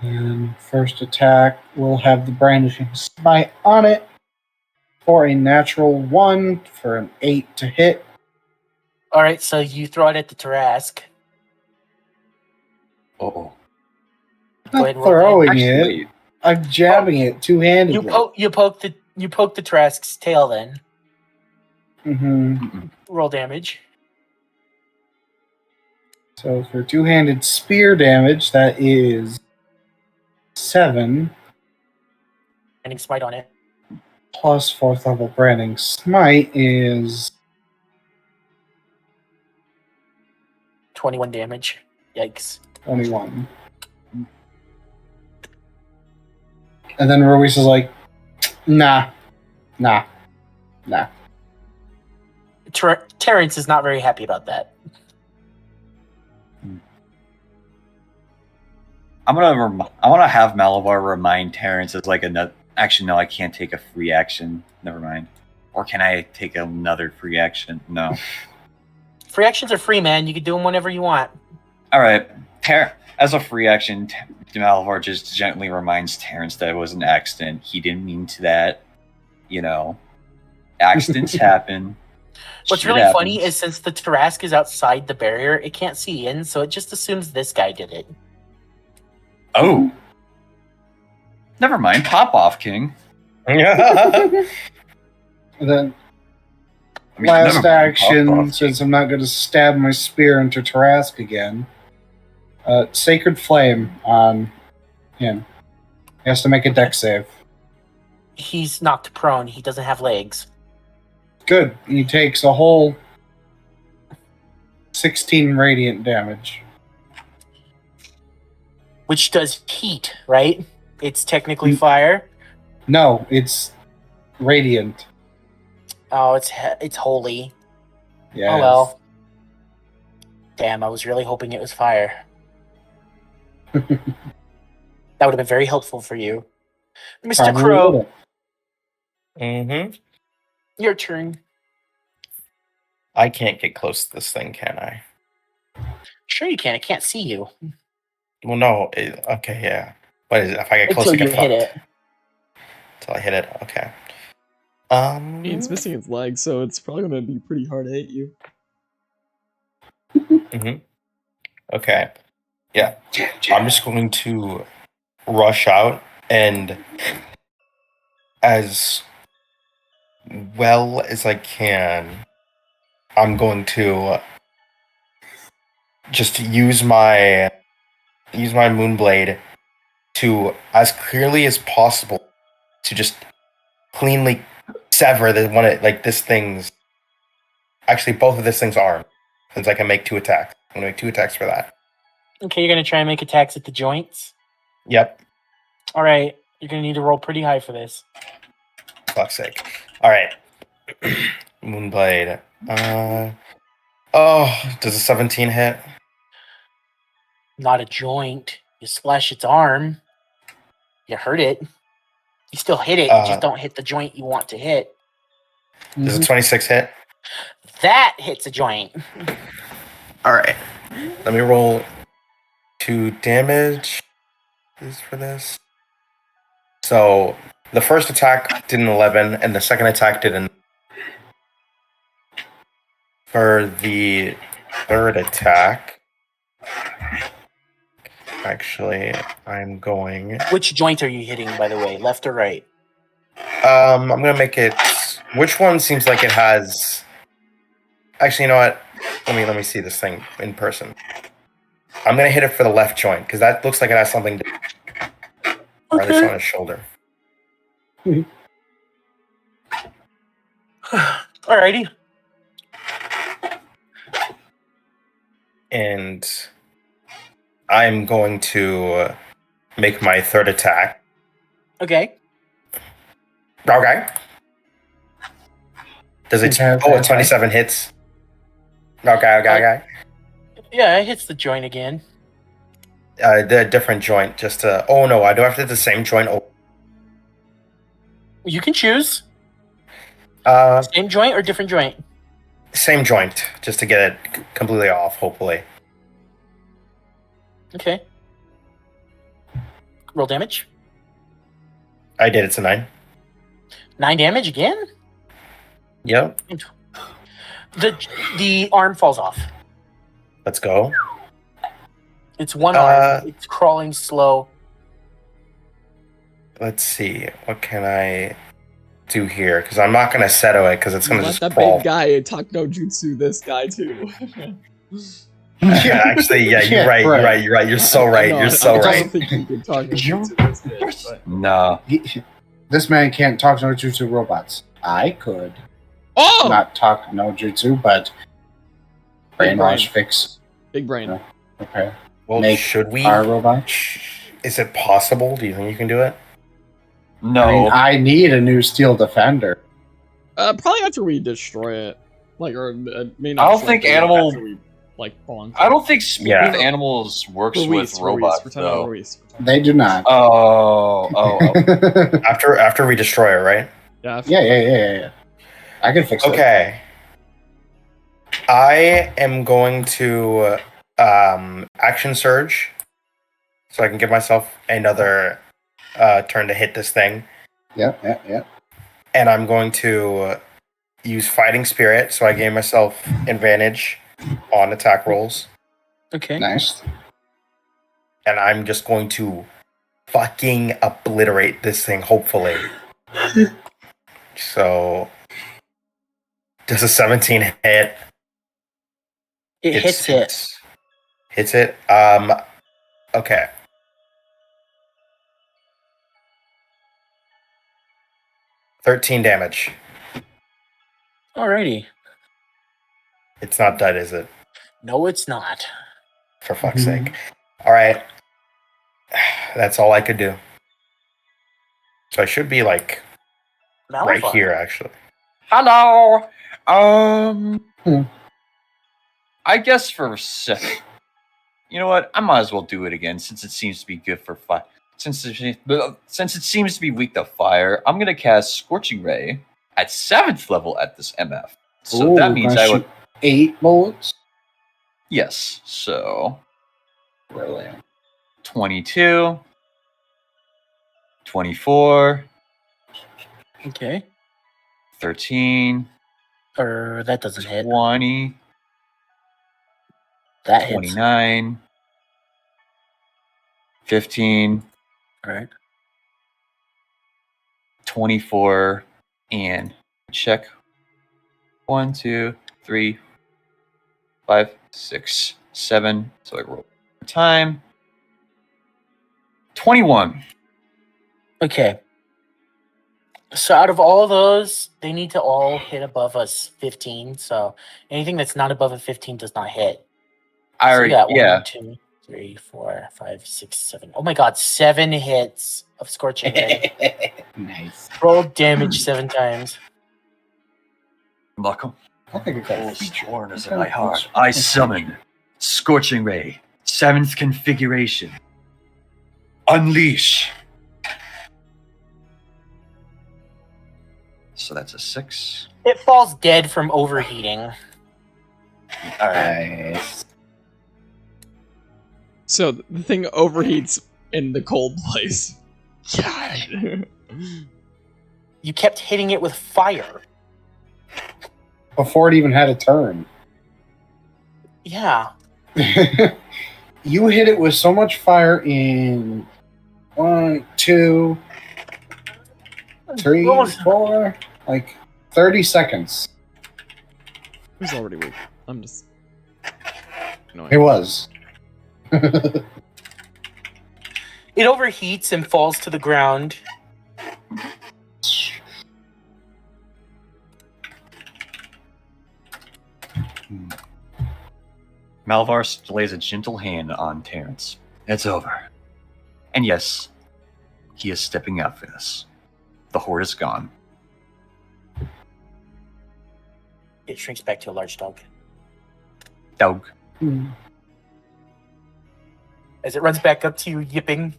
And first attack will have the brandishing smite on it for a natural 1 for an 8 to hit. All right, so you throw it at the Tarask. Oh. Go ahead Not and roll throwing Actually, it. I'm jabbing it two-handedly. You poke the Tarask's tail. Then Mm-hmm. roll damage. So for two-handed spear damage, that is 7 Branding smite on it. plus 4th level branding smite is 21 damage. Yikes. 21. And then Ruiz is like, nah. Terrence is not very happy about that. I want to have Malabar remind Terrence as like a. Actually, no, I can't take a free action. Never mind. Or can I take another free action? No. Free actions are free, man. You can do them whenever you want. All right. As a free action, Malabar just gently reminds Terrence that it was an accident. He didn't mean to that. You know, accidents happen. What's Shit really happens. funny is since the Tarask is outside the barrier, it can't see in, so it just assumes this guy did it. Oh. Never mind. Pop off, King. And then I mean, last never mind, pop action, off, since I'm not going to stab my spear into Tarask again, Sacred Flame on him. He has to make a dex save. He's knocked prone. He doesn't have legs. Good. He takes a whole 16 radiant damage. Which does heat, right? It's technically fire. No, it's radiant. Oh, it's holy. Yes. Oh well. Damn, I was really hoping it was fire. That would have been very helpful for you. Mr. Probably Crow, would've. Mm-hmm. your turn. I can't get close to this thing, can I? Sure you can. I can't see you. Well, no. Okay, yeah. But if I get close, Until I get you hit fucked. it. Until I hit it. Okay. It's missing its legs, so it's probably gonna be pretty hard to hit you. Mm-hmm. Okay. Yeah. I'm just going to rush out and as well as I can, I'm going to just use my Moonblade to, as clearly as possible, to just cleanly sever this thing's. Actually, both of this thing's arm, since I can make 2 attacks. I'm gonna make 2 attacks for that. Okay, you're gonna try and make attacks at the joints. Yep. All right, you're gonna need to roll pretty high for this. Fuck's sake. All right. Moonblade. Does a 17 hit? Not a joint. You slash its arm. You hurt it. You still hit it. You just don't hit the joint you want to hit. Does a 26 hit? That hits a joint. All right. Let me roll 2 damage for this. So the first attack did an 11, and the second attack did an. For the third attack, actually, I'm going. Which joint are you hitting, by the way? Left or right? I'm gonna make it. Which one seems like it has? Actually, you know what? Let me see this thing in person. I'm gonna hit it for the left joint because that looks like it has something. Or at least on his shoulder. Alrighty. And I'm going to make my third attack Okay. Okay. Does it? Oh, 27 hits. Okay. Yeah, it hits the joint again. The different joint. Just to. Oh no, I do have to hit the same joint. Oh. You can choose Uh, same joint or different joint. same joint, just to get it completely off. Hopefully. Okay. Roll damage. I did. It's a 9. 9 damage again. Yep. The arm falls off. Let's go. It's one arm. It's crawling slow. Let's see. What can I do here? Because I'm not gonna settle it because it's gonna Let just that crawl. big guy talk no jutsu this guy too. Yeah, actually, yeah, you're right. You're so right. You're so I right. don't think you can talk no jutsu this big, but... No. This man can't talk no jutsu robots. I could Oh! not talk no jutsu, but brainwash fix. Big brain. No. Okay. Well, Make should we? our robot? Is it possible? Do you think you can do it? No. I mean, I need a new steel defender. Probably after we destroy it. Like, or maybe I not don't destroy think it, but animal- after we, like, belong to I it. don't think speaking Yeah. with animals works Ruiz, with robots, We're talking about though. Ruiz. They do not. Oh. After we destroy it, right? Yeah. Yeah. I can fix it. Okay. I am going to action surge, so I can give myself another turn to hit this thing. Yeah. And I'm going to use fighting spirit, so I gain myself advantage on attack rolls. Okay. Nice. And I'm just going to fucking obliterate this thing, hopefully. So, does a 17 hit? It hits it. Hits it. Okay. $13 damage. Alrighty. It's not dead, is it? No, it's not. For fuck's sake. All right. That's all I could do. So I should be like right Malphite. here, actually. Hello. Hmm. I guess for a second. You know what? I might as well do it again since it seems to be good for fire. Since it seems to be weak to fire, I'm gonna cast Scorching Ray at 7th level at this MF. So that means I would 8 bullets. yes. So Brilliant. 22, 24, Okay. 13, That doesn't hit. 20, That hits. 29, 15, Alright. 24, and check 1, 2, 3, 5, 6, 7. So I roll time. 21. Okay. So out of all of those, they need to all hit above us 15. So anything that's not above a 15 does not hit. I already, so you got yeah. 1, 2, 3, 4, 5, 6, 7. Oh my god, 7 hits of Scorching Ray. Nice. Roll damage 7 times. Welcome. I think it got All a feature. swornness in my heart. I summon Scorching Ray, 7th configuration. Unleash. So that's a 6. It falls dead from overheating. All right. Nice. So the thing overheats in the cold place. God. You kept hitting it with fire. Before it even had a turn. Yeah. You hit it with so much fire in 1, 2, 3, What was- 4, like 30 seconds. It was already weak. I'm just annoying. It was. It overheats and falls to the ground. Malvar lays a gentle hand on Terrence. It's over. And yes, he is stepping out for this. The horde is gone. It shrinks back to a large dog. Dog. As it runs back up to you, yipping,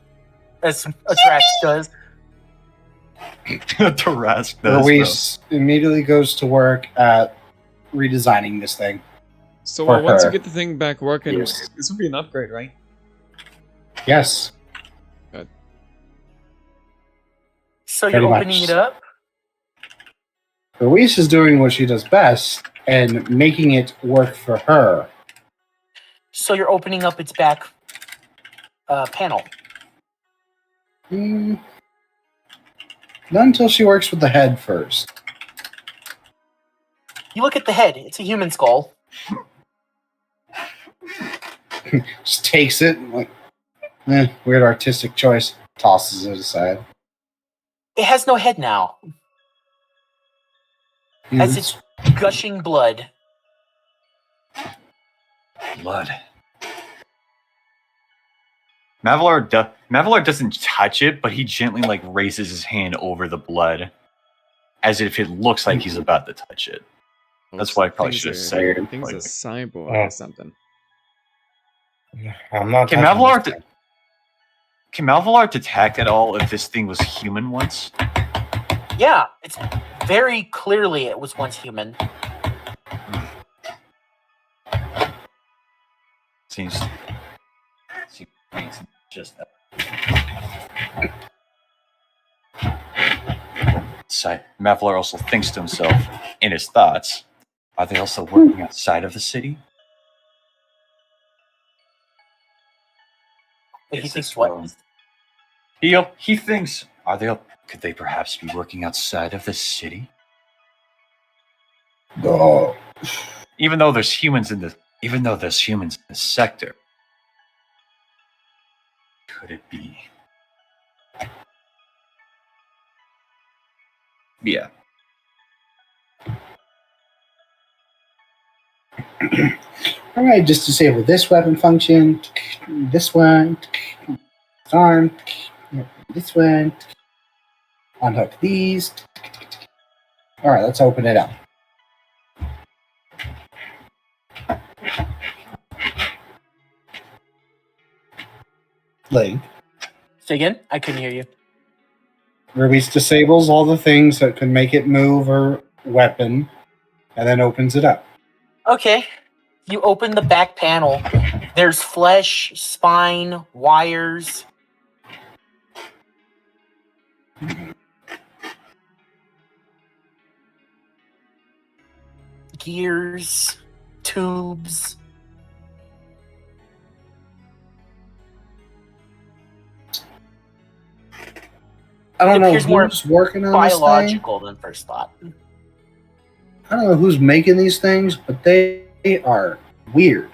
as a trash does. Tarask does. Ruiz immediately goes to work at redesigning this thing. So For once you her. get the thing back working, Yes. this would be an upgrade, right? Yes. So you're Pretty opening much. it up? Ruiz is doing what she does best and making it work for her. So you're opening up its back panel. Not until she works with the head first. You look at the head. It's a human skull. Just takes it, like, weird artistic choice. Tosses it aside. It has no head now. As it's gushing blood. Blood. Mavelar doesn't touch it, but he gently like raises his hand over the blood, as if it looks like he's about to touch it. That's why I probably should have said. I think it's a cyborg or something. I'm not. Can touching Mavelar this thing. Can Mavelar detect at all if this thing was human once? Yeah, it's very clearly it was once human. Seems just that. Mavelar also thinks to himself, in his thoughts, are they also working outside of the city? He Is thinks this what? wrong? He thinks, could they perhaps be working outside of the city? Oh. Even though there's humans in the sector, could it be? Yeah. All right, just disable this weapon function. This one. Arm. This one. Unhook these. All right, let's open it up. Link. Say again? I couldn't hear you. Rubies disables all the things that could make it move her weapon, and then opens it up. Okay. You open the back panel. There's flesh, spine, wires. Gears, tubes. I don't know appears more who's working on this thing. Biological than first thought. I don't know who's making these things, but they are weird.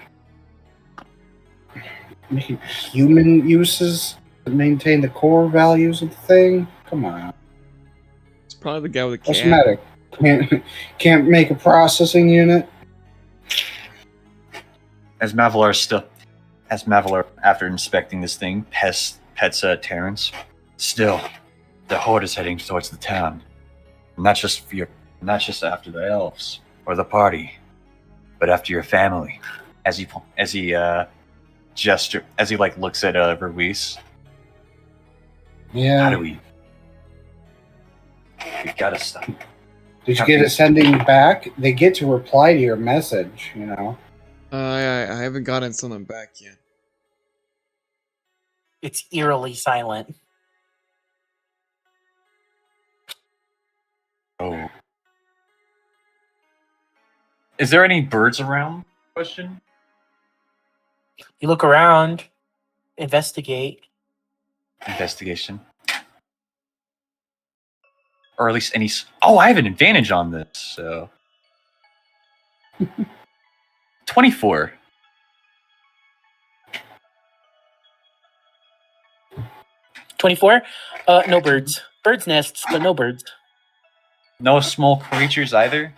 Making human uses to maintain the core values of the thing? Come on. It's probably the guy with the What's the cat. matter? Can't make a processing unit? As Mavelar, after inspecting this thing, pets Terrence. Still, the horde is heading towards the town. Not just after the elves or the party, but after your family. As he looks at Ruiz. Yeah. How do we gotta stop. Did you get a sending back? They get to reply to your message, you know. I haven't gotten something back yet. It's eerily silent. Oh. Is there any birds around? Question. You look around, investigate. Investigation. Or at least any... Oh, I have an advantage on this, so... 24. 24? No birds. Birds' nests, but no birds. No small creatures either?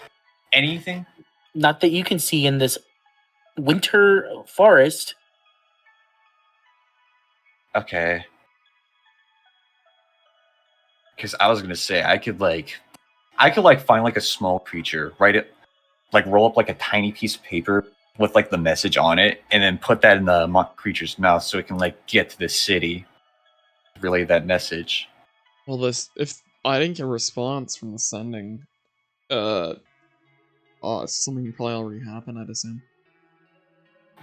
Anything? Not that you can see in this winter forest. Okay. Because I was gonna say I could find like a small creature, write it, like roll up like a tiny piece of paper with like the message on it, and then put that in the creature's mouth so it can like get to the city, relay that message. Well, if I didn't get a response from the sending, something probably already happened, I'd assume.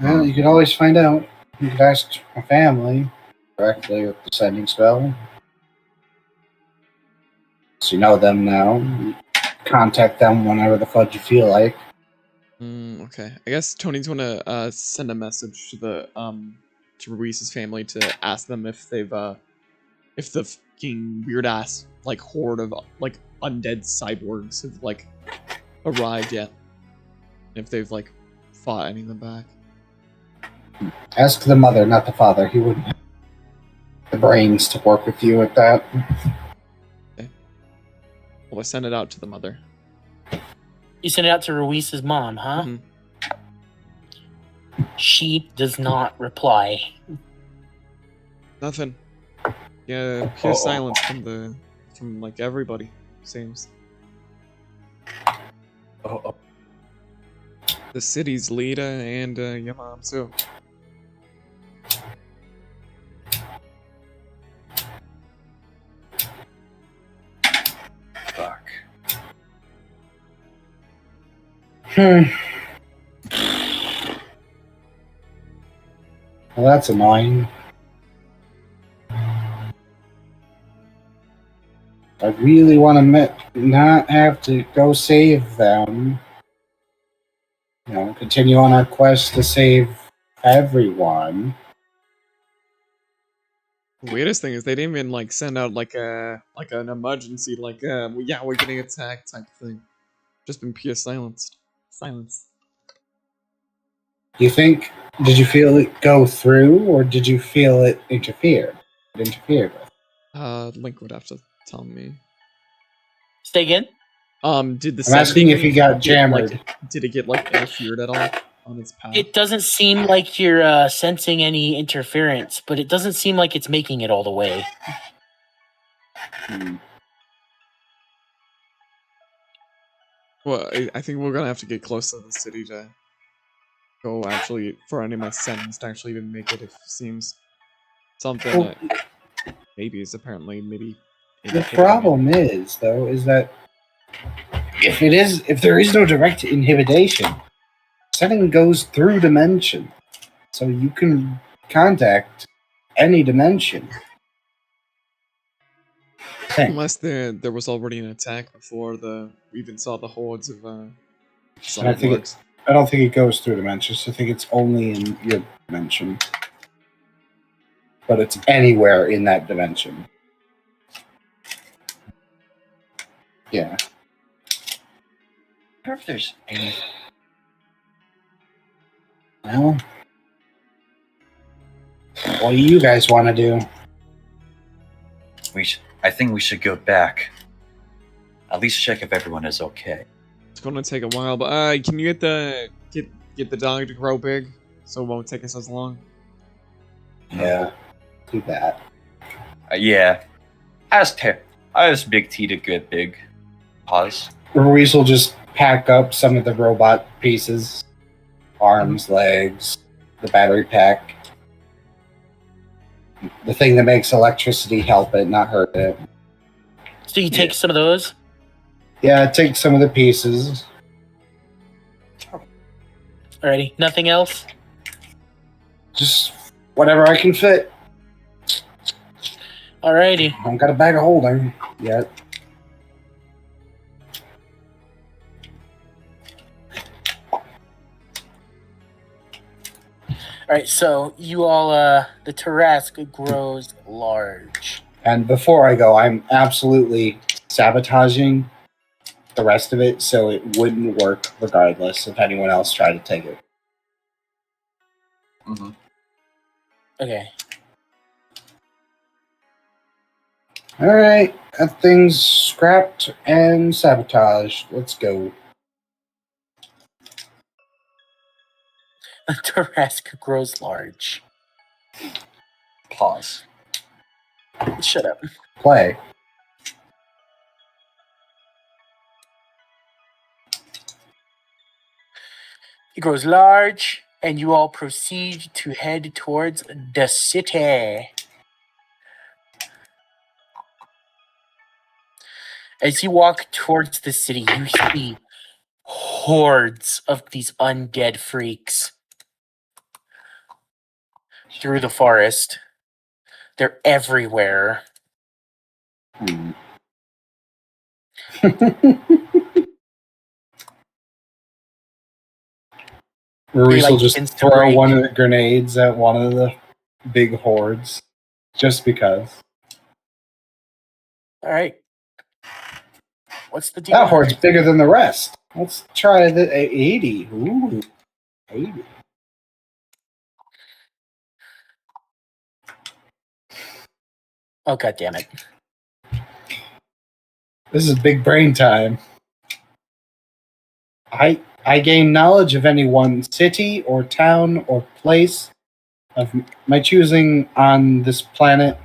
Well, you can always find out. You could ask my family directly with the sending spell. So you know them now. You contact them whenever the fudge you feel like. Okay. I guess Tony's gonna send a message to the to Ruiz's family to ask them if they've if the fucking weird ass like horde of like undead cyborgs have like arrived yet. If they've like fought any of them back. Ask the mother, not the father. He wouldn't have the brains to work with you at that. Okay. Well, I send it out to the mother. You send it out to Ruiz's mom, huh? Mhm. She does not reply. Nothing. Yeah, pure silence from like everybody, seems. The city's leader and your mom too. Fuck. Well, that's annoying. I really want to not have to go save them. You know, continue on our quest to save everyone. The weirdest thing is they didn't even like send out like an emergency yeah, we're getting attacked type thing. Just been pure silence. Silence. Do you think? Did you feel it go through, or did you feel it interfere? It interfered with. Link would have to tell me. Stay again? Did the I'm asking if you got jammered. Did it get like interfered at all on its path? It doesn't seem like you're sensing any interference, but it doesn't seem like it's making it all the way. Well, I think we're gonna have to get close to the city to go actually for any of my sentence to actually even make it. If it seems something that maybe is apparently maybe. The problem is that if there is no direct inhibition, setting goes through dimension, so you can contact any dimension. Unless there was already an attack before we even saw the hordes of cyborgs. I don't think it goes through dimensions. I think it's only in your dimension, but it's anywhere in that dimension. Yeah. I wonder if there's any. Well, what do you guys want to do? I think we should go back. At least check if everyone is okay. It's gonna take a while, but can you get the dog to grow big so it won't take us as long? Yeah, do that. Yeah. Ask Big T to get big. Pause. Ruiz will just pack up some of the robot pieces, arms, legs, the battery pack. The thing that makes electricity help it, not hurt it. So you take some of those? Yeah, take some of the pieces. Alrighty, nothing else? Just whatever I can fit. Alrighty. I don't got a bag of holding yet. Alright, so you all, the Tarrasque grows large. And before I go, I'm absolutely sabotaging the rest of it so it wouldn't work regardless if anyone else tried to take it. Mm-hmm. Okay. Alright, that thing's scrapped and sabotaged. Let's go. The Tarrasque grows large. Pause. Shut up. Play. It grows large, and you all proceed to head towards the city. As you walk towards the city, you see hordes of these undead freaks through the forest. They're everywhere. Maurice will just throw one of the grenades at one of the big hordes, just because. All right. What's the deal? That horde's bigger than the rest. Let's try the 80. Ooh, 80. Oh, God damn it. This is big brain time. I gain knowledge of any one city or town or place of my choosing on this planet.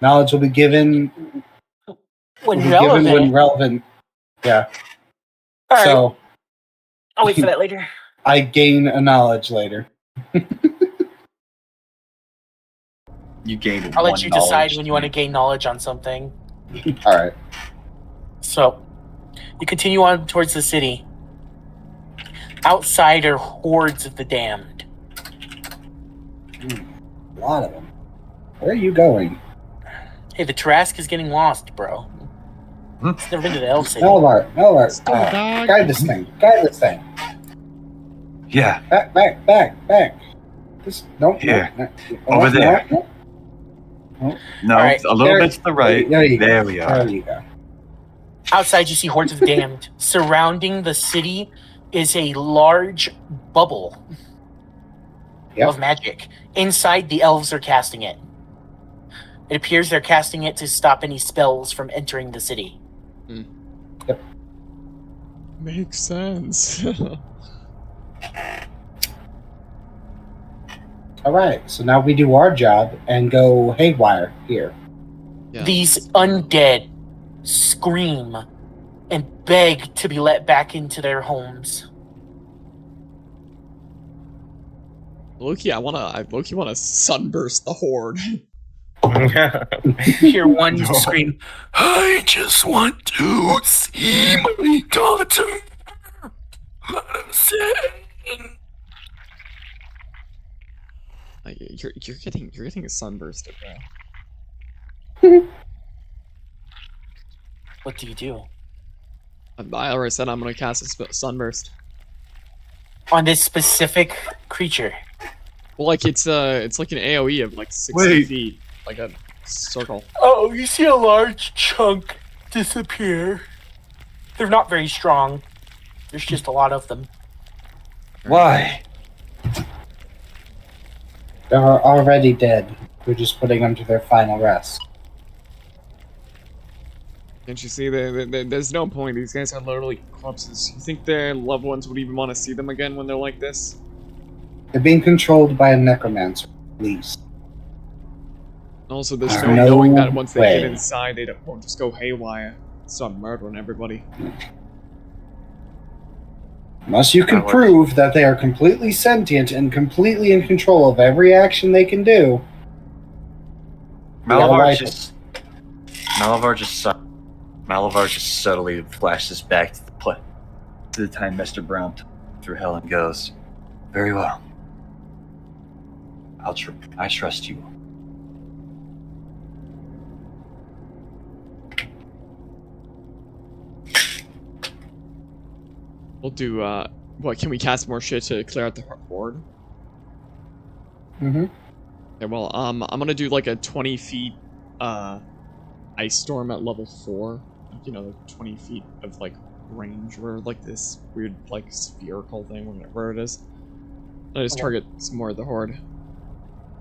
Knowledge will be given when relevant. Yeah. All right. So I'll wait for that later. I gain a knowledge later. You gain. I'll let you decide when you want to gain knowledge on something. All right. So, you continue on towards the city. Outside are hordes of the damned. A lot of them. Where are you going? Hey, the Trask is getting lost, bro. It's never been to the Elf City. Melvar, guide this thing. Yeah. Back. This, no. Here. No. Over there. No, right. a little bit to the right. There we are. There you go. Outside, you see hordes of damned. Surrounding the city is a large bubble of magic. Inside, the elves are casting it. It appears they're casting it to stop any spells from entering the city. Yep. Makes sense. All right, so now we do our job and go haywire here. Yeah. These undead scream and beg to be let back into their homes. Loki, I wanna sunburst the horde. You hear one scream, I just want to see my daughter. I'm saying. Like, you're getting sunbursted, bro. What do you do? I already said I'm gonna cast a sunburst. On this specific creature. Well, like it's like an AOE of like 60 feet, like a circle. Oh, you see a large chunk disappear. They're not very strong. There's just a lot of them. Why? They're already dead. We're just putting them to their final rest. Can't you see? There's no point. These guys are literally corpses. You think their loved ones would even want to see them again when they're like this? They're being controlled by a necromancer, at least. Also, there's no knowing that once they get inside, they won't just go haywire, start murdering everybody. Unless you can prove that they are completely sentient and completely in control of every action they can do. Malavar just subtly flashes back to the time Mr. Brown through hell and goes, "Very well. I trust you." We'll do, what, can we cast more shit to clear out the horde? Mm-hmm. Okay, well, I'm gonna do like a 20 feet, ice storm at level 4. You know, 20 feet of, like, range, or, like, this weird, like, spherical thing, whatever it is. I just target some more of the horde.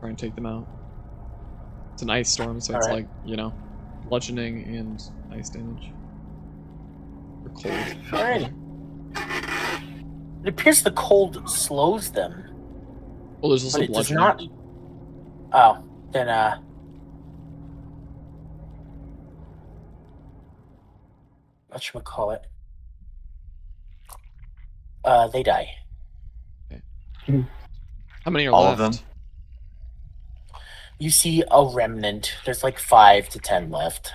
Try and take them out. It's an ice storm, so it's like, you know, bludgeoning and ice damage. Or cold. Alright. It appears the cold slows them. Well, there's also but it does bludgeoning. not. Oh, then whatchamacallit? They die. How many are All left? of them? You see a remnant. There's like 5 to 10 left.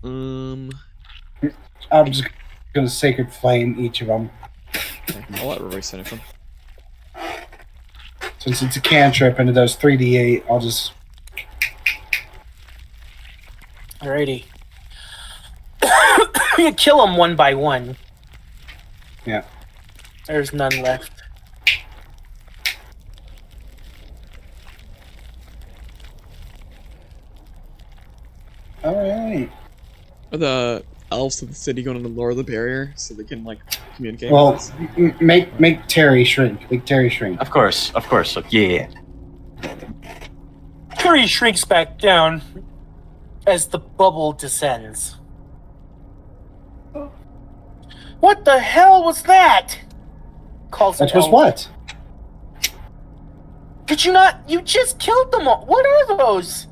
Um, I'm just gonna sacred flame each of them. okay, I'll let Royce finish them. Since it's a cantrip and it does 3d8, I'll just. Alrighty. You kill them one by one. Yeah. There's none left. Alright. Are the elves of the city going to lower the barrier so they can like communicate? Well, with us? make Terry shrink. Make Terry shrink. Of course. Look, yeah. Fury shrinks back down as the bubble descends. What the hell was that? Calls That an was elf. what? Did you not? You just killed them all. What are those?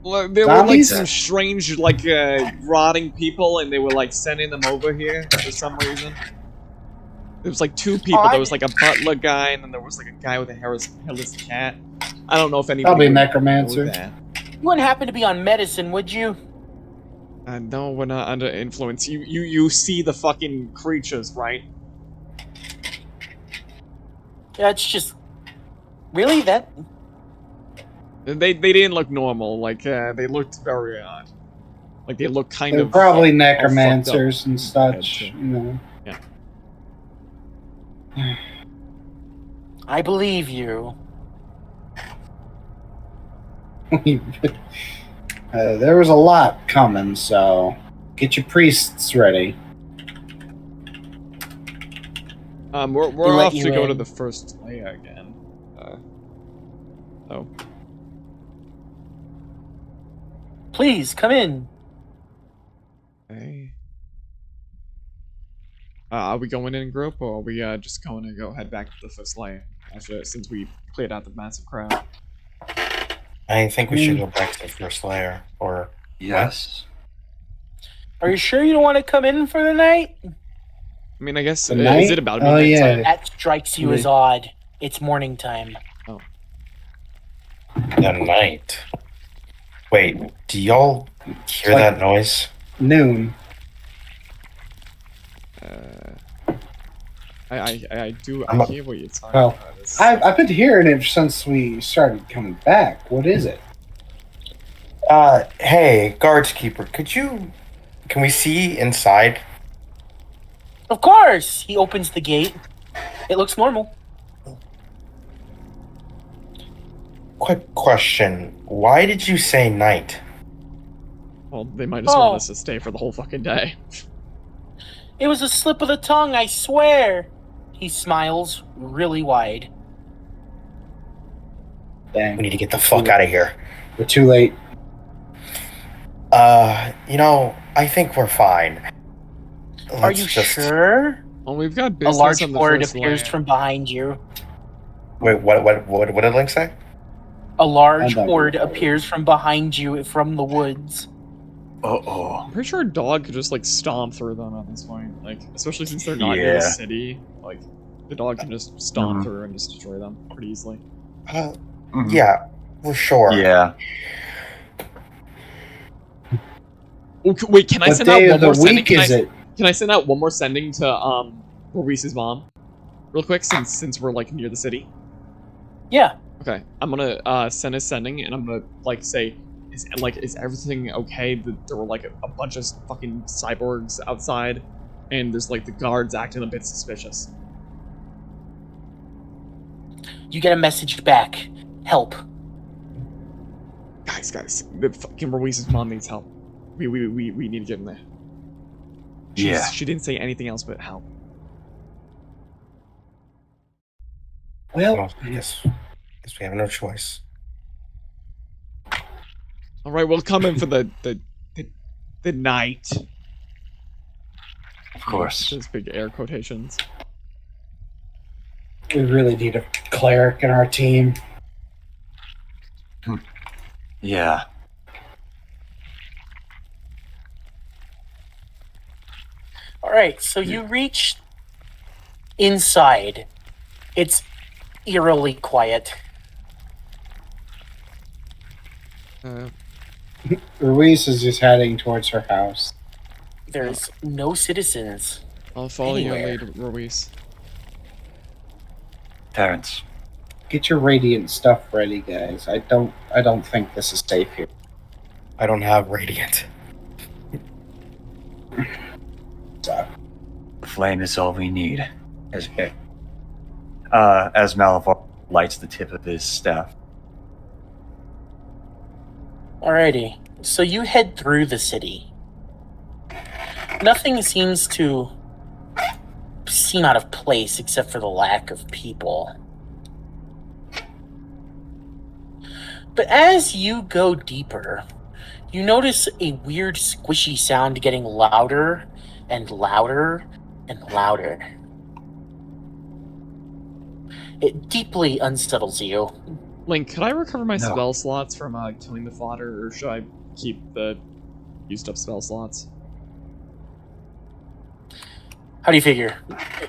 Well, there were like Zombies? some strange, like, rotting people, and they were like sending them over here for some reason. There was like 2 people. There was like a butler guy, and then there was like a guy with a hairless cat. I don't know if anybody. Probably a would know necromancer. that. You wouldn't happen to be on medicine, would you? No, we're not under influence. You see the fucking creatures, right? Yeah, it's just really that. They didn't look normal. Like they looked very odd. Like they looked kind They're of probably all fucked up necromancers and in the such. head, too. You know. I believe you. There was a lot coming, so get your priests ready. We're let off you to go to in. the first layer again. Oh. Please come in. Okay. Are we going in group, or are we just going to head back to the first layer since we cleared out the massive crowd? I think we should go back to the first layer. Or Yes. Are you sure you don't want to come in for the night? I mean, I guess The is night? it about Oh, midnight yeah. time? That strikes you as odd. It's morning time. the night. Wait, do y'all hear Like- that noise? Noon. I do. I'm I a- hear what you're talking Well, about. It's- I've been hearing it since we started coming back. What is it? Hey, guards keeper, can we see inside? Of course! He opens the gate. It looks normal. Quick question. Why did you say night? Well, they might just want Oh. us to stay for the whole fucking day. It was a slip of the tongue, I swear. He smiles really wide. Dang. We need to get the fuck out of here. We're too late. I think we're fine. Are you sure? Well, we've got A business large on the horde first appears layer. from behind you. Wait, what did Link say? A large I don't horde know. appears from behind you from the woods. Uh-oh. I'm pretty sure a dog could just like stomp through them at this point. Like, especially since they're not near the Yeah. city. Like, the dog can just stomp Mhm. through and just destroy them pretty easily. Mhm. Yeah, we're sure. Yeah. Okay, wait, can I What send out day one of the more sending? week is it? Can I send out one more sending to Maurice's mom, real quick, since we're like near the city? Yeah. Okay, I'm gonna send a sending, and I'm gonna like say, is everything okay? There were like a bunch of fucking cyborgs outside, and there's like the guards acting a bit suspicious. You get a message back. Help. Guys, the fucking Ruiza's mom needs help. We need to get in there. Yeah. She didn't say anything else but help. Well, Yes, we have no choice. All right, we'll come in for the night. Of course. Just big air quotations. we really need a cleric in our team. Yeah. Alright, so you reach inside. It's eerily quiet. Ruiz is just heading towards her house. There's no citizens. I'll follow Anywhere. your lead, Ruiz. Terrence. Get your radiant stuff ready, guys. I don't think this is safe here. I don't have radiant. So, The flame is all we need. As Malavar lights the tip of his staff. Alrighty, so you head through the city. Nothing seems to seem out of place except for the lack of people. But as you go deeper, you notice a weird squishy sound getting louder and louder and louder. It deeply unsettles you. Link, could I recover my No. spell slots from killing the fodder, or should I keep the used up spell slots? How do you figure?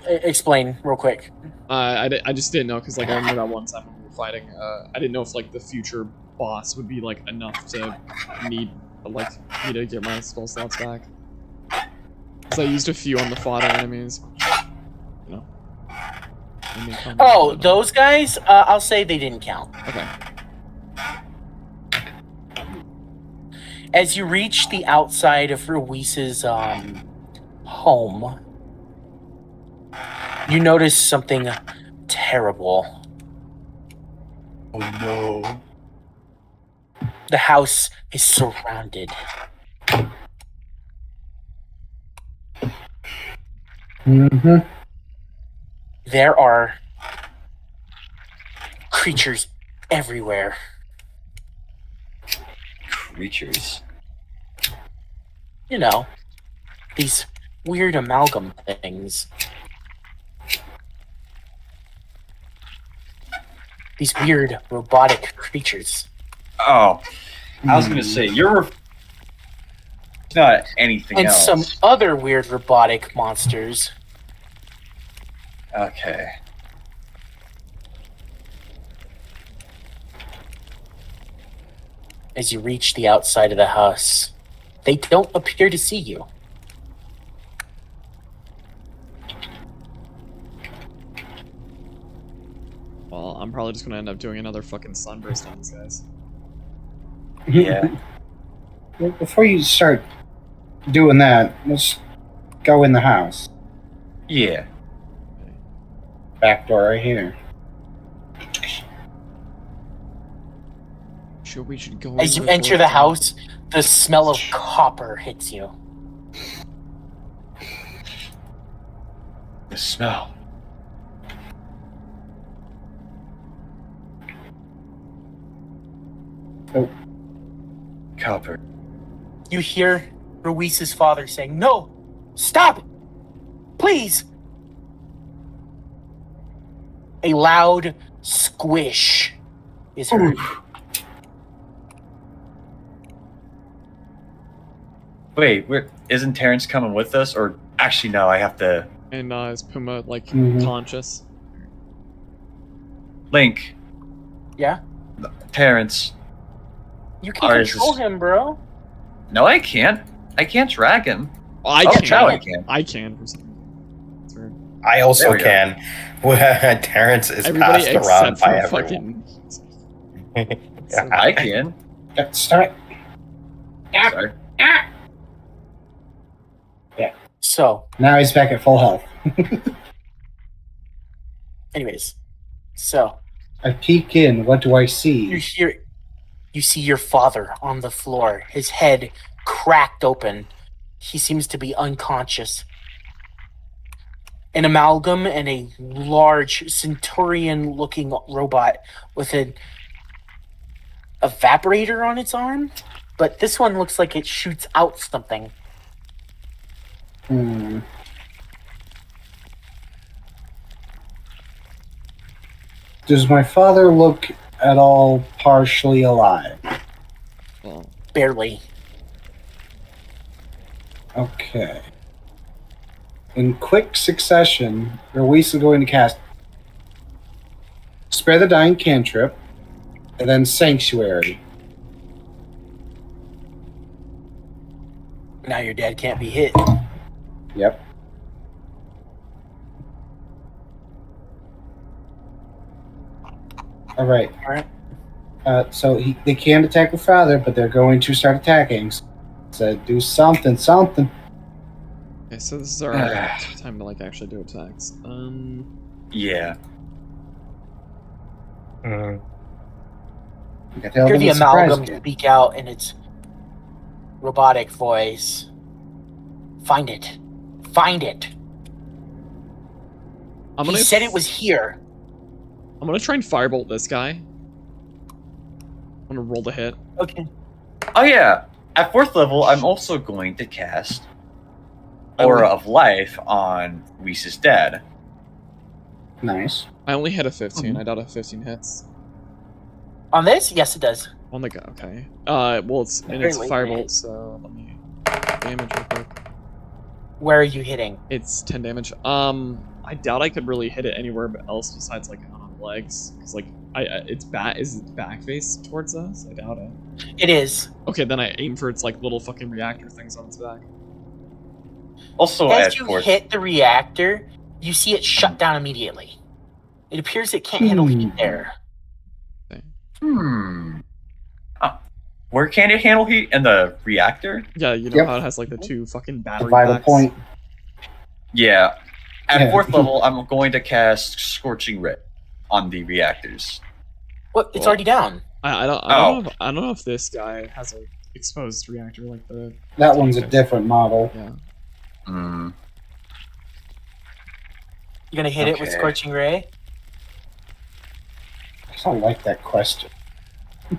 Explain real quick. I just didn't know, because like I remember that one time when we were fighting, I didn't know if like the future boss would be like enough to need like me to get my spell slots back. So I used a few on the fodder enemies. You know. Oh, those guys? I'll say they didn't count. Okay. As you reach the outside of Ruiz's home, you notice something terrible. Oh no. The house is surrounded. mm-hmm. There are creatures everywhere. Creatures. You know, these weird amalgam things. These weird robotic creatures. Oh, I was gonna say it's not anything And else. some other weird robotic monsters. Okay. As you reach the outside of the house, they don't appear to see you. Well, I'm probably just gonna end up doing another fucking sunburst on these guys. Yeah. Well, before you start doing that, let's go in the house. Yeah. Back door right here. Sure, we should go. As in you enter before- the house, the smell of copper hits you. The smell. Oh. Copper. You hear Ruiz's father saying, "No! Stop! Please!" A loud squish is heard. Wait, isn't Terrence coming with us? Or actually, no, I have to. And is Puma like Mhm. conscious? Link. Yeah? Terrence. You can Alright, control this- him, bro. No, I can't. I can't drag him. Oh, I Oh, can. now I can. I can. For some reason. It's weird. I also There we go. can. Terrence is Everybody passed around except by for everyone. fucking. Yeah. I can. Start. Sorry. So, Now he's back at full health. anyways. So, I peek in. What do I you see? see your father on the floor, his head cracked open. He seems to be unconscious. An amalgam and a large centurion-looking robot with an evaporator on its arm, but this one looks like it shoots out something. Does my father look at all partially alive? Well, Barely. Okay. In quick succession, Ruiz is going to cast Spare the Dying cantrip, and then Sanctuary. Now your dad can't be hit. Yep. All right. So they can't attack your father, but they're going to start attacking. So do something. Okay, so this is our time to like actually do attacks. Yeah. Hear the amalgam speak out in its robotic voice. Find it. He said it was here. I'm gonna try and firebolt this guy. I'm gonna roll the hit. Okay. Oh yeah. At 4th level, I'm also going to cast Aura of Life on Reese's dad. Nice. I only hit a 15. I doubt a 15 hits. On this? Yes, it does. On the go, okay. Well, it's Apparently. firebolt, so let me damage real quick. Where are you hitting? It's 10 damage. I doubt I could really hit it anywhere else besides like on the legs, because like is it back face towards us? I doubt it. It is. Okay, then I aim for its like little fucking reactor things on its back. Also, As at you 4th, hit the reactor, you see it shut down immediately. It appears it can't handle heat there. where can it handle heat? In the reactor? Yeah, you know Yep. how it has like the 2 fucking battery Vital packs? point. Yeah. At Yeah. 4th level, I'm going to cast Scorching Red on the reactors. What? It's already down. I don't know if this guy has a exposed reactor like the. That one's a different model. Yeah. Mm. You gonna hit it with Okay. Scorching Ray? I don't like that question.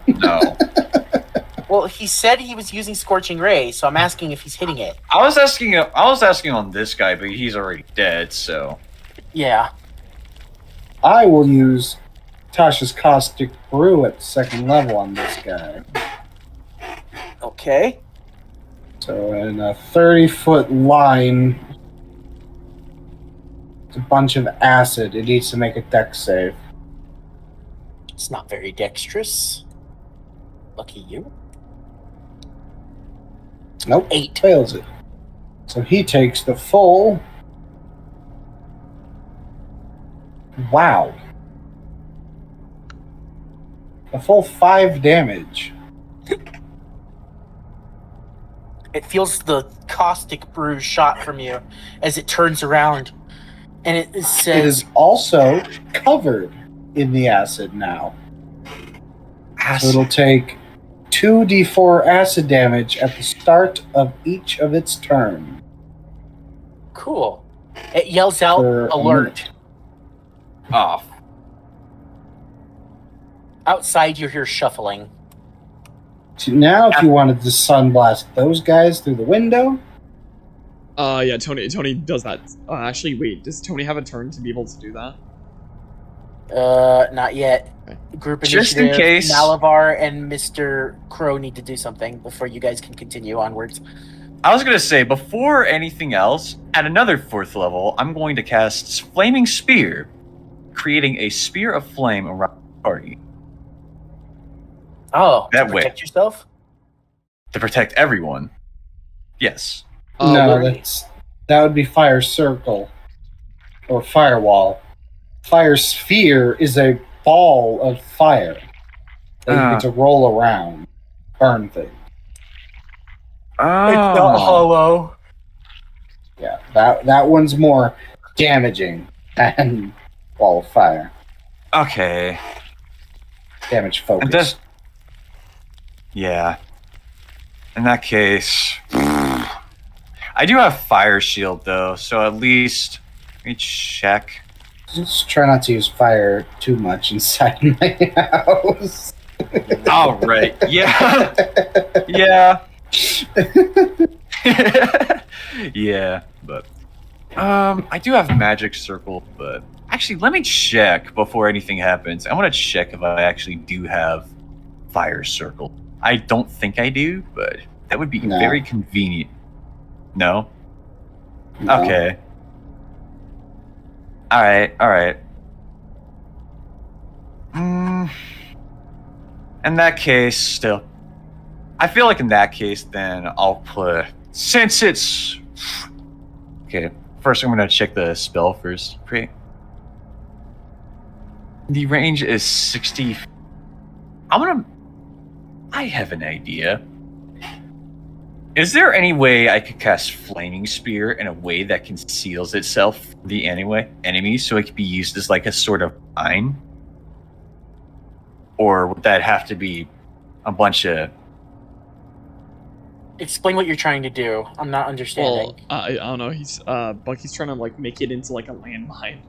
No. Well, he said he was using Scorching Ray, so I'm asking if he's hitting it. I was asking on this guy, but he's already dead, so. Yeah. I will use Tasha's Caustic Brew at 2nd level on this guy. Okay. So in a 30-foot line, it's a bunch of acid. It needs to make a dex save. It's not very dexterous. Lucky you. Nope. 8. Fails it. So he takes the full... Wow. The full 5 damage. It feels the caustic brew shot from you as it turns around, and it It says, is also covered in the acid now. So it'll take 2d4 acid damage at the start of each of its turn. "Cool." It yells out, For a "Alert!" minute. Off. Outside, you hear shuffling. So now, if you wanted to sunblast those guys through the window, Yeah, Tony does that. Actually, wait, does Tony have a turn to be able to do that? Not yet. Okay. Group Just initiative. in case. Malavar and Mr. Crow need to do something before you guys can continue onwards. I was gonna say, before anything else, at another 4th level, I'm going to cast Flaming Spear, creating a spear of flame around the party Oh, That to way. protect yourself? to protect everyone. Yes. no, that would be Fire Circle or Firewall. Fire Sphere is a ball of fire that you get to roll around, burn things. Oh. It's not hollow. Yeah, that one's more damaging than Ball of Fire. Okay. Damage And focus. that's, yeah. In that case, I do have Fire Shield though, so at least let me check. Just try not to use fire too much inside my house. All right. Yeah. Yeah. Yeah, but I do have Magic Circle, but actually, let me check before anything happens. I want to check if I actually do have Fire Circle. I don't think I do, but that would be No. very convenient. No? No. Okay. All right. In that case, still, I feel like in that case, then I'll put, since it's okay. First, I'm gonna check the spell first. Great. The range is 60. I have an idea. Is there any way I could cast Flaming Spear in a way that conceals itself from the enemy so it could be used as like a sort of mine? Or would that have to be a bunch of... Explain what you're trying to do. I'm not understanding. Well, I don't know. Bucky's trying to like make it into like a landmine.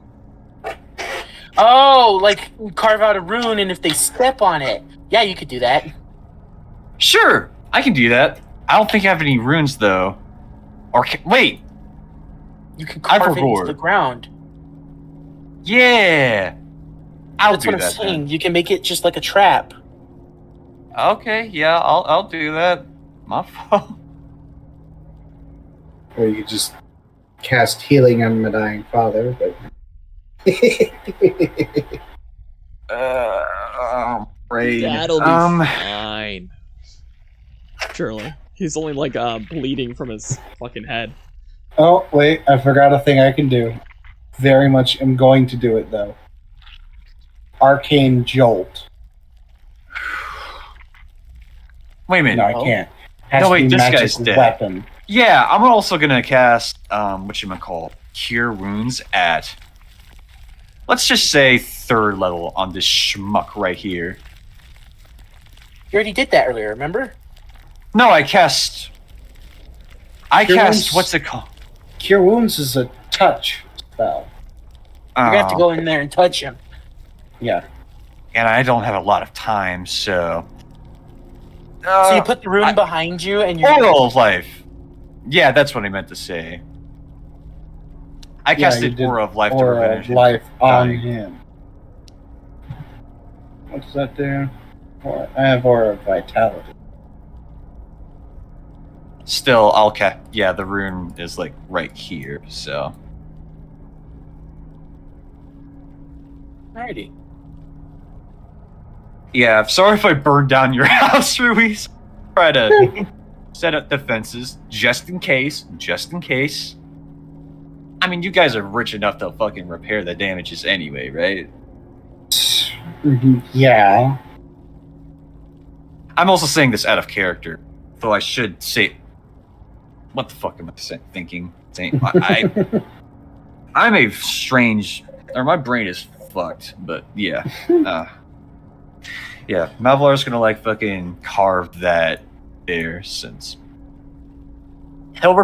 Oh, like carve out a rune, and if they step on it, yeah, you could do that. Sure, I can do that. I don't think I have any runes though. Or wait, you can carve it into the ground. Yeah, That's what I'm saying. Then. You can make it just like a trap. Okay, yeah, I'll do that. My fault. Or you could just cast healing on my dying father, but. Right. That'll be fine. Surely. He's only like bleeding from his fucking head. Oh, wait, I forgot a thing I can do. Very much am going to do it though. Arcane Jolt. Wait a minute. No, I can't. Has no, to wait, be this magic guy's dead. Weapon. Yeah, I'm also gonna cast whatchamacallit, Cure Wounds at, let's just say 3rd level on this schmuck right here. You already did that earlier, remember? No, I cast Wounds, what's it called? Cure Wounds is a touch spell. You're gonna have to go in there and touch him. Yeah. And I don't have a lot of time, so... so you put the rune behind you and you're... Oil of Life! Yeah, that's what I meant to say. I casted Aura of Life to Aura of Life on him. What does that do? I have Aura of Vitality. Still, yeah, the rune is like right here, so... Alrighty. Yeah, sorry if I burned down your house, Ruiz. Try to set up defenses, just in case. I mean, you guys are rich enough to fucking repair the damages anyway, right? Yeah. I'm also saying this out of character, though I should say... What the fuck am I thinking? I'm a strange... Or my brain is fucked, but yeah. Yeah, Malvolar's gonna like fucking carve that there since... I'm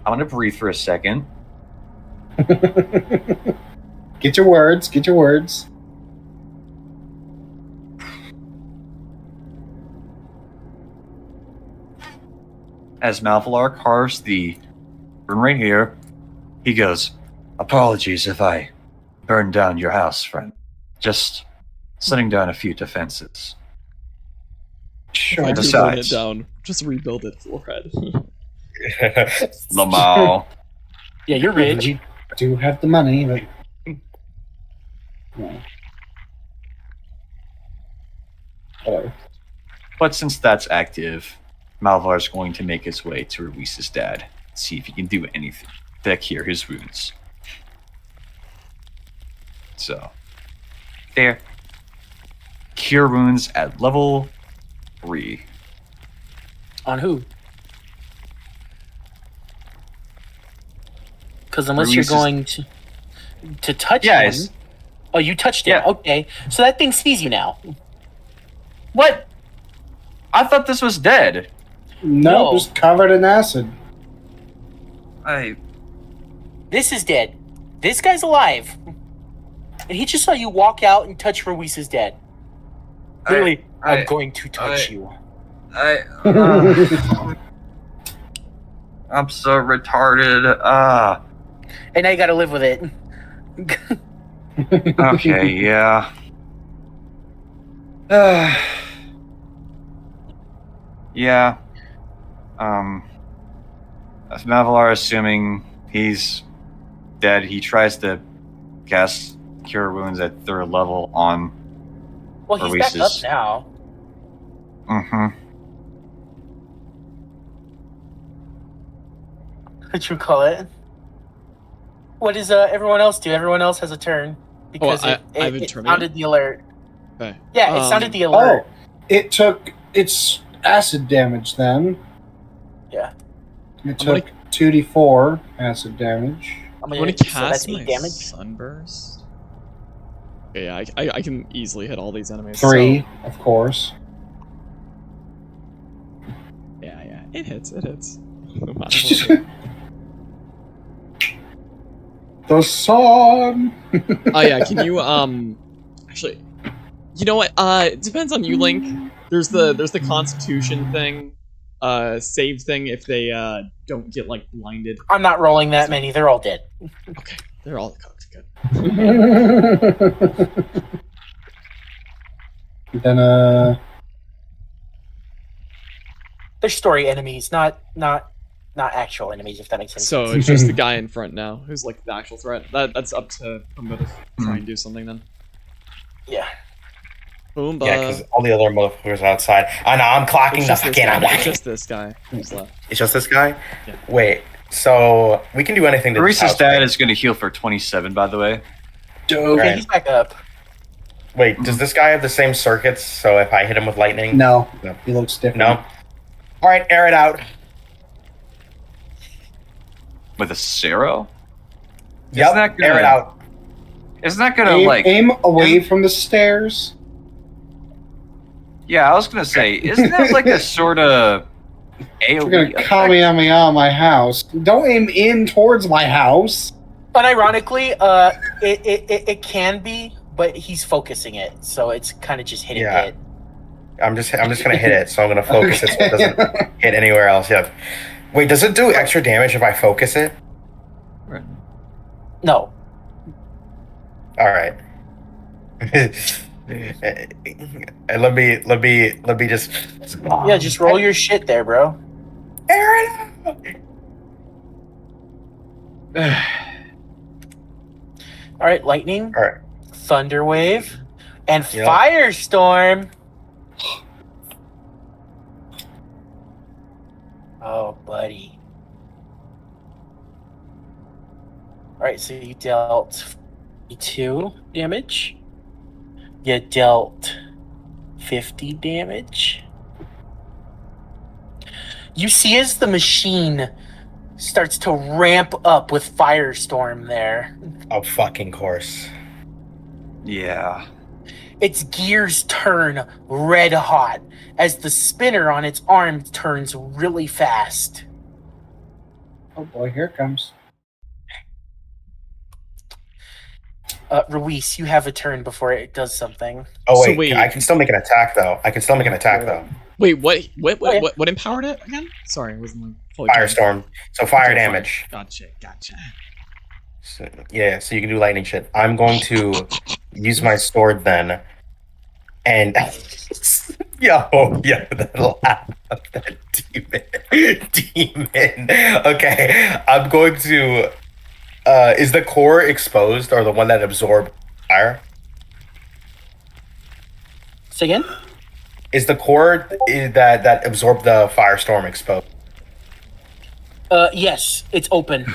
gonna breathe for a second. Get your words. As Malvolar carves the rune right here, he goes, "Apologies if I burned down your house, friend. Just setting down a few defenses." Sure. I do burn it down. Just rebuild it, forehead. Lamau. Yeah, you're rich. You do have the money, but... No. Hello. But since that's active, Malvar's going to make his way to Ruiz's dad, see if he can do anything to cure his wounds. So, there. Cure wounds at level 3. On who? Because unless Ruiz you're going to touch him... Oh, you touched him. Yeah. Okay. So that thing sees you now. What? I thought this was dead. No, just covered in acid. This is dead. This guy's alive. And he just saw you walk out and touch Ruiz's dead. Literally, I'm going to touch you. I'm so retarded. And now you gotta live with it. Okay, yeah. Yeah. As Malvolar, assuming he's dead. He tries to cast Cure Wounds at 3rd level on Well, he's back up Ruiz. now. Mm-hmm. What you call it? What does everyone else do? Everyone else has a turn because I have a it turn sounded the alert. Okay. Yeah, it sounded the alert. Oh, it took its acid damage then. Yeah. It took 2d4 acid damage. I'm gonna cast so that's my 8 damage. Sunburst. Okay, yeah, I can easily hit all these enemies. 3, So, of course. yeah, it hits. No matter what. The sun. Oh yeah, can you actually, you know what? It depends on you, Link. There's the Constitution thing, save thing if they don't get like blinded. I'm not rolling that many. They're all dead. Okay, they're all cooked. Good. Then They're story enemies, not actual enemies. If that makes sense. So it's just the guy in front now who's like the actual threat. That's up to Pumbaa to try and do something then. Yeah. Pumbaa. Yeah, because all the other motherfuckers are outside. I know, I'm clocking the fucking. I'm It's lacking. just this guy who's left. It's just this guy? Yeah. Wait, so we can do anything to Reese's this house, dad right? is going to heal for 27, by the way. dope. Okay, Right. he's back up. Wait, does this guy have the same circuits? So if I hit him with lightning? No, No. he looks different. No? Alright, air it out. With a Cero? Yep, that gonna- air it out. Isn't that going to, Aim away from the stairs. Yeah, I was going to say, isn't that like a sort of You're AoE gonna effect? Kamehameha my house. Don't aim in towards my house. Unironically, it can be, but he's focusing it, so it's kind of just hitting Yeah. it. I'm just gonna hit it, so I'm gonna focus it so it doesn't Okay. hit anywhere else. Yeah. Wait, does it do extra damage if I focus it? No. Alright. And let me just Yeah, just roll your shit there, bro. air it out. All right, lightning, Alright. thunder wave, and Yep. firestorm. Oh, buddy. All right, so you dealt 2 damage. You dealt 50 damage. You see as the machine starts to ramp up with firestorm there. Of fucking course. Yeah. Its gears turn red hot as the spinner on its arm turns really fast. Oh boy, here it comes. Ruiz, you have a turn before it does something. Oh So wait, wait. I can still make an attack though. Wait, what Oh, yeah. what empowered it again? Sorry, I wasn't like fully trained. Firestorm. So fire Okay, damage. Gotcha. So, yeah, so you can do lightning shit. I'm going to use my sword then. And yo, that laugh of that demon. Okay, I'm going to is the core exposed or the one that absorbed fire? Say again? Is the core that absorbed the firestorm exposed? Yes, it's open.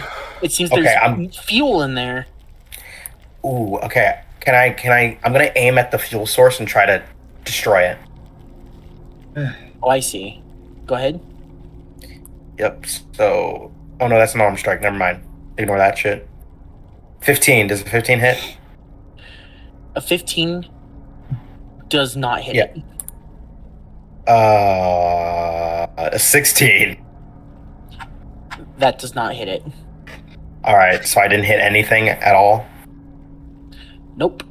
It seems Okay, there's fuel in there. Ooh, okay. Can I I'm gonna aim at the fuel source and try to destroy it. Oh, I see. Go ahead. Yep, so oh no, that's an arm strike, never mind. Ignore that shit. 15, does a 15 hit? A 15 does not hit Yeah. it. A 16. That does not hit it. Alright, so I didn't hit anything at all. Nope.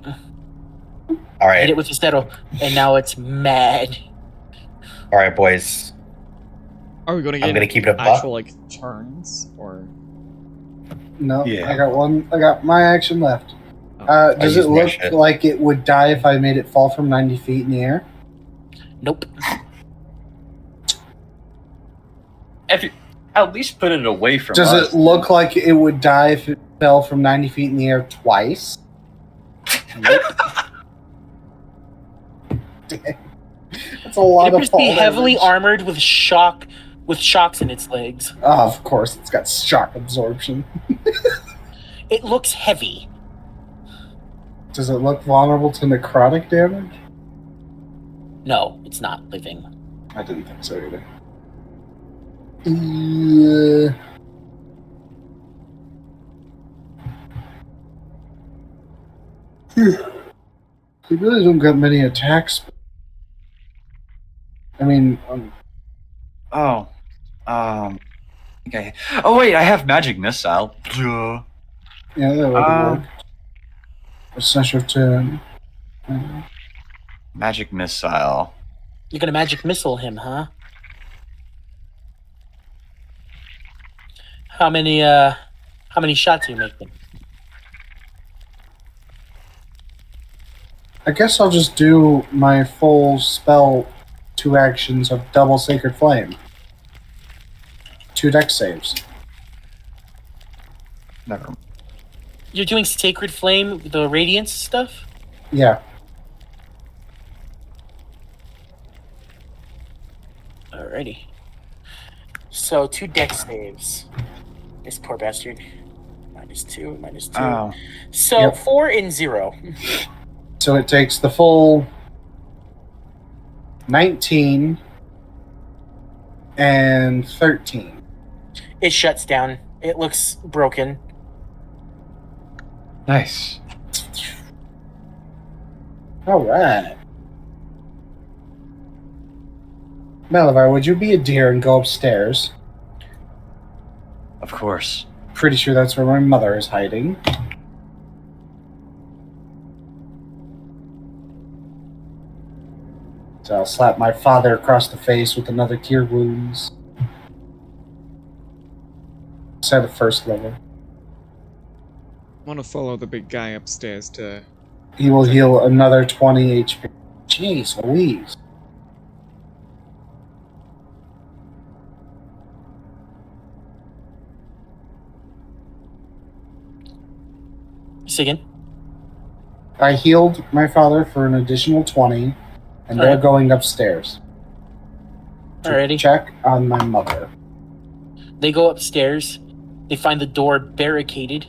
Alright. Hit it with your settle, and now it's mad. Alright, boys. Are we going to get I'm gonna keep it a buck. actual like turns or? No, Yeah. I got one. I got my action left. Does use it my look shit. like it would die if I made it fall from 90 feet in the air? Nope. At least put it away from Does us. it look like it would die if it fell from 90 feet in the air twice? That's a lot It of appears to be fall heavily damage. armored with shocks in its legs. Oh, of course, it's got shock absorption. It looks heavy. Does it look vulnerable to necrotic damage? No, it's not living. I didn't think so either. We really don't got many attacks. I mean, Okay. Oh wait, I have magic missile. Duh. yeah, that would work. Essential to Magic missile. You're gonna magic missile him, huh? How many shots are you making? I guess I'll just do my full spell 2 actions of double Sacred Flame. 2 dex saves. Never. You're doing Sacred Flame, the Radiance stuff? Yeah. Alrighty. So 2 dex saves. This poor bastard. -2, -2. Oh. So Yep. 4 and 0. So it takes the full 19 and 13. It shuts down. It looks broken. Nice. Alright. Malavar, would you be a deer and go upstairs? Of course. Pretty sure that's where my mother is hiding. So I'll slap my father across the face with another cure wounds. Set of first level. I want to follow the big guy upstairs to... He will heal another 20 HP. Jeez Louise. Say again. I healed my father for an additional 20, and they're Alright. going upstairs. To Alrighty. check on my mother. They go upstairs. They find the door barricaded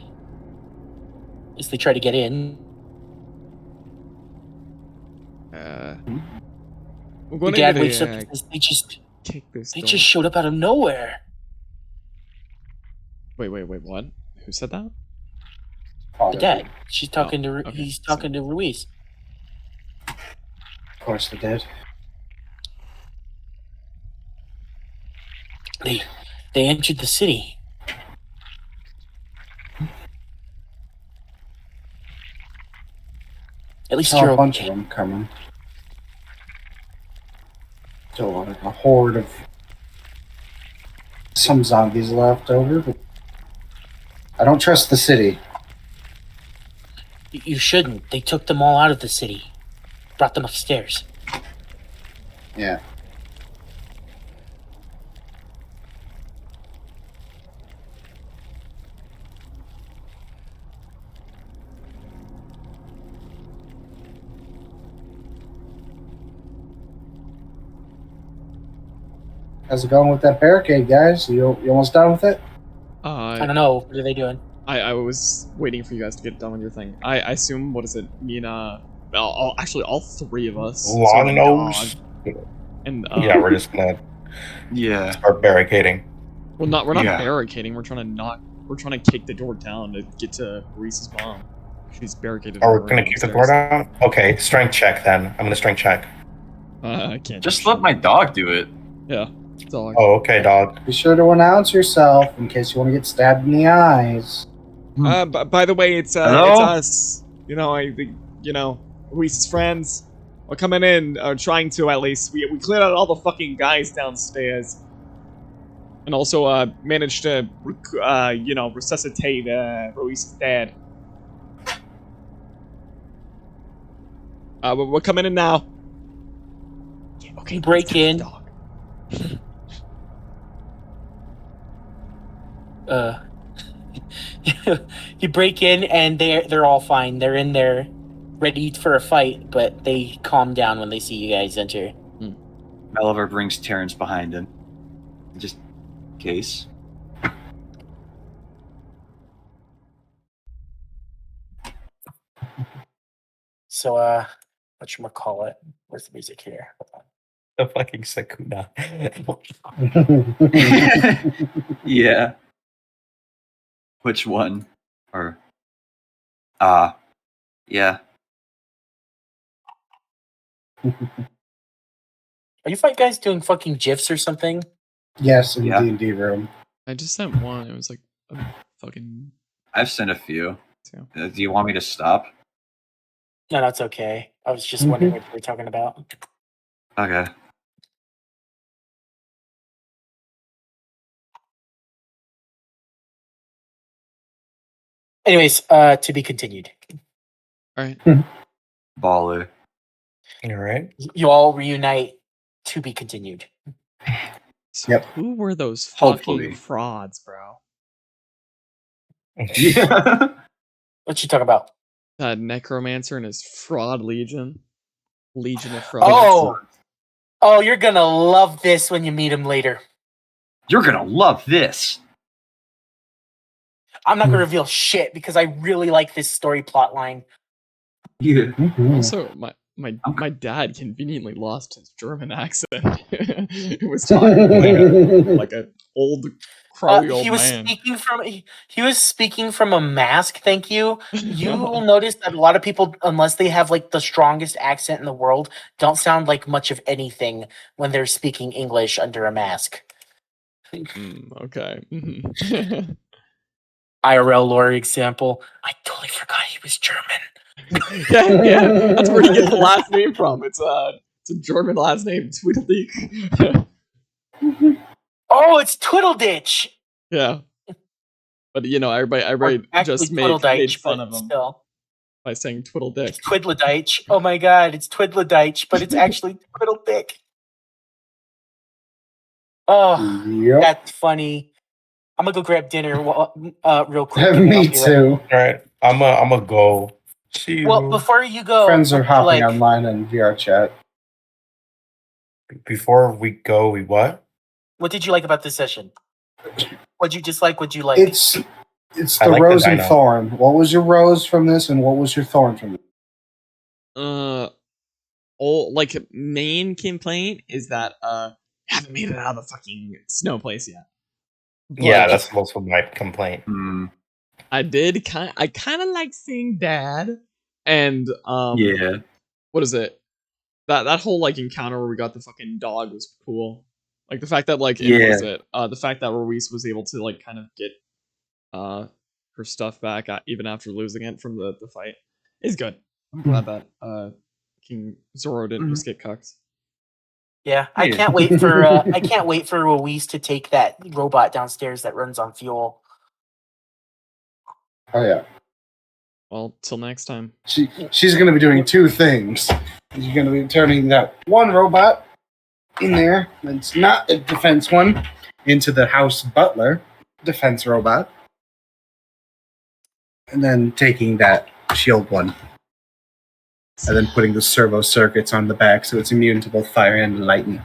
as they try to get in. We're The going dad to wakes up and says, kick this they door. just showed up out of nowhere. Wait, what? Who said that? The dad. She's talking to. okay. He's talking to Ruiz. Of course they did. They entered the city. At least Saw you're a bunch okay. of them coming. Still like a horde of some zombies left over, but I don't trust the city. You shouldn't. They took them all out of the city. Brought them upstairs. Yeah. How's it going with that barricade, guys? You almost done with it? I don't know. What are they doing? I was waiting for you guys to get done with your thing. I assume, what is it? Me and, well, actually, all 3 of us. Long nose. And, Yeah, we're just gonna start barricading. Well, we're not Yeah. barricading. We're trying to kick the door down to get to Reese's mom. She's barricaded. Are in we her gonna room keep the upstairs. door down? Okay, strength check then. I'm gonna strength check. I can't. Just let my dog do it. Yeah. That's all I Oh, okay, dog. Be sure to announce yourself in case you want to get stabbed in the eyes. By the way, it's Hello? us. You know, Reese's friends are coming in, or trying to at least. We cleared out all the fucking guys downstairs, and also managed to resuscitate Reese's dad. We're coming in now. Yeah, okay, Break in. dog. You break in and they're all fine. They're in there, ready for a fight, but they calm down when they see you guys enter. Melvar brings Terrence behind him, just in case. So, whatchamacallit? Where's the music here? Hold on. The fucking Sakuna. Yeah. Which one? Or yeah. Are you guys doing fucking GIFs or something? Yes, in Yeah. the D&D room. I just sent one. It was like a fucking. I've sent a few. Yeah. Do you want me to stop? No, that's okay. I was just wondering what you were talking about. Okay. Anyways, to be continued. All right. Baller. All right. You all reunite. To be continued. So Yep. who were those Hopefully. fucking frauds, bro? Yeah. What you talking about? That necromancer and his fraud legion. Legion of frauds. Oh, you're gonna love this when you meet him later. You're gonna love this. I'm not gonna reveal shit because I really like this story plot line. Yeah. Also, my dad conveniently lost his German accent. He was talking like a old crowdy old He was man. he was speaking from a mask. Thank you. You will notice that a lot of people, unless they have like the strongest accent in the world, don't sound like much of anything when they're speaking English under a mask. Okay. Mhm. IRL lore example. I totally forgot he was German. yeah, that's where he gets the last name from. It's a German last name, Twidldich. Oh, it's Twidldich. Yeah, but you know, everybody just made fun of him by saying Twidldich. It's Twidldich. Oh my god, it's Twidldich, but it's actually Twidledick. Oh, Yep. that's funny. I'm gonna go grab dinner real quick. Me too. All right. I'm gonna go. See you. Well, before you go, Friends are hopping like, online in VR chat. Before we go, we what? what did you like about this session? What'd you dislike? What'd you like? It's I the like rose the and dino. thorn. What was your rose from this, and what was your thorn from this? Like main complaint is that haven't made it out of the fucking snow place yet. Yeah, But that's most of my complaint. I kind of like seeing Dad, and Yeah. what is it? That whole like encounter where we got the fucking dog was cool. Like the fact that like the fact that Ruiz was able to like kind of get her stuff back even after losing it from the fight is good. I'm glad that King Zoro didn't just get cucked. Yeah, I can't wait for Ruiz to take that robot downstairs that runs on fuel. Oh yeah. Well, till next time. She's going to be doing two things. She's going to be turning that one robot in there that's not a defense one into the house butler defense robot, and then taking that shield one and then putting the servo circuits on the back so it's immune to both fire and lightning.